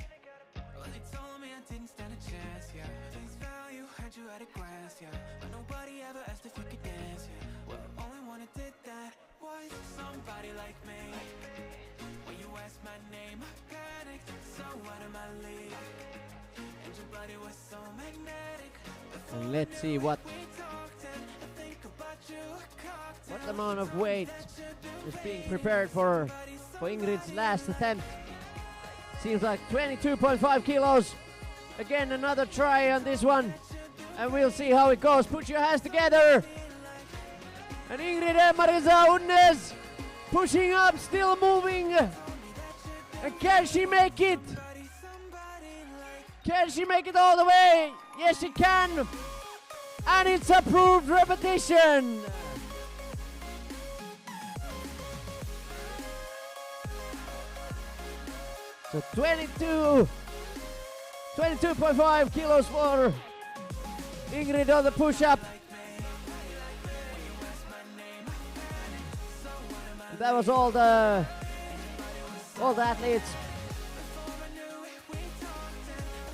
Well, they told me I didn't stand a chance, yeah. Face value, had you at a glance, yeah. But nobody ever asked if you could dance, yeah. Well, only one who did that was somebody like me. When you asked my name, I panicked, so out of my league. And your body was so magnetic. And let's see what amount of weight is being prepared for Ingrid's last attempt. Seems like 22.5 kilos. Again, another try on this one. And we'll see how it goes. Put your hands together. And Ingrid and Marisa Udnes pushing up, still moving. And can she make it? Can she make it all the way? Yes, she can. And it's approved repetition. So 22.5 kilos for Ingrid on the push-up. That was all the athletes.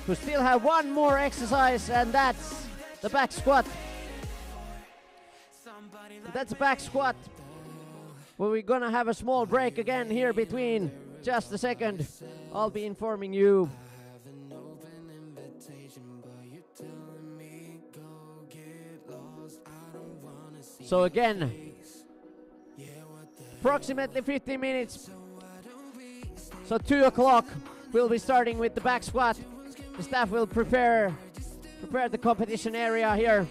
We still have one more exercise, and that's the back squat. That's a back squat. Well, we're gonna have a small break again here between. Just a second. I'll be informing you. So again, approximately 15 minutes. So 2 o'clock, we'll be starting with the back squat. The staff will prepare the competition area here.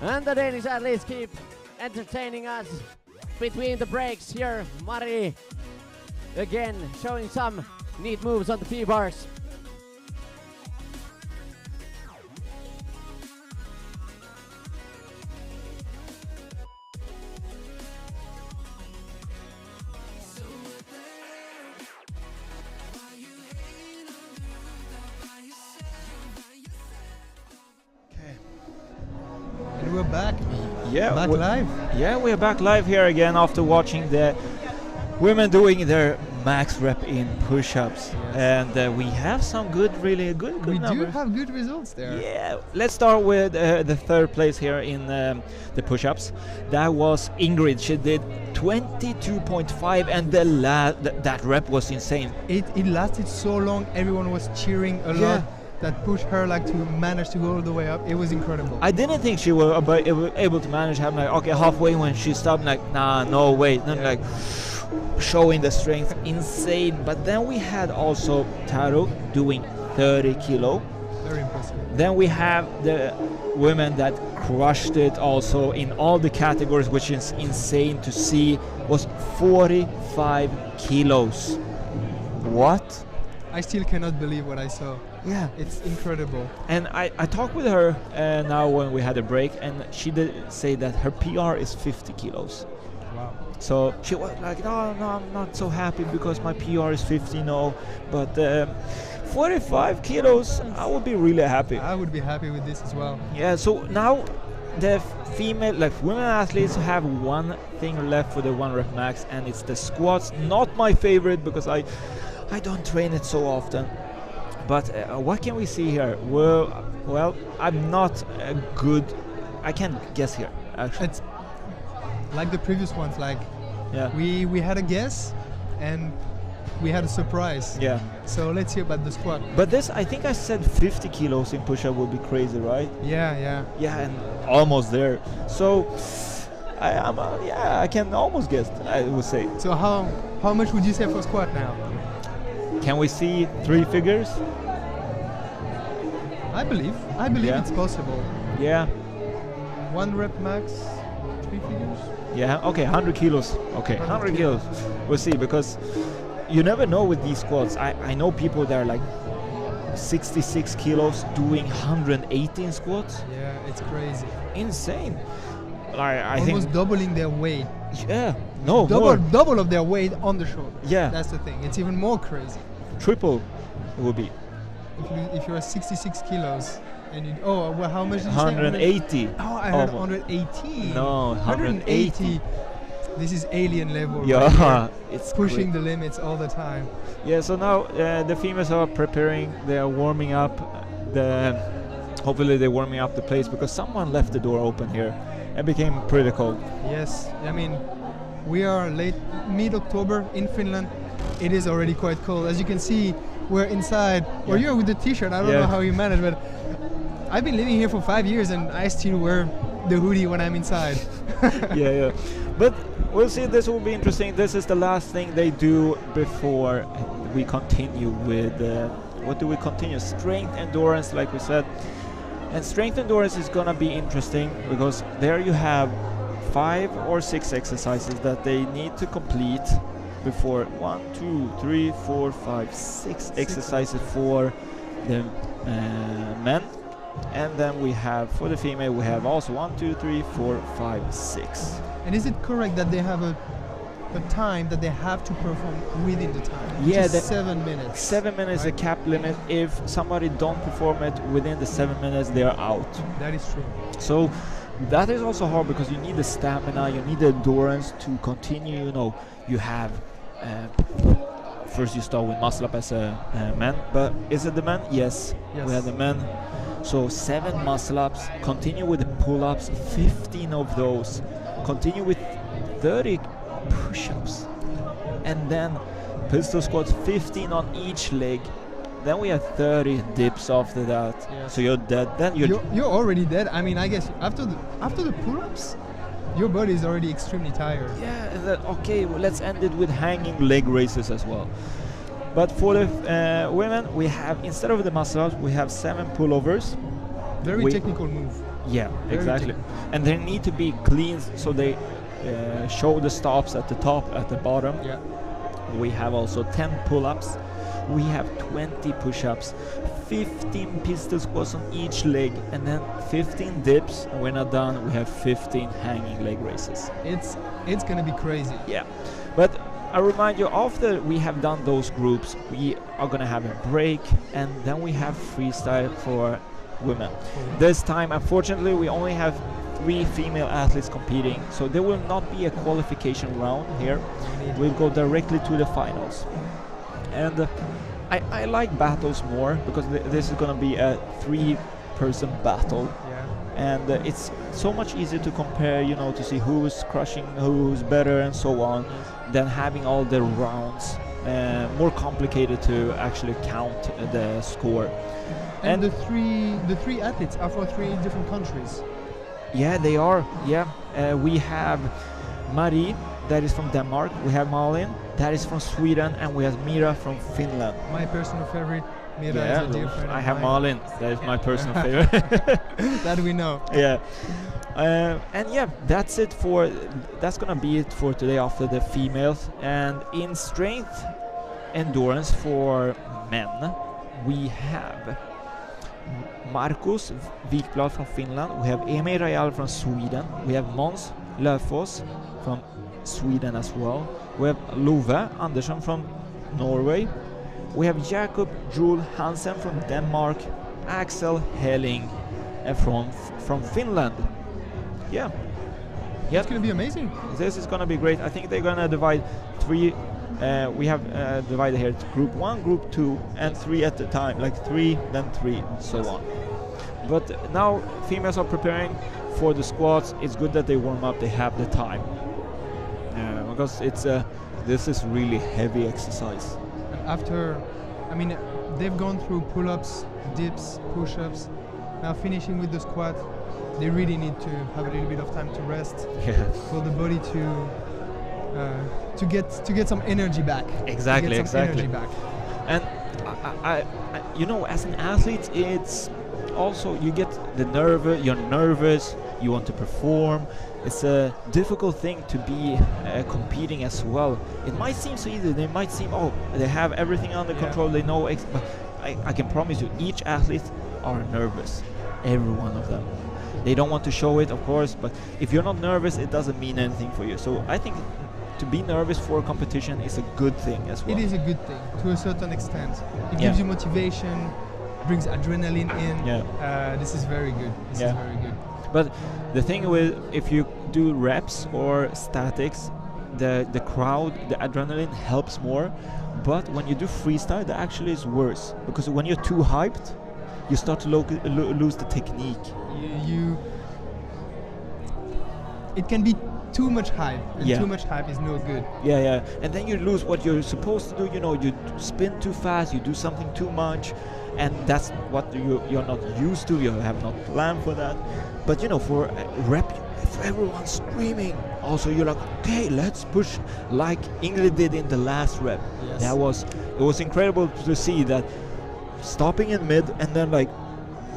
And the Danish athletes keep entertaining us between the breaks here. Mari again showing some neat moves on the P-bars. And we're back. Yeah, Back live. Yeah, we're back live here again after watching the women doing their max rep in push-ups, and we have some really good We numbers. do have good results there. Yeah, let's start with the third place here in the push-ups. That was Ingrid. She did 22.5, and that rep was insane. It lasted so long. Everyone was cheering a lot. That pushed her like to manage to go all the way up. It was incredible. I didn't think she was able to manage. I'm like, okay, halfway when she stopped, like, nah, no way. Then like showing the strength, insane. But then we had also Taro doing 30 kilo. Very impressive. Then we have the women that crushed it also in all the categories, which is insane to see, was 45 kilos. What? I still cannot believe what I saw. Yeah. It's incredible. And I talked with her now when we had a break, and she did say that her PR is 50 kilos. Wow. So she was like, no, I'm not so happy because my PR is 50, no. But 45 kilos, I would be really happy. I would be happy with this as well. Yeah, so now the female, like women athletes have one thing left for the 1 rep max, and it's the squats. Not my favorite because I don't train it so often. But what can we see here? Well, I'm not good. I can't guess here, actually. It's like the previous ones. Like yeah. we had a guess, and we had a surprise. Yeah. So let's hear about the squat. But this, I think I said 50 kilos in push-up would be crazy, right? Yeah. Yeah, and almost there. So I can almost guess, I would say. So how much would you say for squat now? Can we see 3 figures? I believe Yeah. it's possible. Yeah. 1 rep max, 3 figures. Yeah, okay, 100 kilos. Okay, 100 kilos. We'll see, because you never know with these squats. I know people that are like 66 kilos doing 118 squats. Yeah, it's crazy. Insane. I think. Almost doubling their weight. Yeah, no, more. Double of their weight on the shoulder. Yeah. That's the thing. It's even more crazy. Triple it would be. If you're 66 kilos and you well, how much did you say? 180. Oh, I heard Almost. 118. No, 180. This is alien level. Yeah, right here. it's pushing great. the limits all the time. Yeah, so now the females are preparing. They are warming up. Hopefully they're warming up the place, because someone left the door open here and became pretty cold. Yes, I mean, we are mid-October in Finland. It is already quite cold. As you can see, we're inside. Well, you're with the t-shirt. I don't know how you manage, but I've been living here for 5 years and I still wear the hoodie when I'm inside. yeah. But we'll see. This will be interesting. This is the last thing they do before we continue with what do we continue? Strength endurance, like we said. And strength endurance is gonna be interesting, because there you have 5 or 6 exercises that they need to complete before 1, 2, 3, 4, 5, 6 exercises for the men. And then we have, for the female, we have also 1, 2, 3, 4, 5, 6. And is it correct that they have a time that they have to perform within the time? Yeah, which is 7 minutes. 7 minutes right? a cap limit. If somebody don't perform it within the 7 minutes, they are out. That is true. So that is also hard, because you need the stamina, you need the endurance to continue. You know, you have first you start with muscle up as a man, but is it the men? Yes. We have the men. So 7 muscle ups, continue with the pull-ups, 15 of those, continue with 30 push-ups, and then pistol squats, 15 on each leg. Then we have 30 dips after that. Yes. So you're dead. Then You're already dead. I mean, I guess after the pull-ups, your body is already extremely tired. Yeah, and then okay, well, let's end it with hanging leg raises as well. But for the women, we have, instead of the muscle ups, we have 7 pullovers. Very technical move. Yeah, Very exactly. And they need to be clean, so they show the stops at the top, at the bottom. Yeah. We have also 10 pull-ups. We have 20 push-ups, 15 pistol squats on each leg, and then 15 dips. And we're not done. We have 15 hanging leg raises. It's gonna be crazy. Yeah, but I remind you, after we have done those groups, we are gonna have a break, and then we have freestyle for women. This time, unfortunately, we only have 3 female athletes competing, so there will not be a qualification round here. We'll go directly to the finals. And I like battles more, because this is gonna be a 3-person battle. Yeah. And it's so much easier to compare, you know, to see who's crushing, who's better, and so on, than having all the rounds. More complicated to actually count the score. And the three athletes are from 3 different countries. Yeah, they are. Yeah, we have Marie, that is from Denmark. We have Malin, that is from Sweden, and we have Mira from Finland. My personal favorite. Mira Yeah, is a dear friend I of have mine. Malin. That is my personal favorite. That we know. Yeah, and yeah, that's gonna be it for today after the females. And in strength endurance for men, we have Marcus Wikblad from Finland, we have Emil Rajal from Sweden, we have Måns Löfås from Sweden as well, we have Love Andersson from Norway, we have Jakob Joel Hansen from Denmark, Axel Helling from Finland. Yeah. It's going to be amazing. This is going to be great. I think they're going to divide 3. We have divided here group 1, group 2, and 3 at a time, like 3, then 3, so on. But now females are preparing for the squats. It's good that they warm up. They have the time, because it's this is really heavy exercise. And after, I mean, they've gone through pull-ups, dips, push-ups. Now finishing with the squat, they really need to have a little bit of time to rest Yeah. for the body to get some energy back. Exactly, To get some exactly. energy back. And you know, as an athlete, it's also you get you're nervous, you want to perform. It's a difficult thing to be competing as well. It might seem so easy. They might seem, oh, they have everything under Yeah. control. They know, but I can promise you, each athlete are nervous. Every one of them. They don't want to show it, of course, but if you're not nervous, it doesn't mean anything for you. So I think to be nervous for a competition is a good thing as well. It is a good thing to a certain extent. It Yeah. gives you motivation, brings adrenaline in. Yeah. This is very good. This Yeah. is very good. But the thing with if you do reps or statics, the crowd, the adrenaline helps more. But when you do freestyle, that actually is worse because when you're too hyped, you start to lose the technique. It can be too much hype, and Yeah. too much hype is no good. Yeah, yeah, and then you lose what you're supposed to do. You know, you spin too fast, you do something too much, and that's what you're not used to. You have not planned for that. But you know, for a rep, if everyone's screaming, also you're like, okay, let's push, like Ingrid did in the last rep. Yes. It was incredible to see that stopping in mid and then like,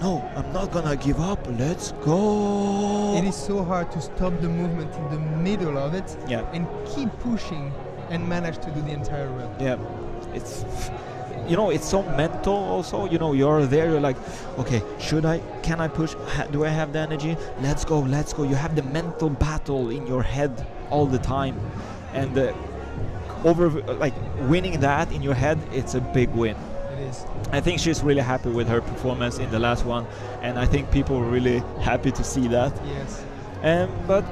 no, I'm not gonna give up. Let's go. It is so hard to stop the movement in the middle of it Yeah. and keep pushing and manage to do the entire rep. Yeah, it's, you know, it's so mental also. You know, you're there, you're like, okay, can I push? Do I have the energy? Let's go. You have the mental battle in your head all the time. And winning that in your head, it's a big win. It is. I think she's really happy with her performance in the last one. And I think people were really happy to see that. Yes. But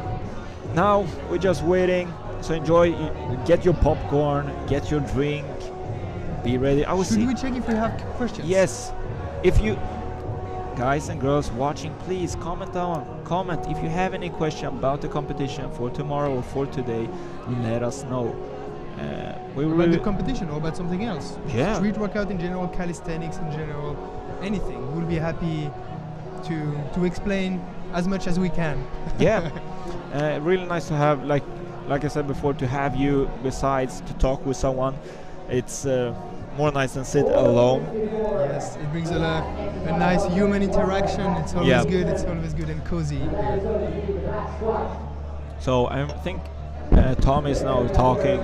now we're just waiting. So enjoy, get your popcorn, get your drink, be ready. Should we check if we have questions? Yes. If you guys and girls watching, please comment if you have any question about the competition for tomorrow or for today. Let us know. About the competition or about something else. Yeah. Street workout in general, calisthenics in general, anything. We'll be happy to explain as much as we can. Yeah. Really nice to have, like I said before, to have you besides to talk with someone. It's more nice than sit alone. Yes, it brings a nice human interaction. It's always good. It's always good and cozy. So I think Tom is now talking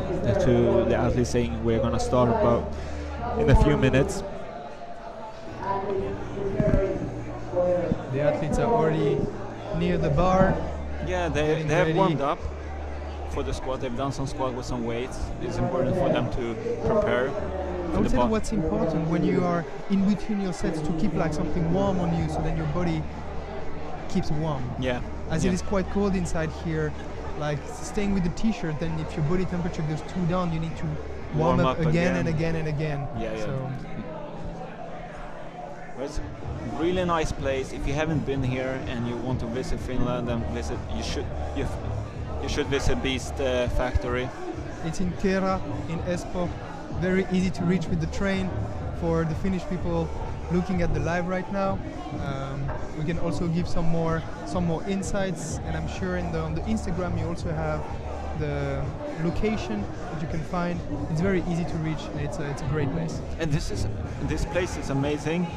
to the athletes, saying we're gonna start about in a few minutes. The athletes are already near the bar. Yeah, they have warmed up for the squat. They've done some squat with some weights. It's important for them to prepare. I would say that what's important when you are in between your sets to keep like something warm on you, so then your body keeps warm. Yeah. As it is quite cold inside here, like staying with the t-shirt, then if your body temperature goes too down, you need to warm up again and again and again. Yeah. So it's a really nice place. If you haven't been here and you want to visit Finland, then you should visit Beast Factory. it's in Kera, in Espoo, very easy to reach with the train. For the Finnish people looking at the live right now, we can also give some more insights, and I'm sure on the Instagram you also have the location that you can find. It's very easy to reach, and it's a great place. And this place is amazing.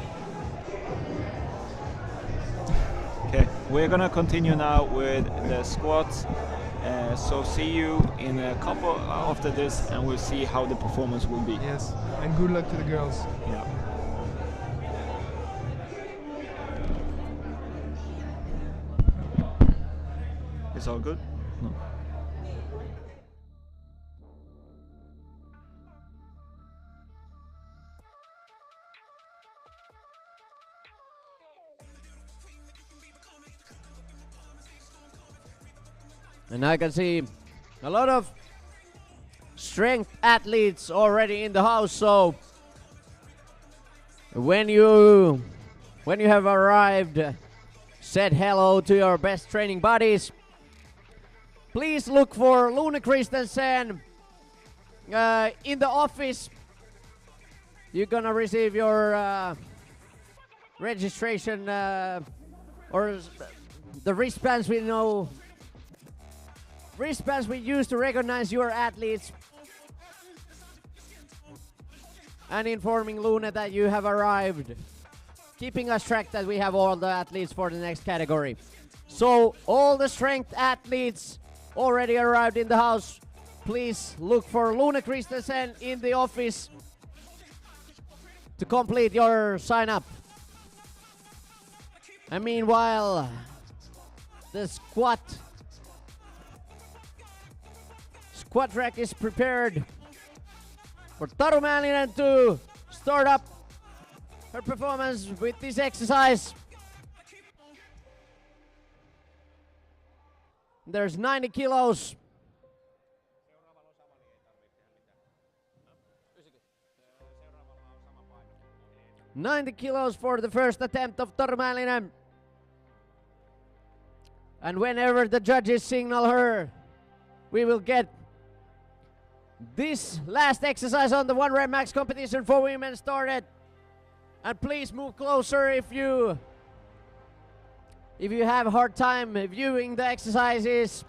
Okay, we're gonna continue now with the squats. So see you in a couple after this, and we'll see how the performance will be. Yes, and good luck to the girls. Yeah. It's all good? No. And I can see a lot of strength athletes already in the house, so when you have arrived, said hello to your best training buddies. Please look for Lune Christensen in the office, you're gonna receive your registration or the wristbands wristbands we use to recognize your athletes and informing Luna that you have arrived, keeping us track that we have all the athletes for the next category. So all the strength athletes already arrived in the house. Please look for Luna Christensen in the office to complete your sign up. And meanwhile, the squat rack is prepared for Taru Mälinen to start up her performance with this exercise. There's 90 kilos. $90 kilos for the first attempt of Taru Mälinen. And whenever the judges signal her, we will get this last exercise on the 1 rep max competition for women started. And please move closer if you have a hard time viewing the exercises.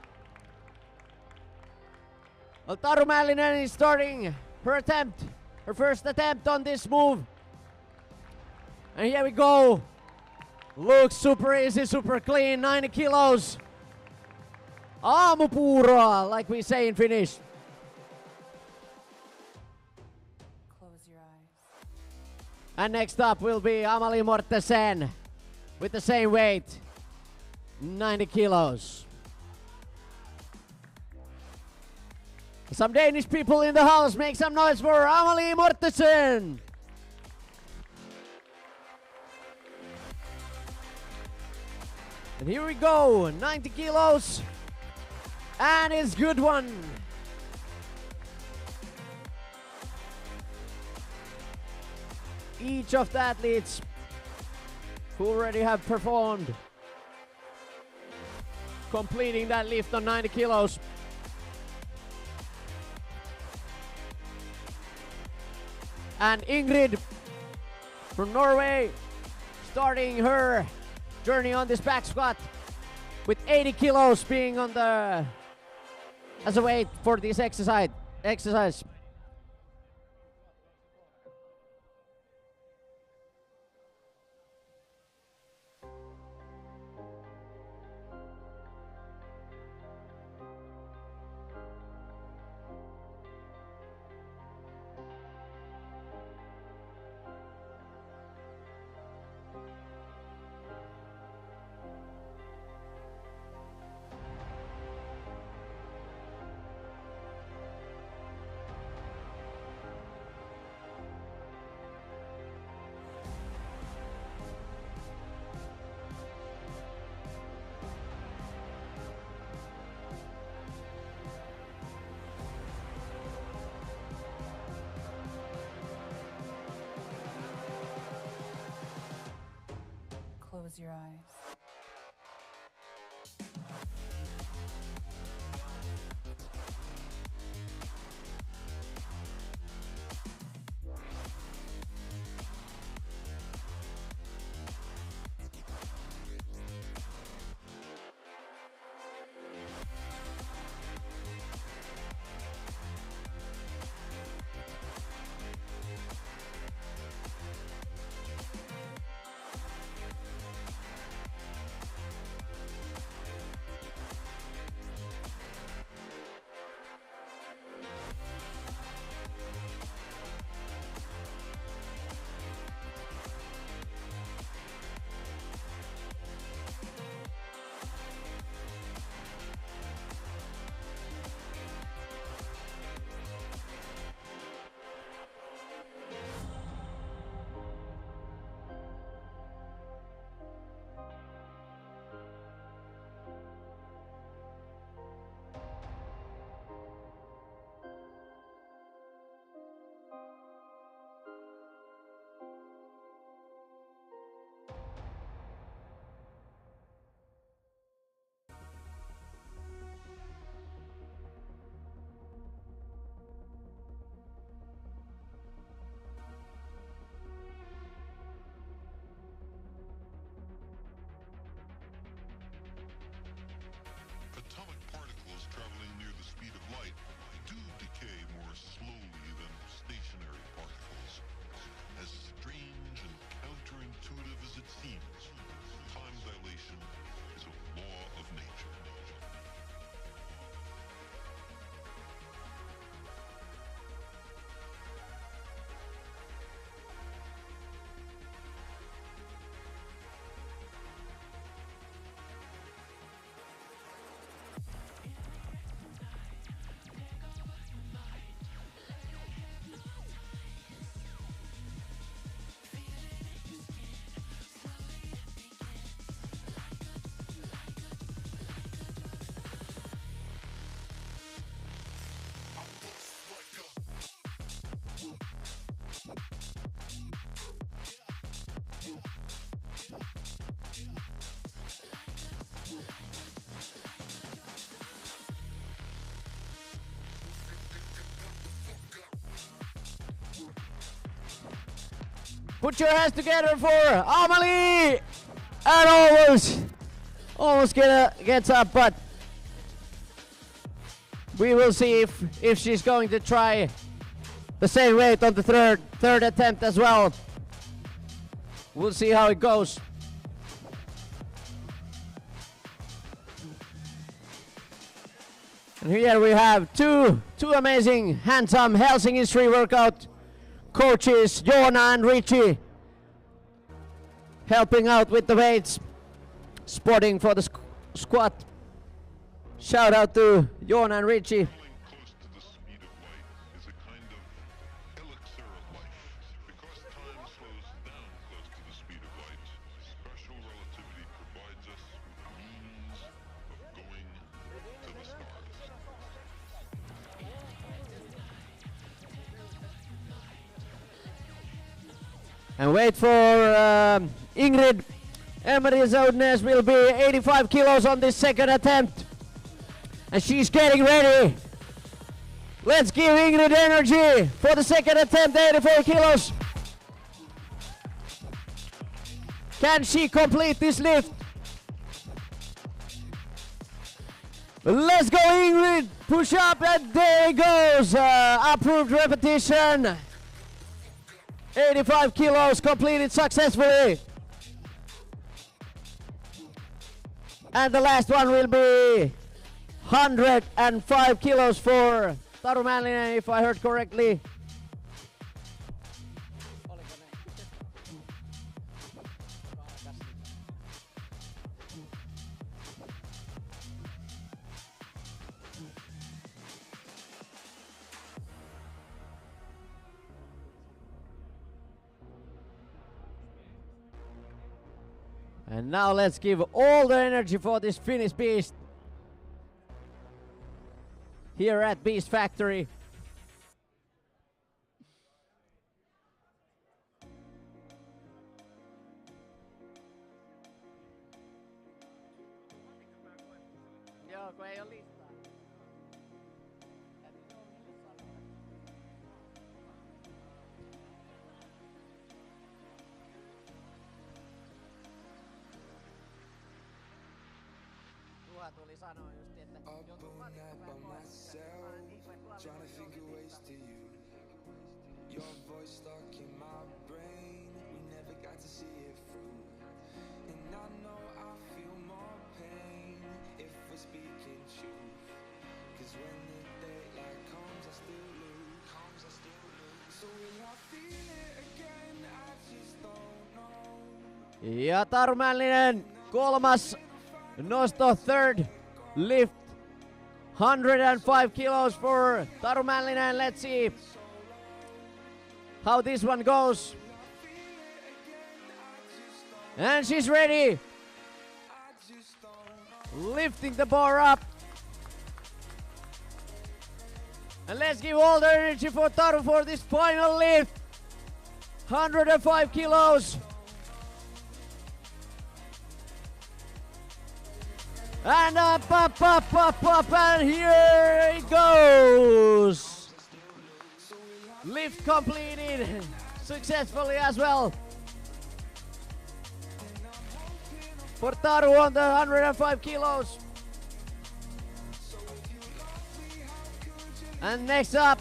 Well, Taru Mälinen is starting her first attempt on this move. And here we go. Looks super easy, super clean, 90 kilos. Aamupuuroa, like we say in Finnish. Close your eyes. And next up will be Amalie Mortensen with the same weight, 90 kilos. Some Danish people in the house, make some noise for Amalie Mortensen. And here we go, 90 kilos. And it's good one. Each of the athletes who already have performed completing that lift on 90 kilos. And Ingrid from Norway starting her journey on this back squat with 80 kilos being on the as a weight for this exercise. Close your eyes. Put your hands together for Amalie! And almost gets up, but we will see if she's going to try the same weight on the third attempt as well. We'll see how it goes. And here we have two amazing, handsome Helsinki Street Workout coaches, Joona and Richie, helping out with the weights, spotting for the squat. Shout out to Joona and Richie. Close to the speed of light is a kind of elixir of life. Because time slows down close to the speed of light, special relativity provides us with a means of going to the stars. And wait for Ingrid. Emery Zoudnes will be 85 kilos on this second attempt. And she's getting ready. Let's give Ingrid energy for the second attempt, 84 kilos. Can she complete this lift? Let's go, Ingrid. Push up, and there it goes. Approved repetition. 85 kilos completed successfully. And the last one will be 105 kilos for Taru Mallinen, if I heard correctly. And now let's give all the energy for this Finnish beast here at Beast Factory. Joo, kun ei ole listaa. Tuli sanoa just, että joutuu matikkapäin pois. Trying to think of ways to you. Your voice stuck in my brain. We never got to see it through. And I know I feel more pain if we're speaking truth. Cause when the daylight comes, I still lose. So will I feel it again? I just don't know. Ja Taru Mallinen, kolmas nosto, third lift. 105 kilos for Taru Mallinen. Let's see how this one goes. And she's ready. Lifting the bar up. And let's give all the energy for Taru for this final lift. 105 kilos. And up, and here it goes. Lift completed successfully as well. For Taru on the 105 kilos. And next up,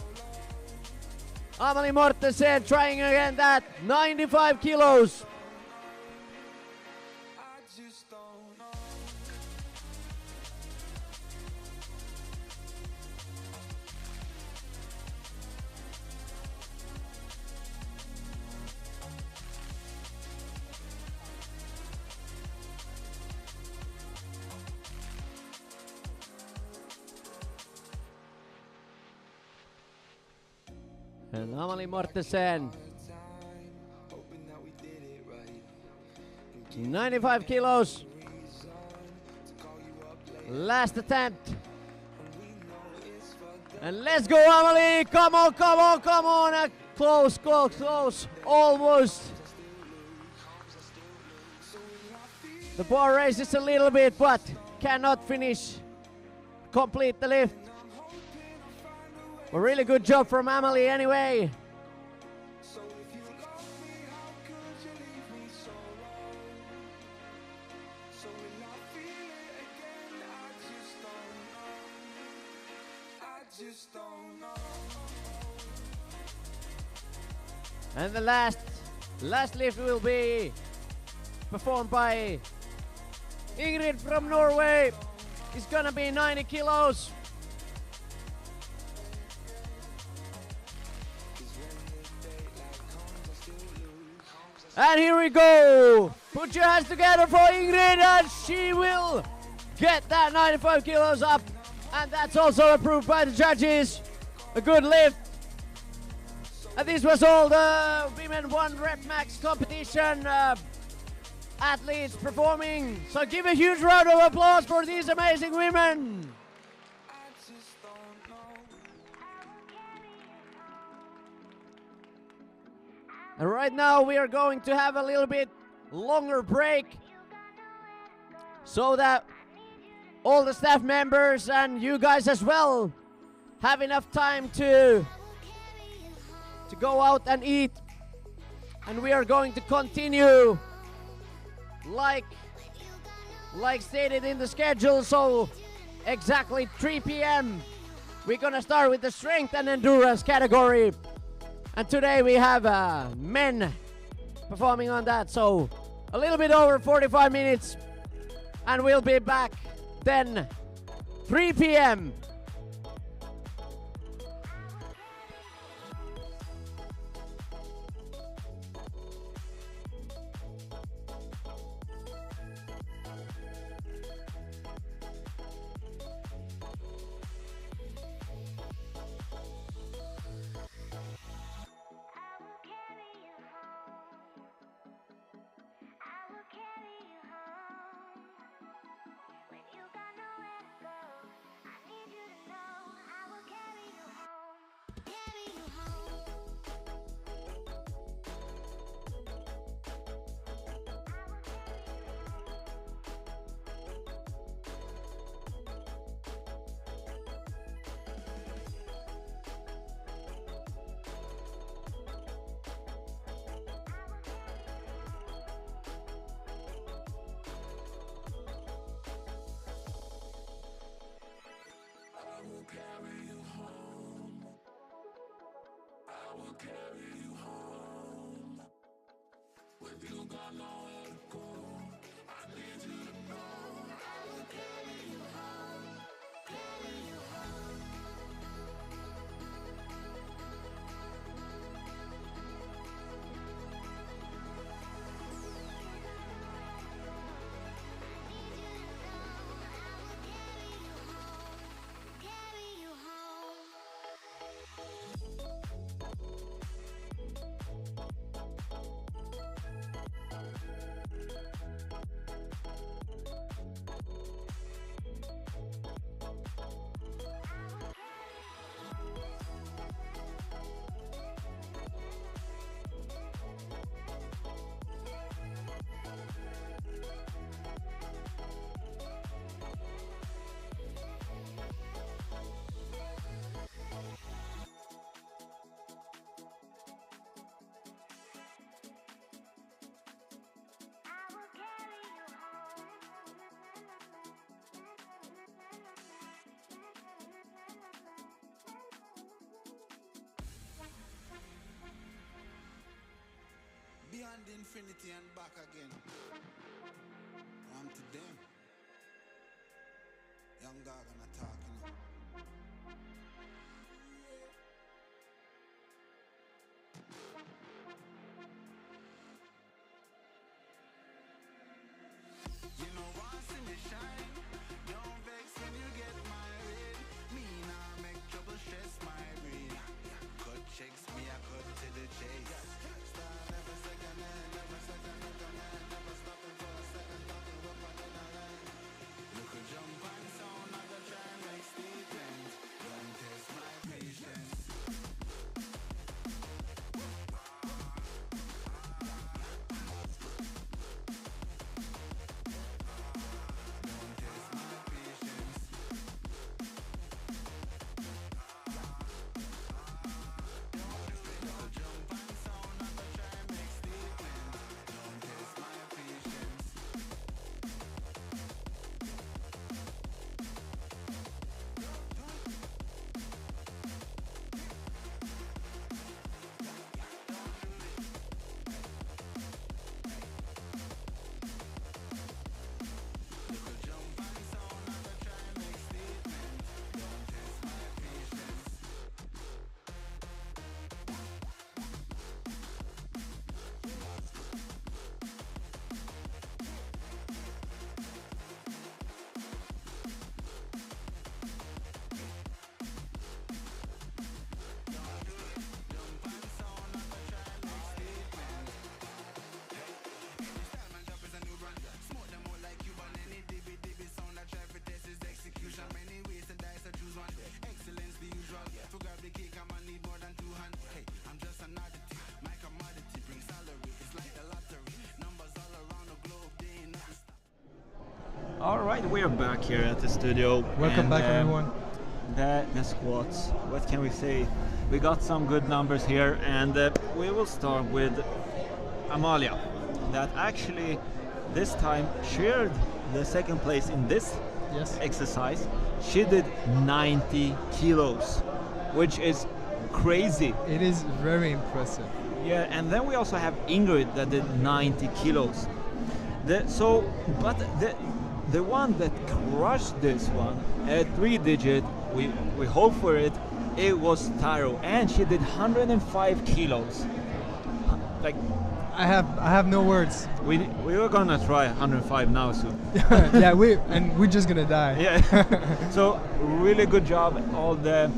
Amalie Mortensen trying again that 95 kilos. And Amalie Mortensen, 95 kilos. Last attempt. And let's go, Amalie. Come on, come on, come on. Close, close, close. Almost. The bar raises a little bit, but cannot finish. Complete the lift. A really good job from Amalie anyway. just don't know. And the last lift will be performed by Ingrid from Norway. It's gonna be 90 kilos. And here we go. Put your hands together for Ingrid, and she will get that 95 kilos up. And that's also approved by the judges. A good lift. And this was all the Women 1 Rep Max competition athletes performing. So give a huge round of applause for these amazing women. And right now we are going to have a little bit longer break so that all the staff members and you guys as well have enough time to go out and eat. And we are going to continue like stated in the schedule. So exactly 3 p.m. we're gonna start with the strength and endurance category. And today we have men performing on that, so a little bit over 45 minutes, and we'll be back then 3 p.m. Beyond infinity and back again. On to them. Young dog and a talking. You know once in the shine, don't vex when you get married. Me nah make trouble stress my brain. Cut checks, me I cut to the chase. Star never second hand, never second hand, never stopping for a second, talking up on the line. Look a jump and sound, I go try and make statements. Don't All right, we are back here at the studio. Welcome and, back, everyone. The squats. What can we say? We got some good numbers here, and we will start with Amalia, that actually this time shared the second place in this Yes. exercise. She did 90 kilos, which is crazy. It is very impressive. Yeah, and then we also have Ingrid that did 90 kilos. The one that crushed this one at 3-digit, we hope for it, it was Taro, and she did 105 kilos. Like, I have no words. we were gonna try 105 now soon. Yeah, we're just gonna die. Yeah. So really good job, all the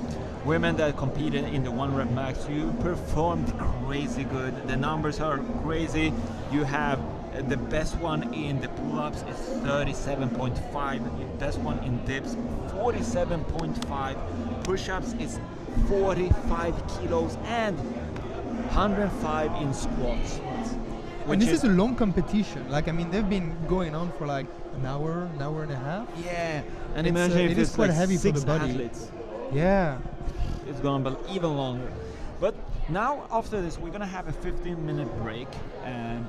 women that competed in the 1 rep max. You performed crazy good. The numbers are crazy. You have the best one in the pull-ups is 37.5. The best one in dips 47.5. Push-ups is 45 kilos and 105 in squats. And this is a long competition. Like, I mean, they've been going on for like an hour and a half. Yeah, and It's, imagine if it is it's quite like heavy for 6 the body. athletes. Yeah. It's gonna be even longer. But now after this we're gonna have a 15-minute break, and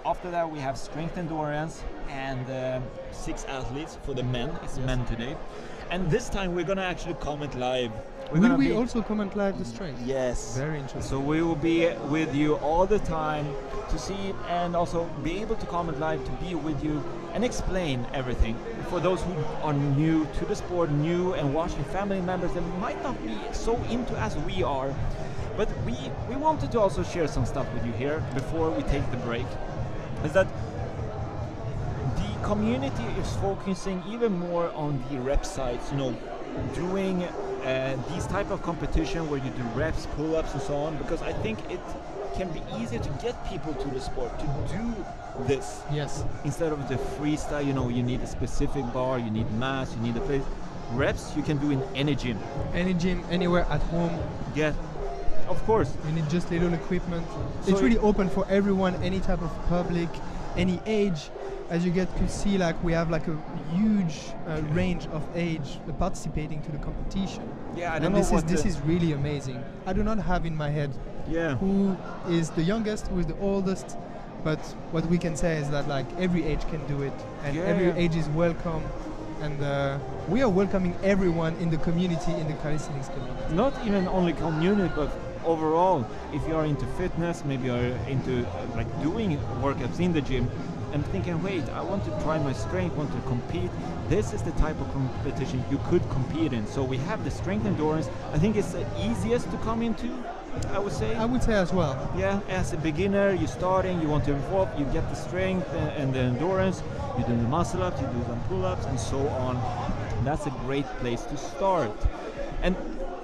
after that we have strength endurance and 6 athletes for the men. It's men today, and this time we're gonna actually comment live. Will we also comment live the strength? Yes. Very interesting. So we will be with you all the time to see it, and also be able to comment live, to be with you and explain everything. For those who are new to the sport, new and watching, family members that might not be so into as we are, but we wanted to also share some stuff with you here before we take the break, is that the community is focusing even more on the rep sides, doing these type of competition where you do reps, pull-ups and so on, because I think it can be easier to get people to the sport to do this. Yes. Instead of the freestyle, you need a specific bar, you need mass, you need a place. Reps you can do in any gym. Any gym, anywhere, at home. Yeah, of course. You need just little equipment. So It's really open for everyone, any type of public, any age. As you get to see, like, we have like a huge range of age participating to the competition. Yeah, I and don't know this is really amazing. I do not have in my head who is the youngest, who is the oldest, but what we can say is that like every age can do it, and every age is welcome, and we are welcoming everyone in the community, in the calisthenics community. Not even only community, but overall, if you are into fitness, maybe you're into like doing workouts in the gym, and thinking, wait, I want to try my strength, want to compete. This is the type of competition you could compete in. So we have the strength endurance. I think it's the easiest to come into, I would say. I would say as well. Yeah, as a beginner, you're starting, you want to evolve, you get the strength and the endurance, you do the muscle ups, you do some pull-ups and so on. That's a great place to start. And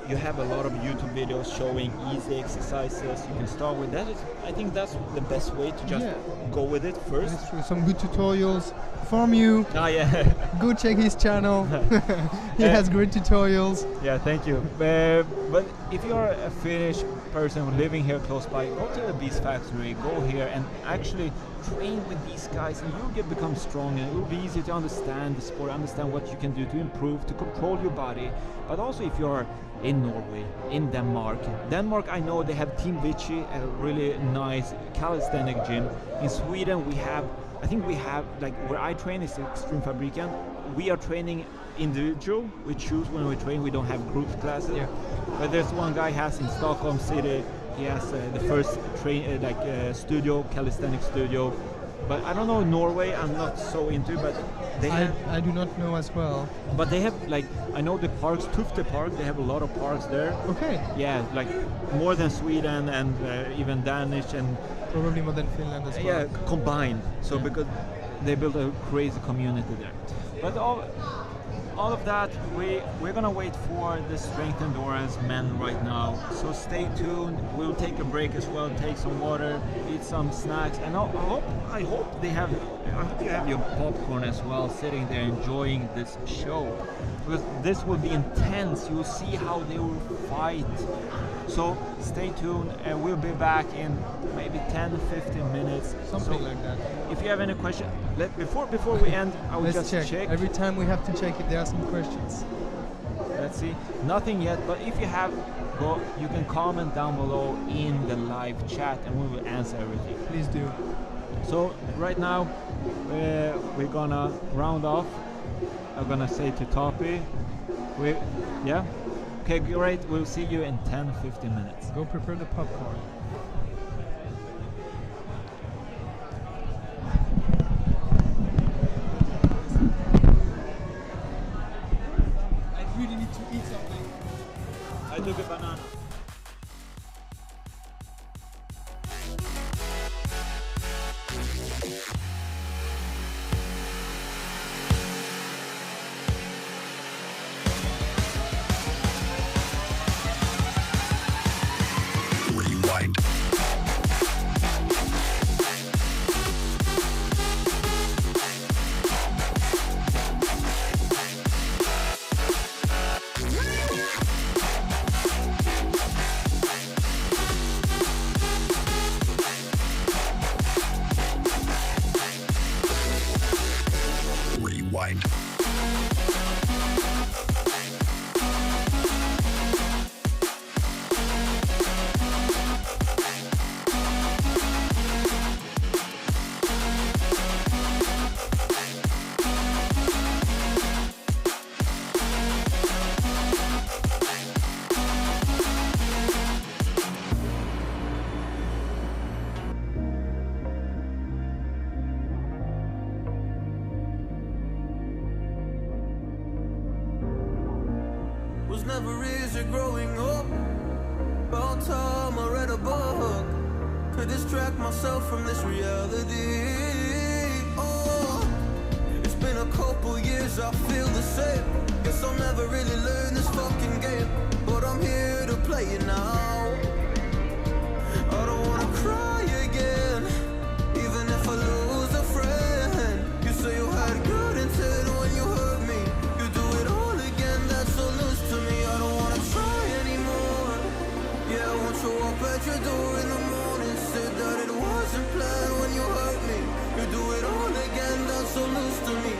you have a lot of YouTube videos showing easy exercises. You can start with that. I think that's the best way to just go with it first. That's true. Some good tutorials from you. Oh yeah. Go check his channel. He has great tutorials. Yeah, thank you. But if you're a Finnish person living here close by, go to the Beast Factory, go here and actually train with these guys, and you'll become strong, and it will be easier to understand the sport, understand what you can do to improve, to control your body. But also if you're in Norway, in Denmark. I know they have Team Vichy, a really nice calisthenic gym. In Sweden I think we have, like where I train is Extreme Fabriken. We are training individual. We choose when we train. We don't have group classes. Yeah. But there's one guy has in Stockholm City. He has the first studio, calisthenic studio. But I don't know Norway. I'm not so into. But I do not know as well. But they have I know the parks, Tufte Park. They have a lot of parks there. Okay. Yeah, like more than Sweden and even Danish and probably more than Finland as well. Yeah, combined. So because they built a crazy community there. But all of that, we're gonna wait for the strength endurance men right now. So stay tuned. We'll take a break as well, take some water, eat some snacks, and I hope you have your popcorn as well, sitting there enjoying this show, because this will be intense. You'll see how they will fight So stay tuned, and we'll be back in maybe 10-15 minutes. Something So like that. if you have any question, before we end, I will Let's just check. Every time we have to check if there are some questions. Let's see. Nothing yet, but if you have, you can comment down below in the live chat, and we will answer everything. Please do. So right now, we're gonna round off. I'm gonna say to Toppy, yeah? Okay, great. We'll see you in 10-15 minutes. Go prepare the popcorn. I really need to eat something. I took a banana. Was never easy growing up. About time I read a book to distract myself from this reality. Oh, it's been a couple years, I feel the same. Guess I'll never really learn this fucking game, but I'm here to play it now. I don't wanna cry again, even if I lose a friend. You say you had good intent when you hurt me. You do it all again, that's so loose to me. I don't wanna try anymore. Yeah, I won't show up at your door in the morning. Said that it wasn't planned when you hurt me. You do it all again, that's so loose to me.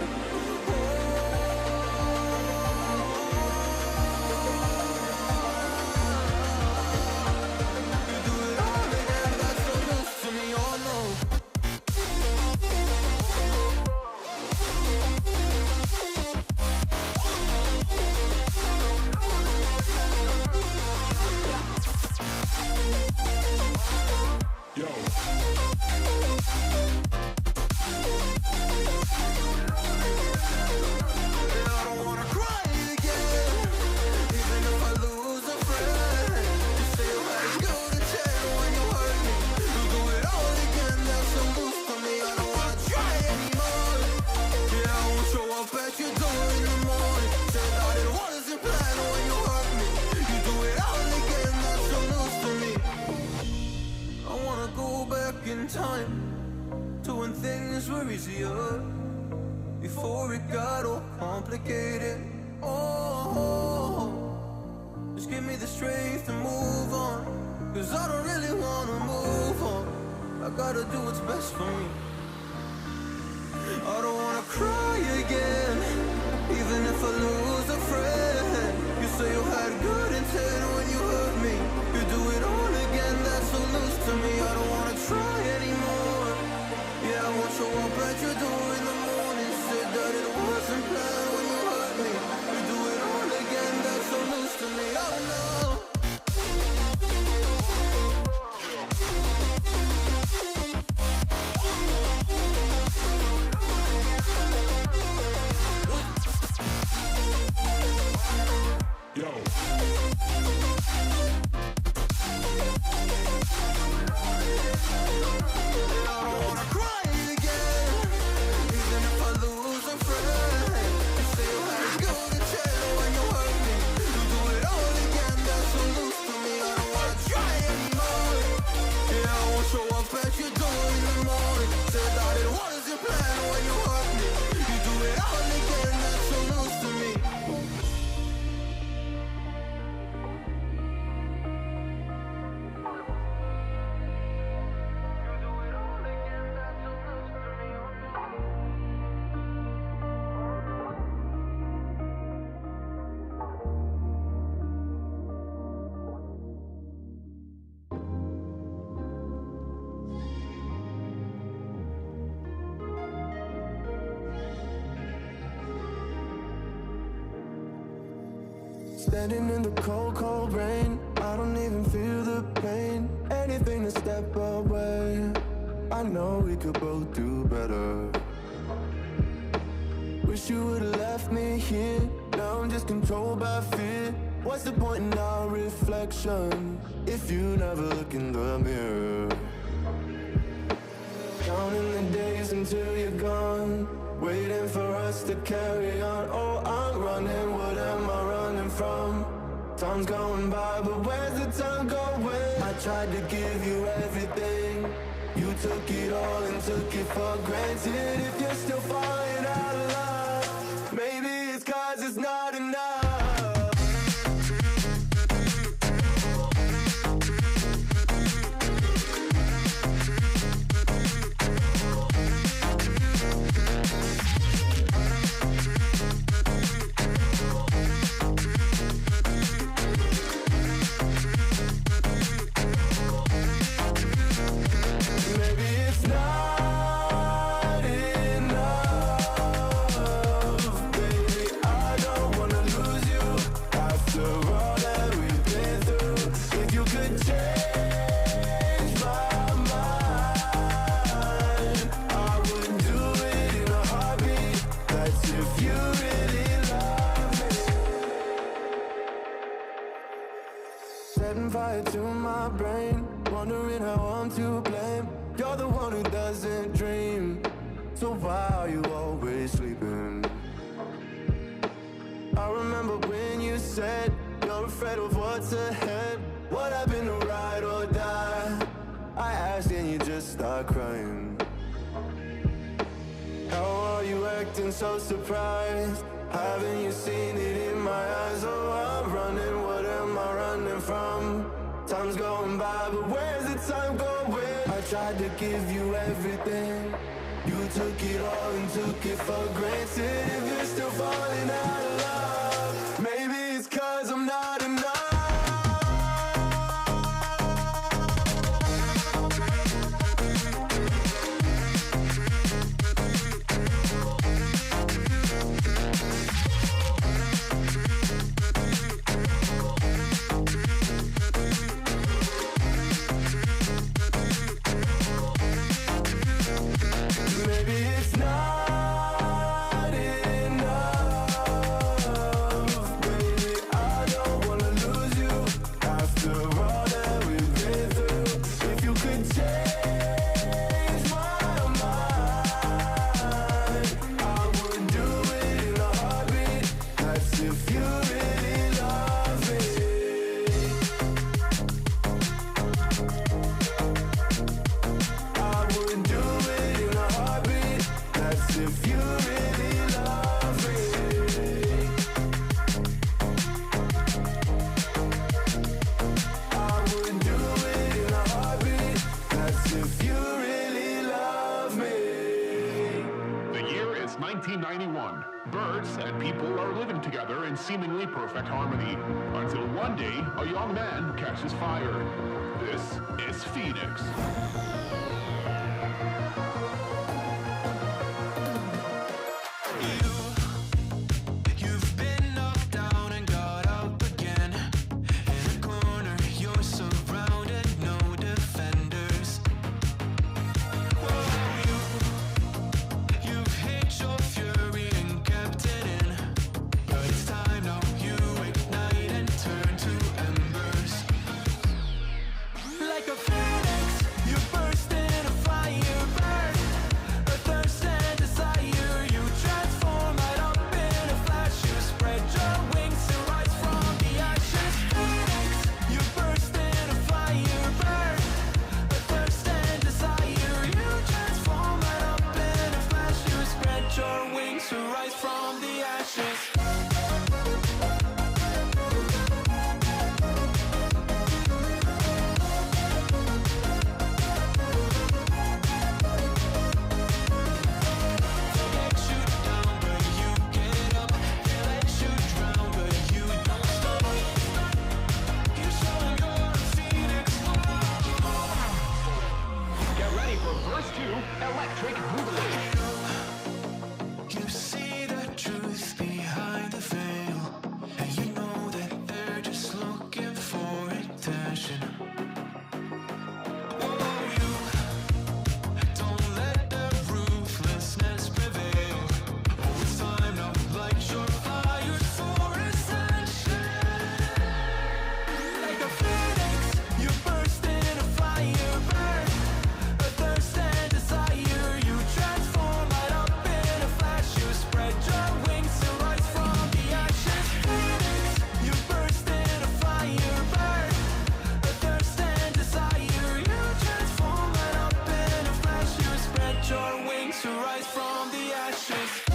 You do it all again, that's so loose to me. Oh no. I don't wanna cry again, even if I lose a friend. You say you had a good intent when you hurt me. You do it all again, that's so loose to me. I don't wanna try anymore. Yeah, I won't show up at your door in the morning. Said that it wasn't planned when you hurt me. You do it all again, that's so loose to me. I wanna go back in time to when things were easier, before it got all complicated. Oh, just give me the strength to move on, 'cause I don't really wanna move on. I gotta do what's best for me. I don't wanna cry again, even if I lose a friend. You say you had good intent when you hurt me. You do it all again, that's so loose to me. I don't wanna try anymore. Yeah, I won't show up at your door in the morning. Said that it wasn't planned when you hurt me. You do it all again, that's so loose to me. Oh no. Standing in the cold, cold rain, I don't even feel the pain. Anything to step away, I know we could both do better. Wish you would've left me here, now I'm just controlled by fear. What's the point in our reflection if you never look in the mirror? Counting the days until you're gone, waiting for us to carry on. Oh, I'm running, what am I running from? Time's going by, but where's the time going? I tried to give you everything, you took it all and took it for granted. If you're still falling out of love, maybe it's 'cause it's not enough. Setting fire to my brain, wondering how I'm to blame. You're the one who doesn't dream, so why are you always sleeping? I remember when you said you're afraid of what's ahead. What happened to ride or die? I asked and you just start crying. How are you acting so surprised? Haven't you seen it in my eyes? Oh, I'm running, what am I running from? Time's going by, but where's the time going? I tried to give you everything, you took it all and took it for granted. If you're still falling out of love, maybe it's 'cause I'm not enough. Maybe it's not enough, baby. I don't wanna lose you after all that we've been through. If you could change my mind, I would do it in a heartbeat. That's if you really love me. I would do it in a heartbeat. That's if you really love me. I would do it in a heartbeat. That's if you really love me. The year is 1991. Birds and people are living together in seemingly perfect harmony. Until one day, a young man catches fire. This is Phoenix. You've been knocked down and got up again. In a corner, you're surrounded, no defenders. You've hid your fury and kept it in. But it's time now, you ignite and turn to embers. Like a phoenix, you burst in a fire burn. A thirst and desire, you transform right up in a flash. You spread your wings to rise from the ashes. Phoenix, you burst in a fire burn. A thirst and desire, you transform right up in a flash. You spread your wings to rise from the ashes. They let you down, but you get up. They let you drown, but you don't stop. You're showing you're a phoenix. Get ready for verse 2, Electric Boogaloo. You see the truth behind the veil, and you know that wings to rise from the ashes.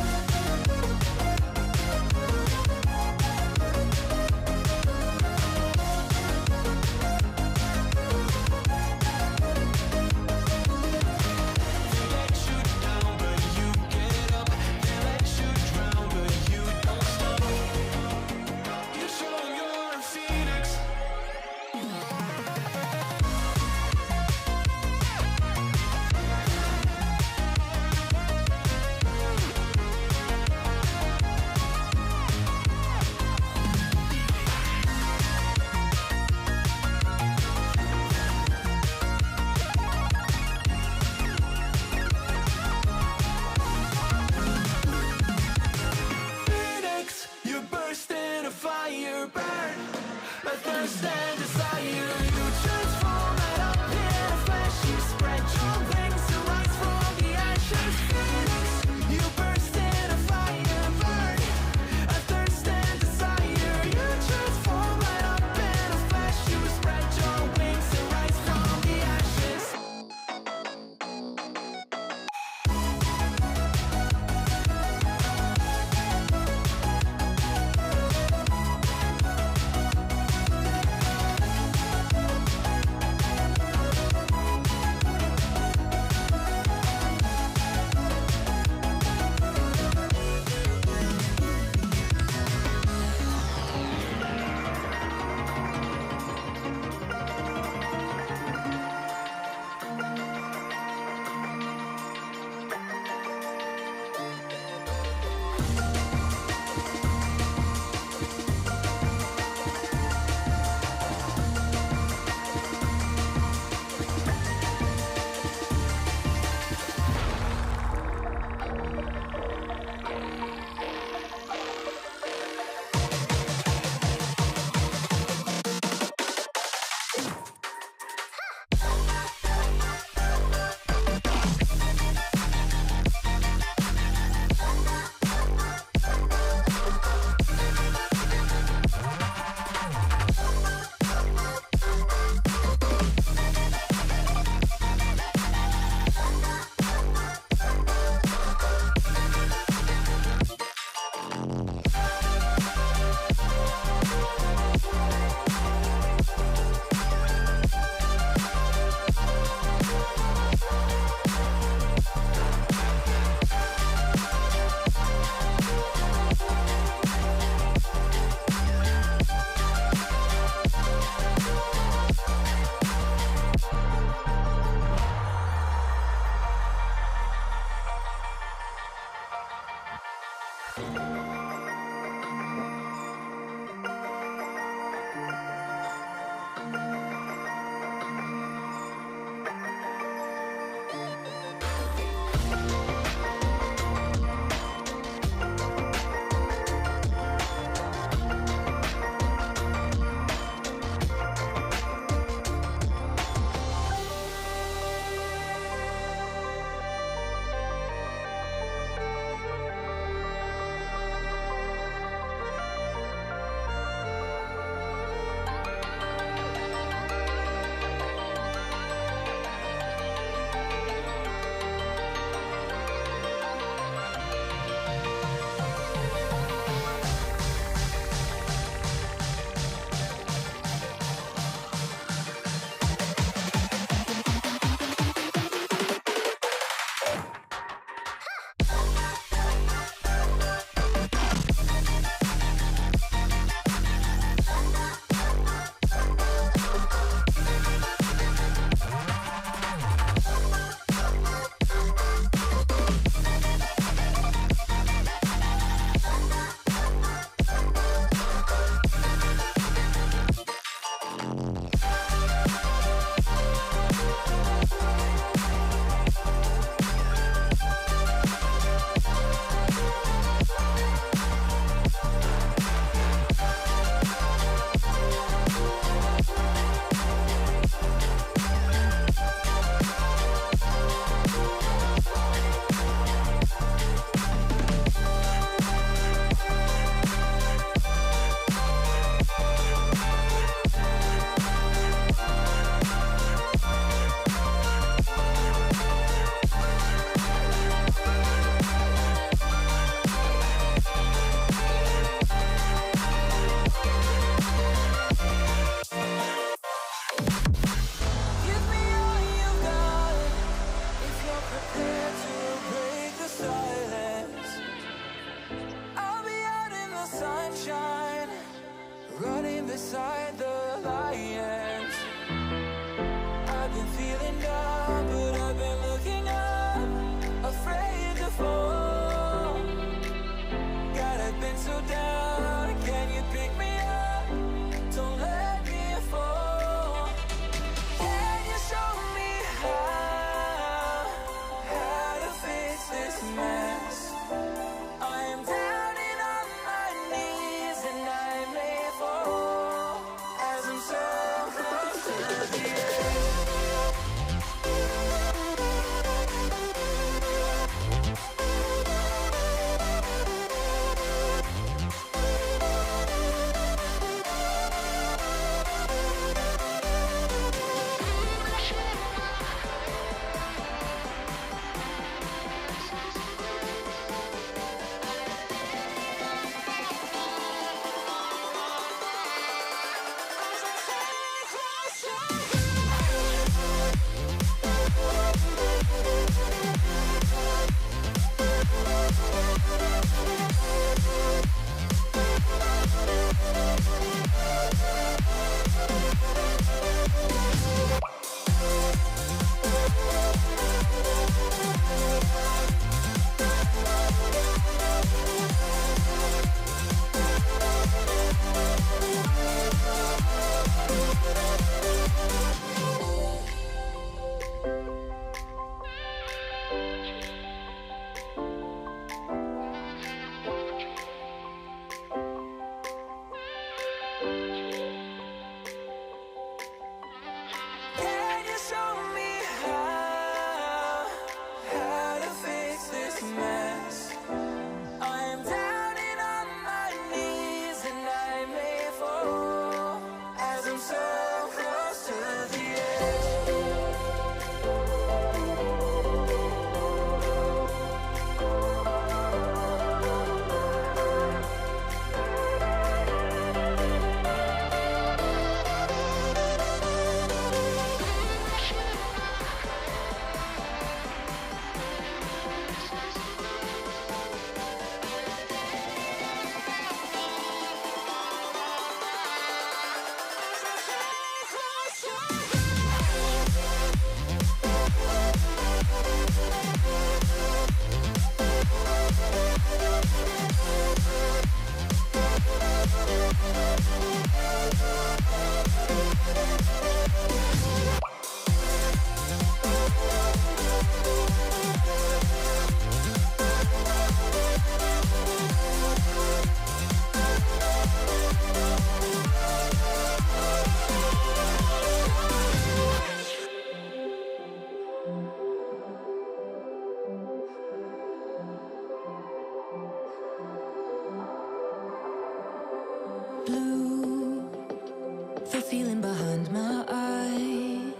feeling behind my eyes.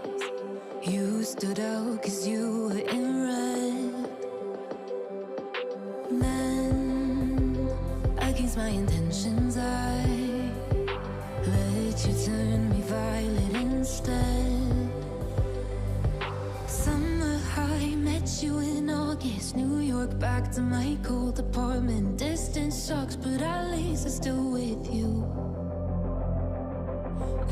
You stood out 'cause you were in red. Then, against my intentions, I let you turn me violet instead. Summer high, met you in August. New York, back to my cold apartment. Distance sucks, but at least I'm still with you.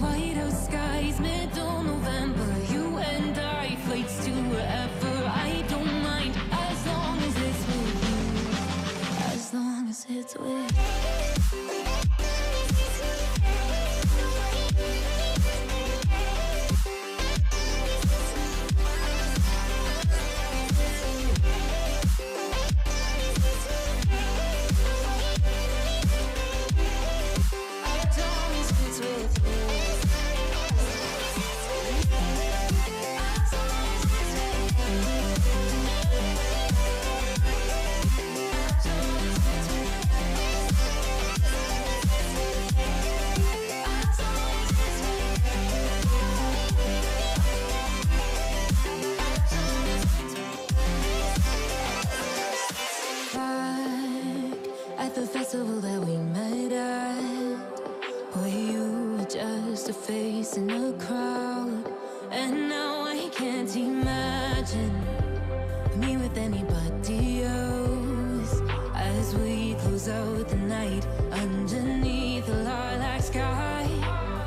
White out skies, middle November. You and I, flights to wherever. I don't mind, as long as it's with you. As long as it's with you. At the festival that we met at, where you were just a face in a crowd. And now I can't imagine me with anybody else. As we close out the night underneath the lilac sky.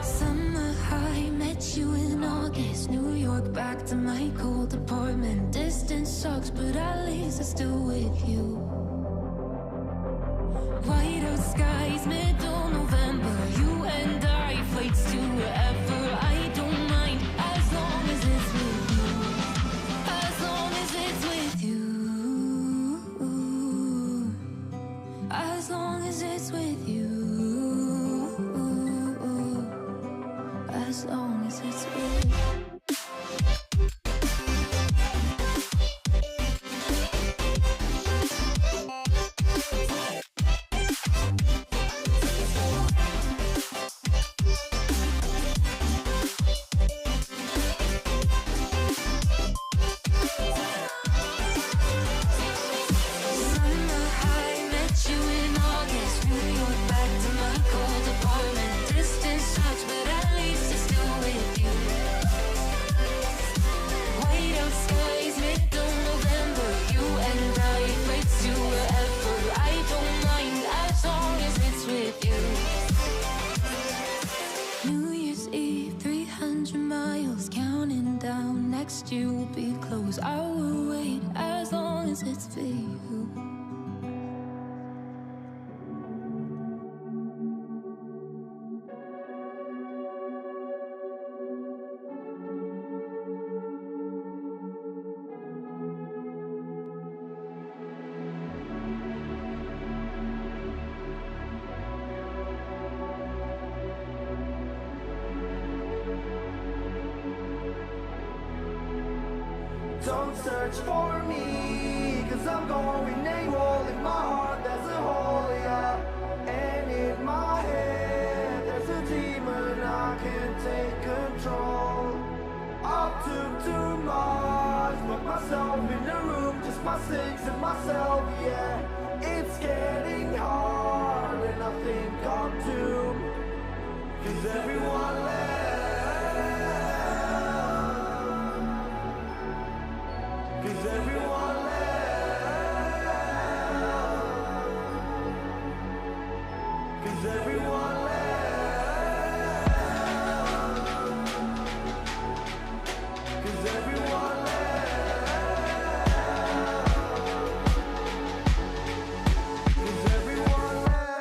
Summer high, met you in August. New York, back to my cold apartment. Distance sucks, but at least I'm still with you. White out skies, middle November. You and I, flights to wherever. I don't mind, as long as it's with you. As long as it's with you. As long as it's with you. As long as it's with you. You will be close. I will wait as long as it's for you. Don't search for me, 'cause I'm going AWOL. In my heart there's a hole, yeah. And in my head there's a demon, I can't take control. Up too much, lock myself in a room, just my six and myself, yeah. It's getting hard and I think I'm doomed, 'cause everyone left. Cause everyone left. Cause everyone left. Cause everyone left. Cause everyone left.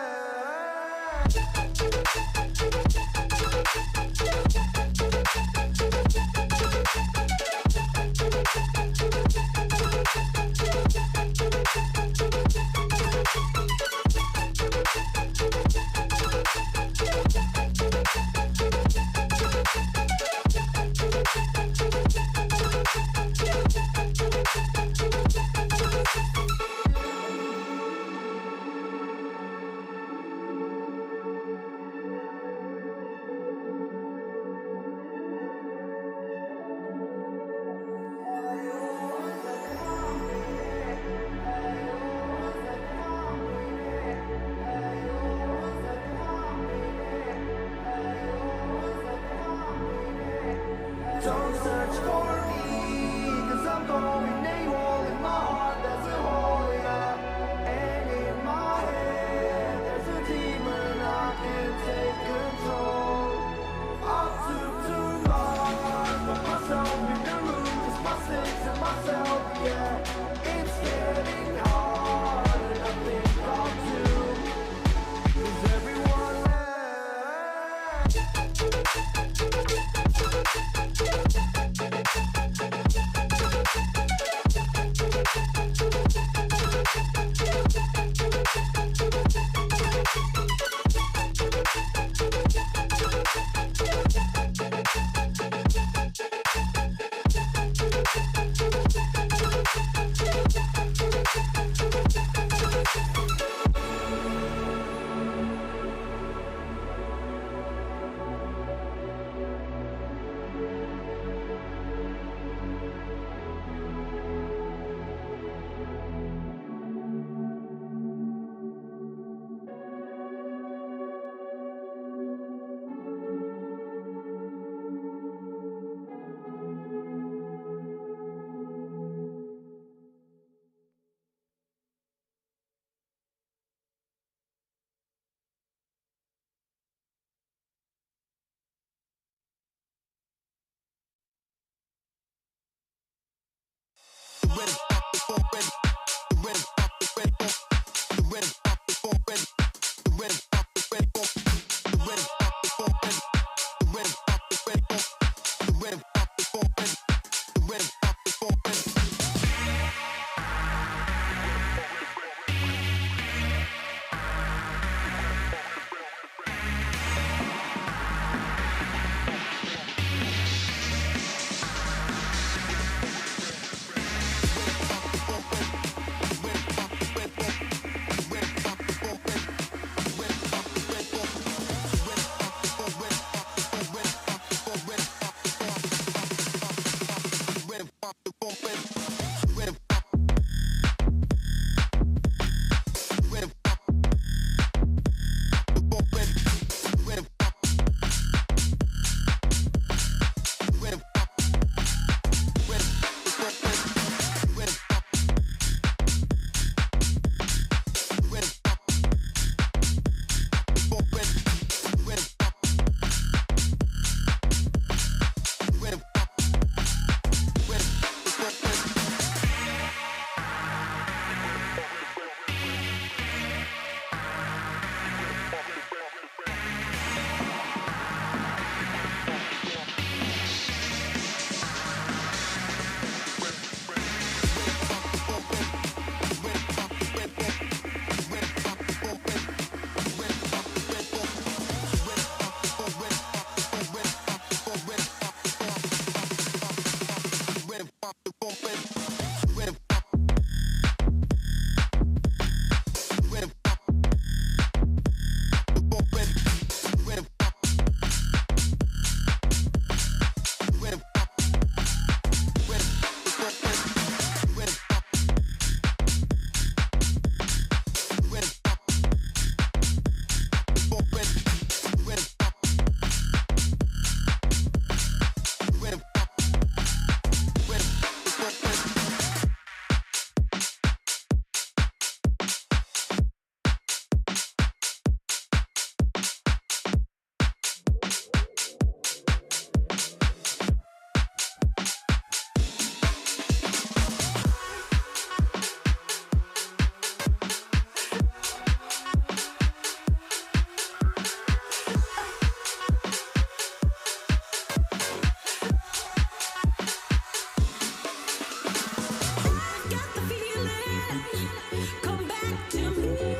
Come back to me.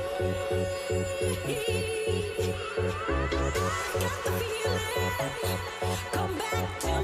Got the feeling. Come back to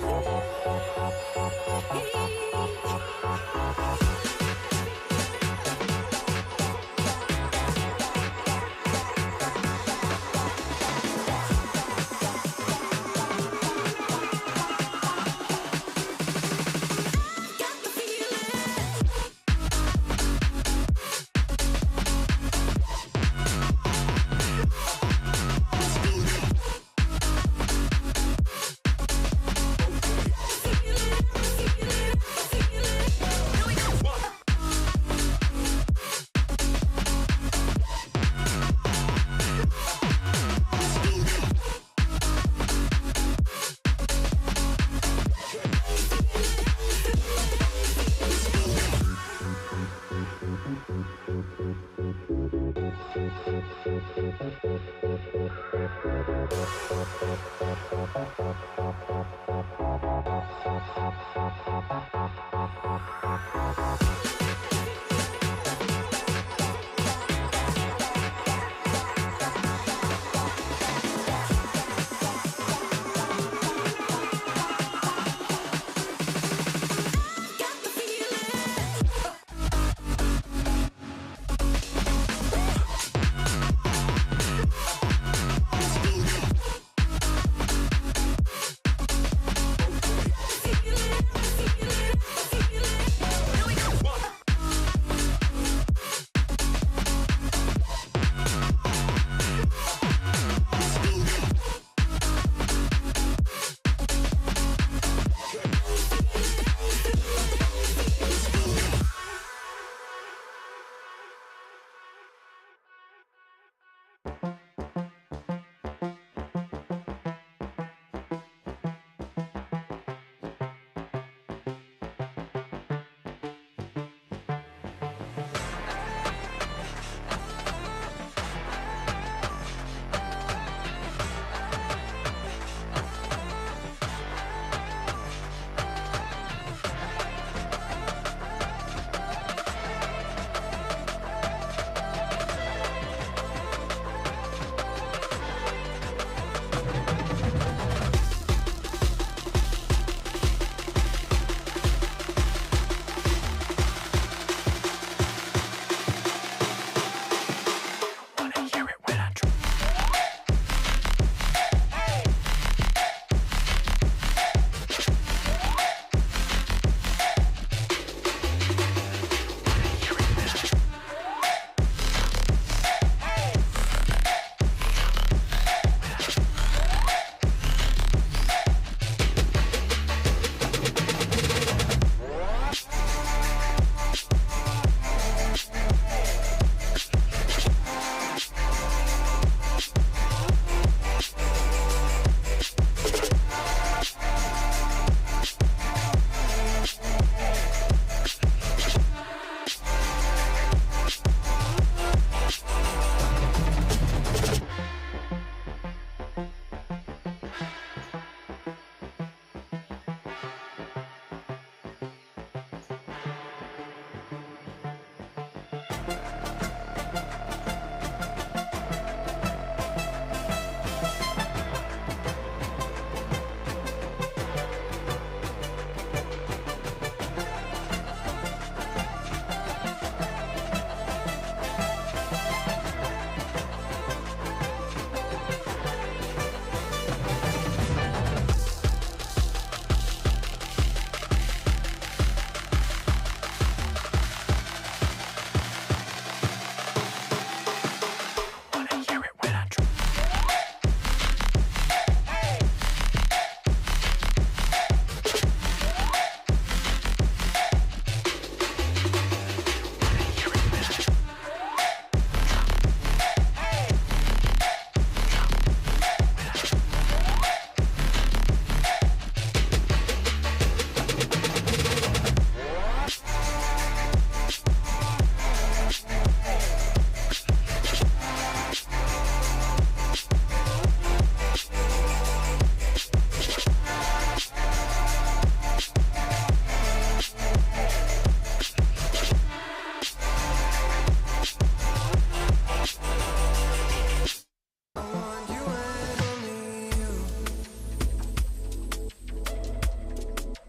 want you and only you.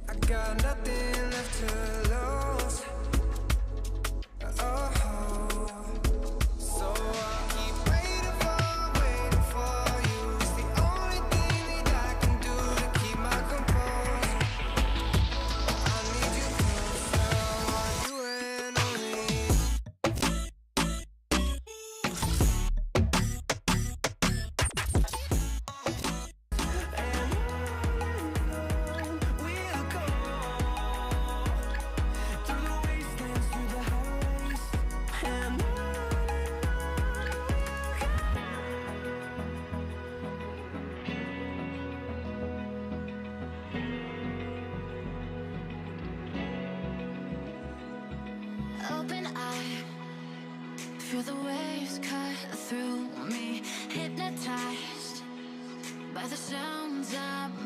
I got nothing left to lose. Oh, so I'll keep waiting for you. It's the only thing that I can do to keep my composure. I need you closer. I want you and only you. We'll go through the wastelands, through the highways, and Open eye, feel the waves cut through me. Hypnotized by the sounds of